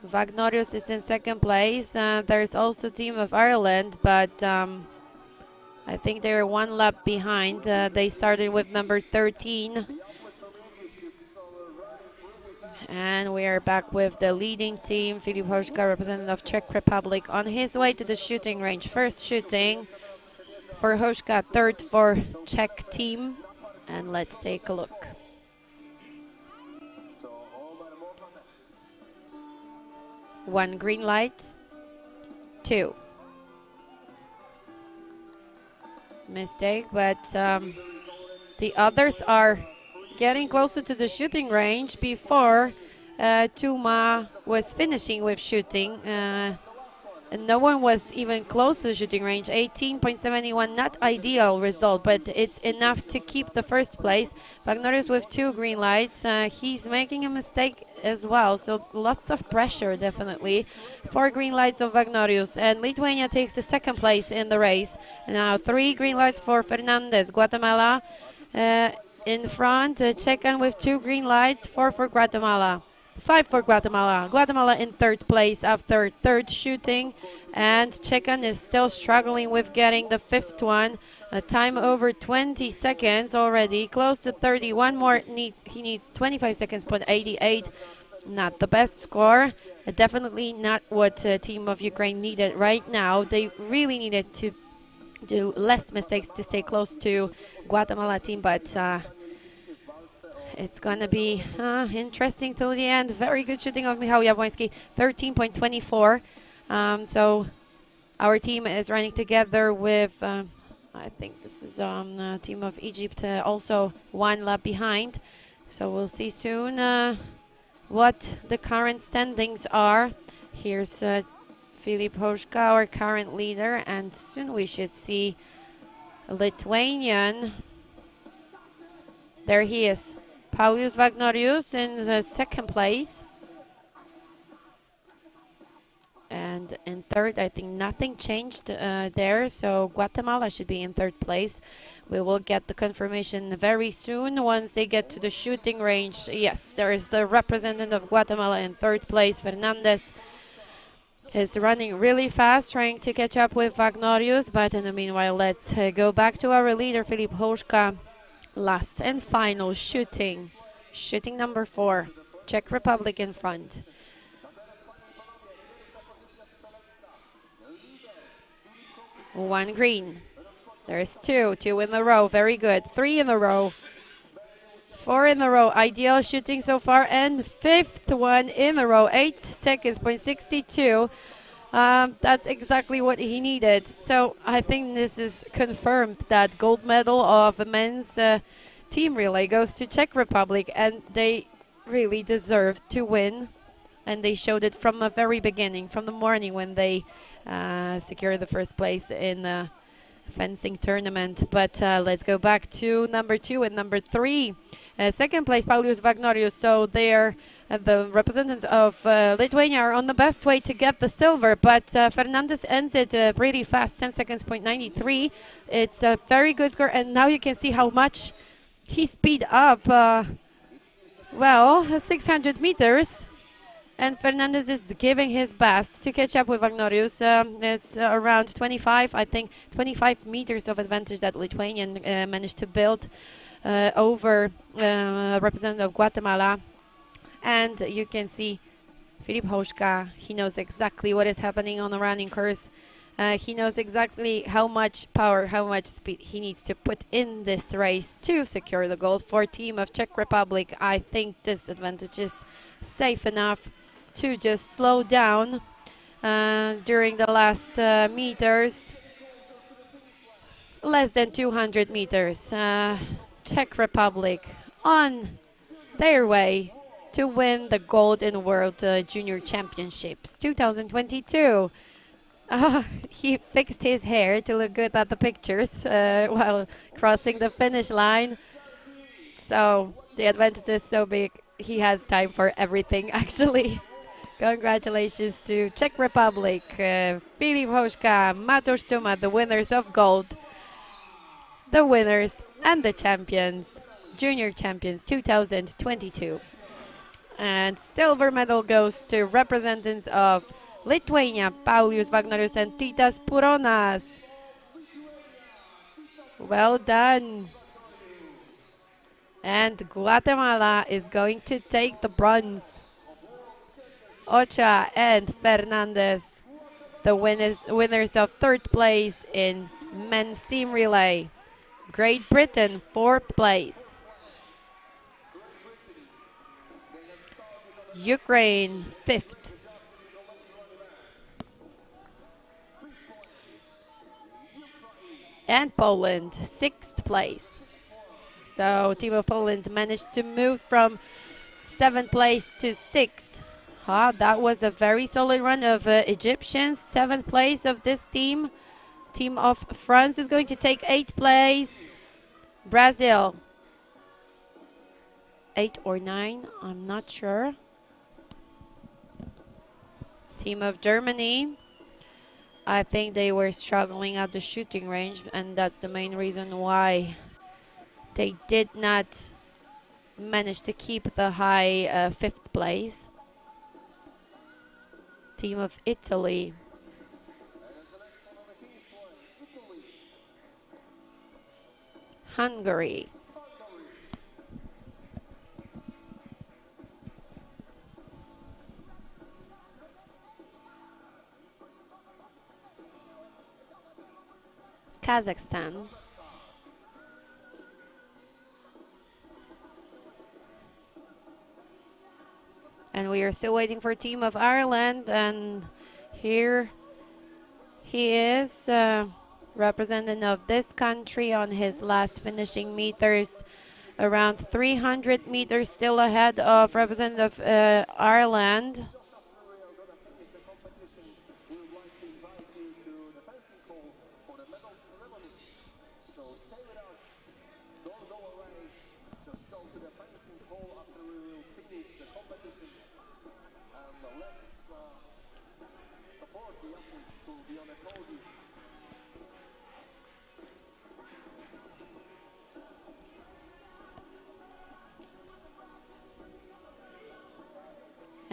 Vagnorius is in second place. There's also Team of Ireland, but I think they're 1 lap behind. They started with number 13. And we are back with the leading team, Filip Hoška, representative of Czech Republic, on his way to the shooting range. First shooting for Hoška, third for Czech team. And let's take a look. One green light, 2. Mistake, but the others are getting closer to the shooting range before Tuma was finishing with shooting. And no one was even close to the shooting range. 18.71, not ideal result, but it's enough to keep the first place. Vagnorius with 2 green lights. He's making a mistake as well, so lots of pressure, definitely. 4 green lights of Vagnorius, and Lithuania takes the second place in the race. Now 3 green lights for Fernandez. Guatemala in front. Czekan with 2 green lights, 4 for Guatemala. 5 for Guatemala. Guatemala in third place after third shooting, and Czekan is still struggling with getting the 5th one. A time over 20 seconds already, close to 30. One more he needs 25 seconds, but 88. Not the best score. Definitely not what team of Ukraine needed right now. They really needed to do less mistakes to stay close to Guatemala team, but it's going to be interesting till the end. Very good shooting of Michał Jabłoński, 13.24. So our team is running together with, I think this is on team of Egypt, also 1 lap behind. So we'll see soon what the current standings are. Here's Filip Hoška, our current leader, and soon we should see a Lithuanian. There he is, Paulius Vagnorius in the second place. And in third, I think nothing changed there, so Guatemala should be in third place. We will get the confirmation very soon once they get to the shooting range. Yes, there is the representative of Guatemala in third place. Fernandez is running really fast, trying to catch up with Vagnorius, but in the meanwhile, let's go back to our leader, Filip Hoška. Last and final shooting number 4, Czech Republic in front. One green. There's two in a row. Very good. 3 in a row. 4 in a row. Ideal shooting so far. And 5th one in a row. 8 seconds, 0.62. That's exactly what he needed. So I think this is confirmed that gold medal of the men's team relay goes to Czech Republic, and they really deserved to win. And they showed it from the very beginning, from the morning when they secured the first place in the fencing tournament. But let's go back to number 2 and number 3. Second place, Paulius Vagnorius. So they're the representatives of Lithuania are on the best way to get the silver, but Fernandez ends it pretty fast, 10 seconds, 0.93. It's a very good score, and now you can see how much he speed up. Well, 600 meters. And Fernandez is giving his best to catch up with Vagnorius. It's around 25, I think, 25 meters of advantage that Lithuanian managed to build over representative of Guatemala. And you can see Filip Hoška, he knows exactly what is happening on the running course. He knows exactly how much power, how much speed he needs to put in this race to secure the gold for team of Czech Republic. I think this advantage is safe enough to just slow down during the last meters. Less than 200 meters. Czech Republic on their way to win the gold in World Junior Championships 2022. He fixed his hair to look good at the pictures while crossing the finish line. So the advantage is so big, he has time for everything, actually. Congratulations to Czech Republic, Filip Hoška, Mateusz Tuma, the winners of gold, the winners and the champions, junior champions 2022. And silver medal goes to representatives of Lithuania, Paulius Vagnorius and Titas Puronas. Well done. And Guatemala is going to take the bronze. Ocha and Fernandez, the winners of third place in men's team relay. Great Britain, fourth place. Ukraine, fifth. And Poland, sixth place. So team of Poland managed to move from seventh place to sixth. That was a very solid run of Egyptians. Seventh place of this team. Team of France is going to take eighth place. Brazil, 8 or 9, I'm not sure. Team of Germany, I think they were struggling at the shooting range, and that's the main reason why they did not manage to keep the high fifth place. Team of Italy, Hungary, Kazakhstan, and we are still waiting for team of Ireland, and here he is, representative of this country on his last finishing meters. around 300 meters still ahead of representative Ireland.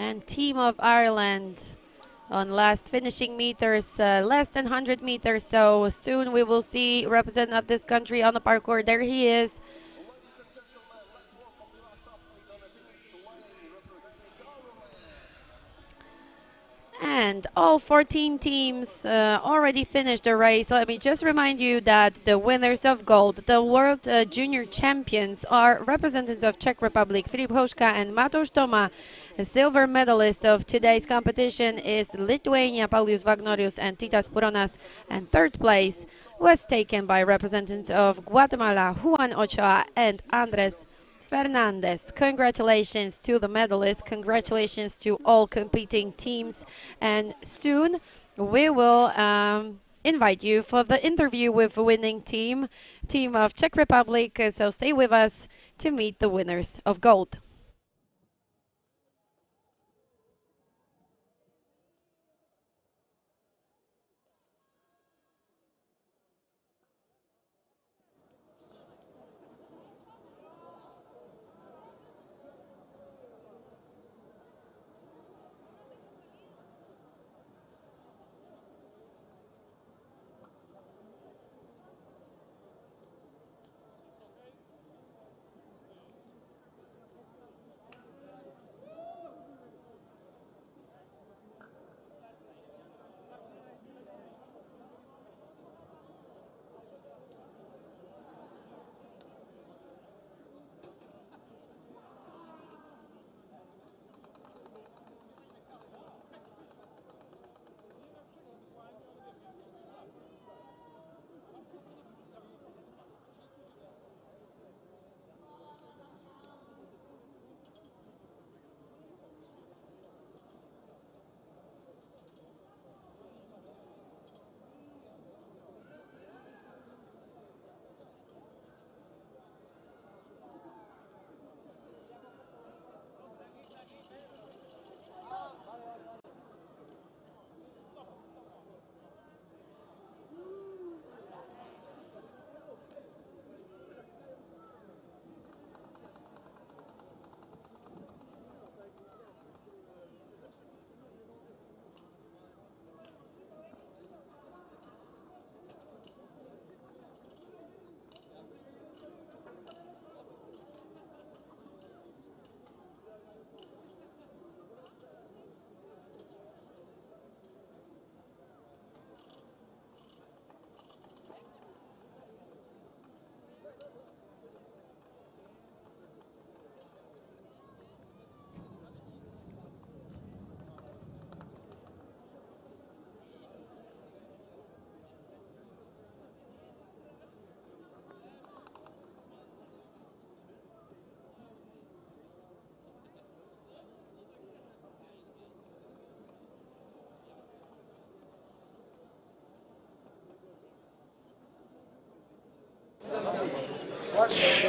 And Team of Ireland on last finishing meters, less than 100 meters. So soon we will see representative of this country on the parkour. There he is. And all 14 teams already finished the race. Let me just remind you that the winners of gold, the world junior champions, are representatives of Czech Republic, Filip Houška and Matouš Toma. The silver medalist of today's competition is Lithuania, Paulius Vagnorius and Titas Puronas. And third place was taken by representatives of Guatemala, Juan Ochoa and Andres Fernandez. Congratulations to the medalists, congratulations to all competing teams, and soon we will invite you for the interview with the winning team of Czech Republic, so stay with us to meet the winners of gold.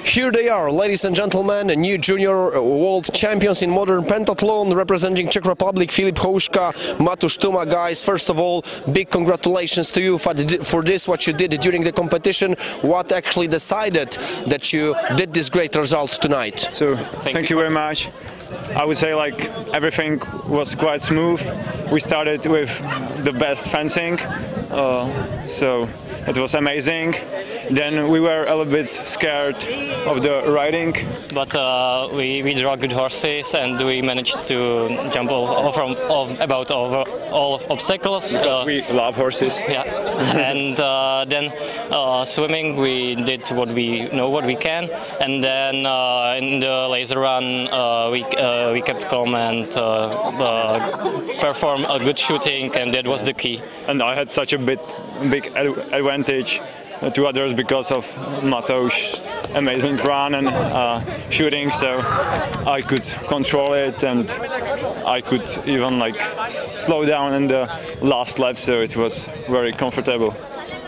Here they are, ladies and gentlemen, new junior world champions in modern pentathlon, representing Czech Republic, Filip Houška, Matouš Toma. Guys, first of all, big congratulations to you for this, what you did during the competition. What actually decided that you did this great result tonight? So, thank you very much. I would say like everything was quite smooth. We started with the best fencing, so it was amazing. Then we were a little bit scared of the riding, but we draw good horses and we managed to jump about over all obstacles. Because we love horses. Yeah, and then swimming we did what we can, and then in the laser run we kept calm and performed a good shooting, and that was the key. And I had such a big advantage to others because of Matouš. amazing run and shooting, so I could control it and I could even like slow down in the last lap, so it was very comfortable.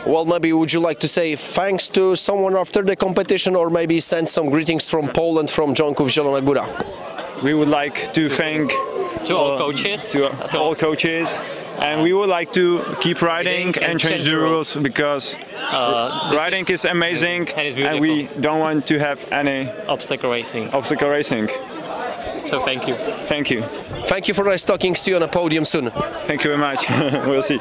Well, maybe would you like to say thanks to someone after the competition, or maybe send some greetings from Poland, from Jonków Zielona Góra? We would like to thank To all coaches. to all coaches, and we would like to keep riding and change the rules, because riding is amazing and it's and we don't want to have any obstacle racing. racing. So thank you. Thank you. Thank you for nice talking. See you on a podium soon. Thank you very much. We'll see.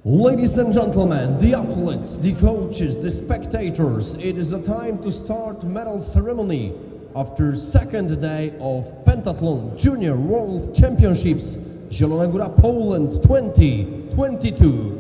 Ladies and gentlemen, the athletes, the coaches, the spectators, it is a time to start medal ceremony after second day of Pentathlon Junior World Championships Zielona Góra, Poland 2022.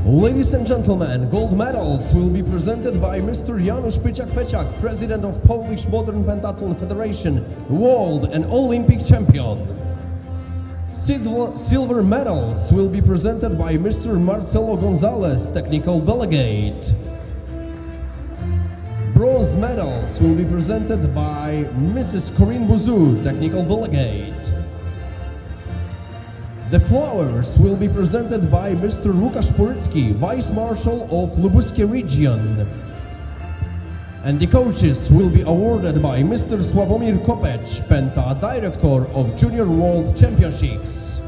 Ladies and gentlemen, gold medals will be presented by Mr. Janusz Pyczak, President of Polish Modern Pentathlon Federation, World and Olympic Champion. Silver medals will be presented by Mr. Marcelo Gonzalez, Technical Delegate. Bronze medals will be presented by Mrs. Corinne Bouzou, Technical Delegate. The flowers will be presented by Mr. Łukasz Porycki, Vice Marshal of Lubuskie Region. And the coaches will be awarded by Mr. Sławomir Kopecz, Penta, Director of Junior World Championships.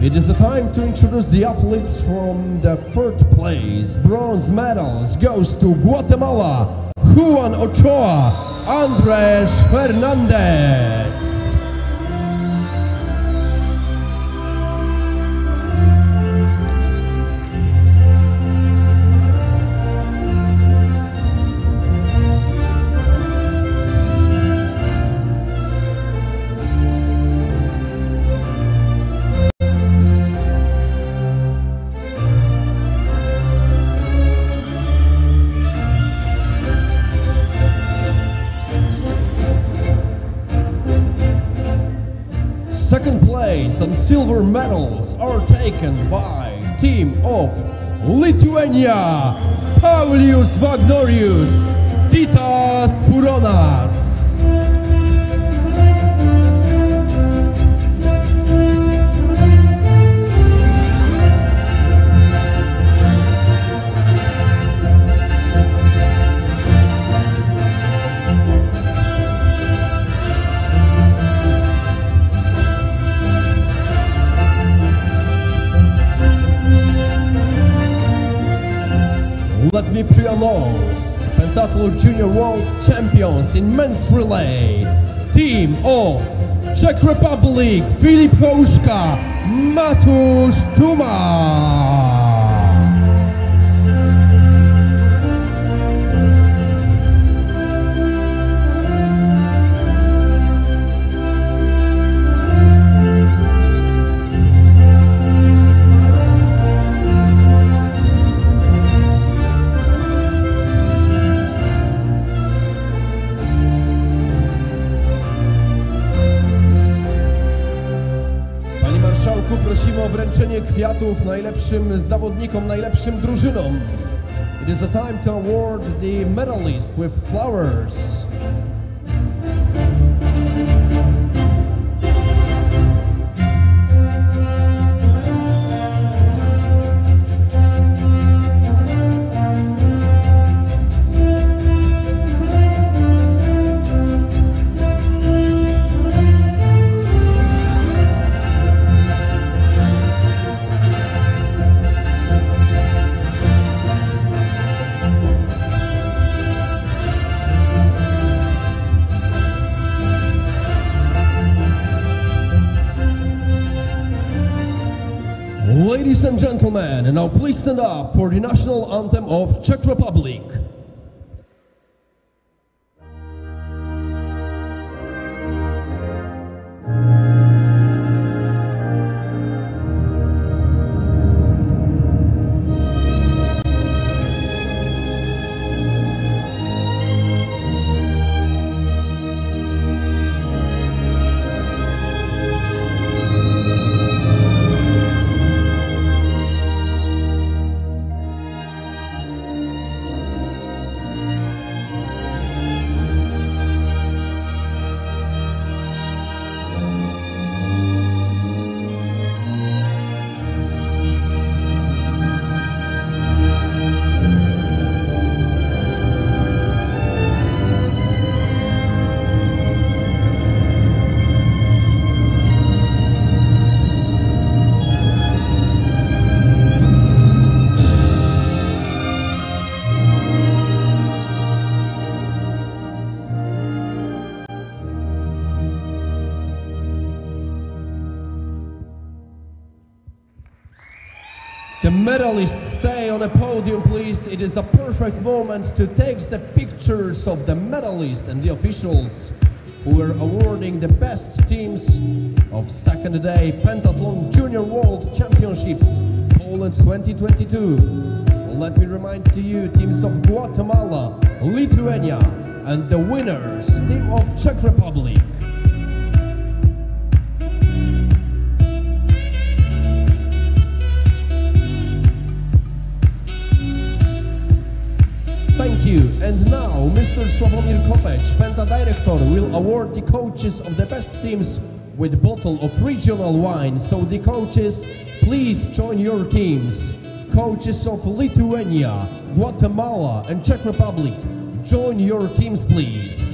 It is the time to introduce the athletes from the third place. Bronze medals goes to Guatemala, Juan Ochoa, Andres Fernandez. Second place and silver medals are taken by team of Lithuania, Paulius Vagnorius, Titas Puronas. Let me pre-announce Pentathlon Junior World Champions in men's relay. Team of Czech Republic, Filip Houška, Matusz Tuma. Prosimy o wręczenie kwiatów najlepszym zawodnikom, najlepszym drużynom. It is a time to award the medalists with flowers. Ladies and gentlemen, and now please stand up for the national anthem of Czech Republic. The medalists stay on the podium, please. It is a perfect moment to take the pictures of the medalists and the officials who are awarding the best teams of second day Pentathlon Junior World Championships Poland 2022. Let me remind to you teams of Guatemala, Lithuania, and the winners, team of Czech Republic. Thank you. And now Mr. Sławomir Kopecz, Penta Director, will award the coaches of the best teams with a bottle of regional wine. So the coaches, please join your teams. Coaches of Lithuania, Guatemala and Czech Republic, join your teams, please.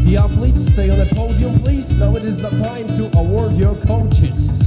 The athletes stay on the podium, please. Now it is the time to award your coaches.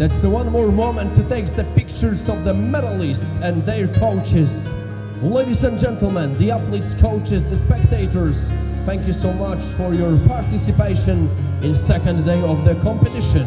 That's the one more moment to take the pictures of the medalists and their coaches. Ladies and gentlemen, the athletes, coaches, the spectators, thank you so much for your participation in second day of the competition.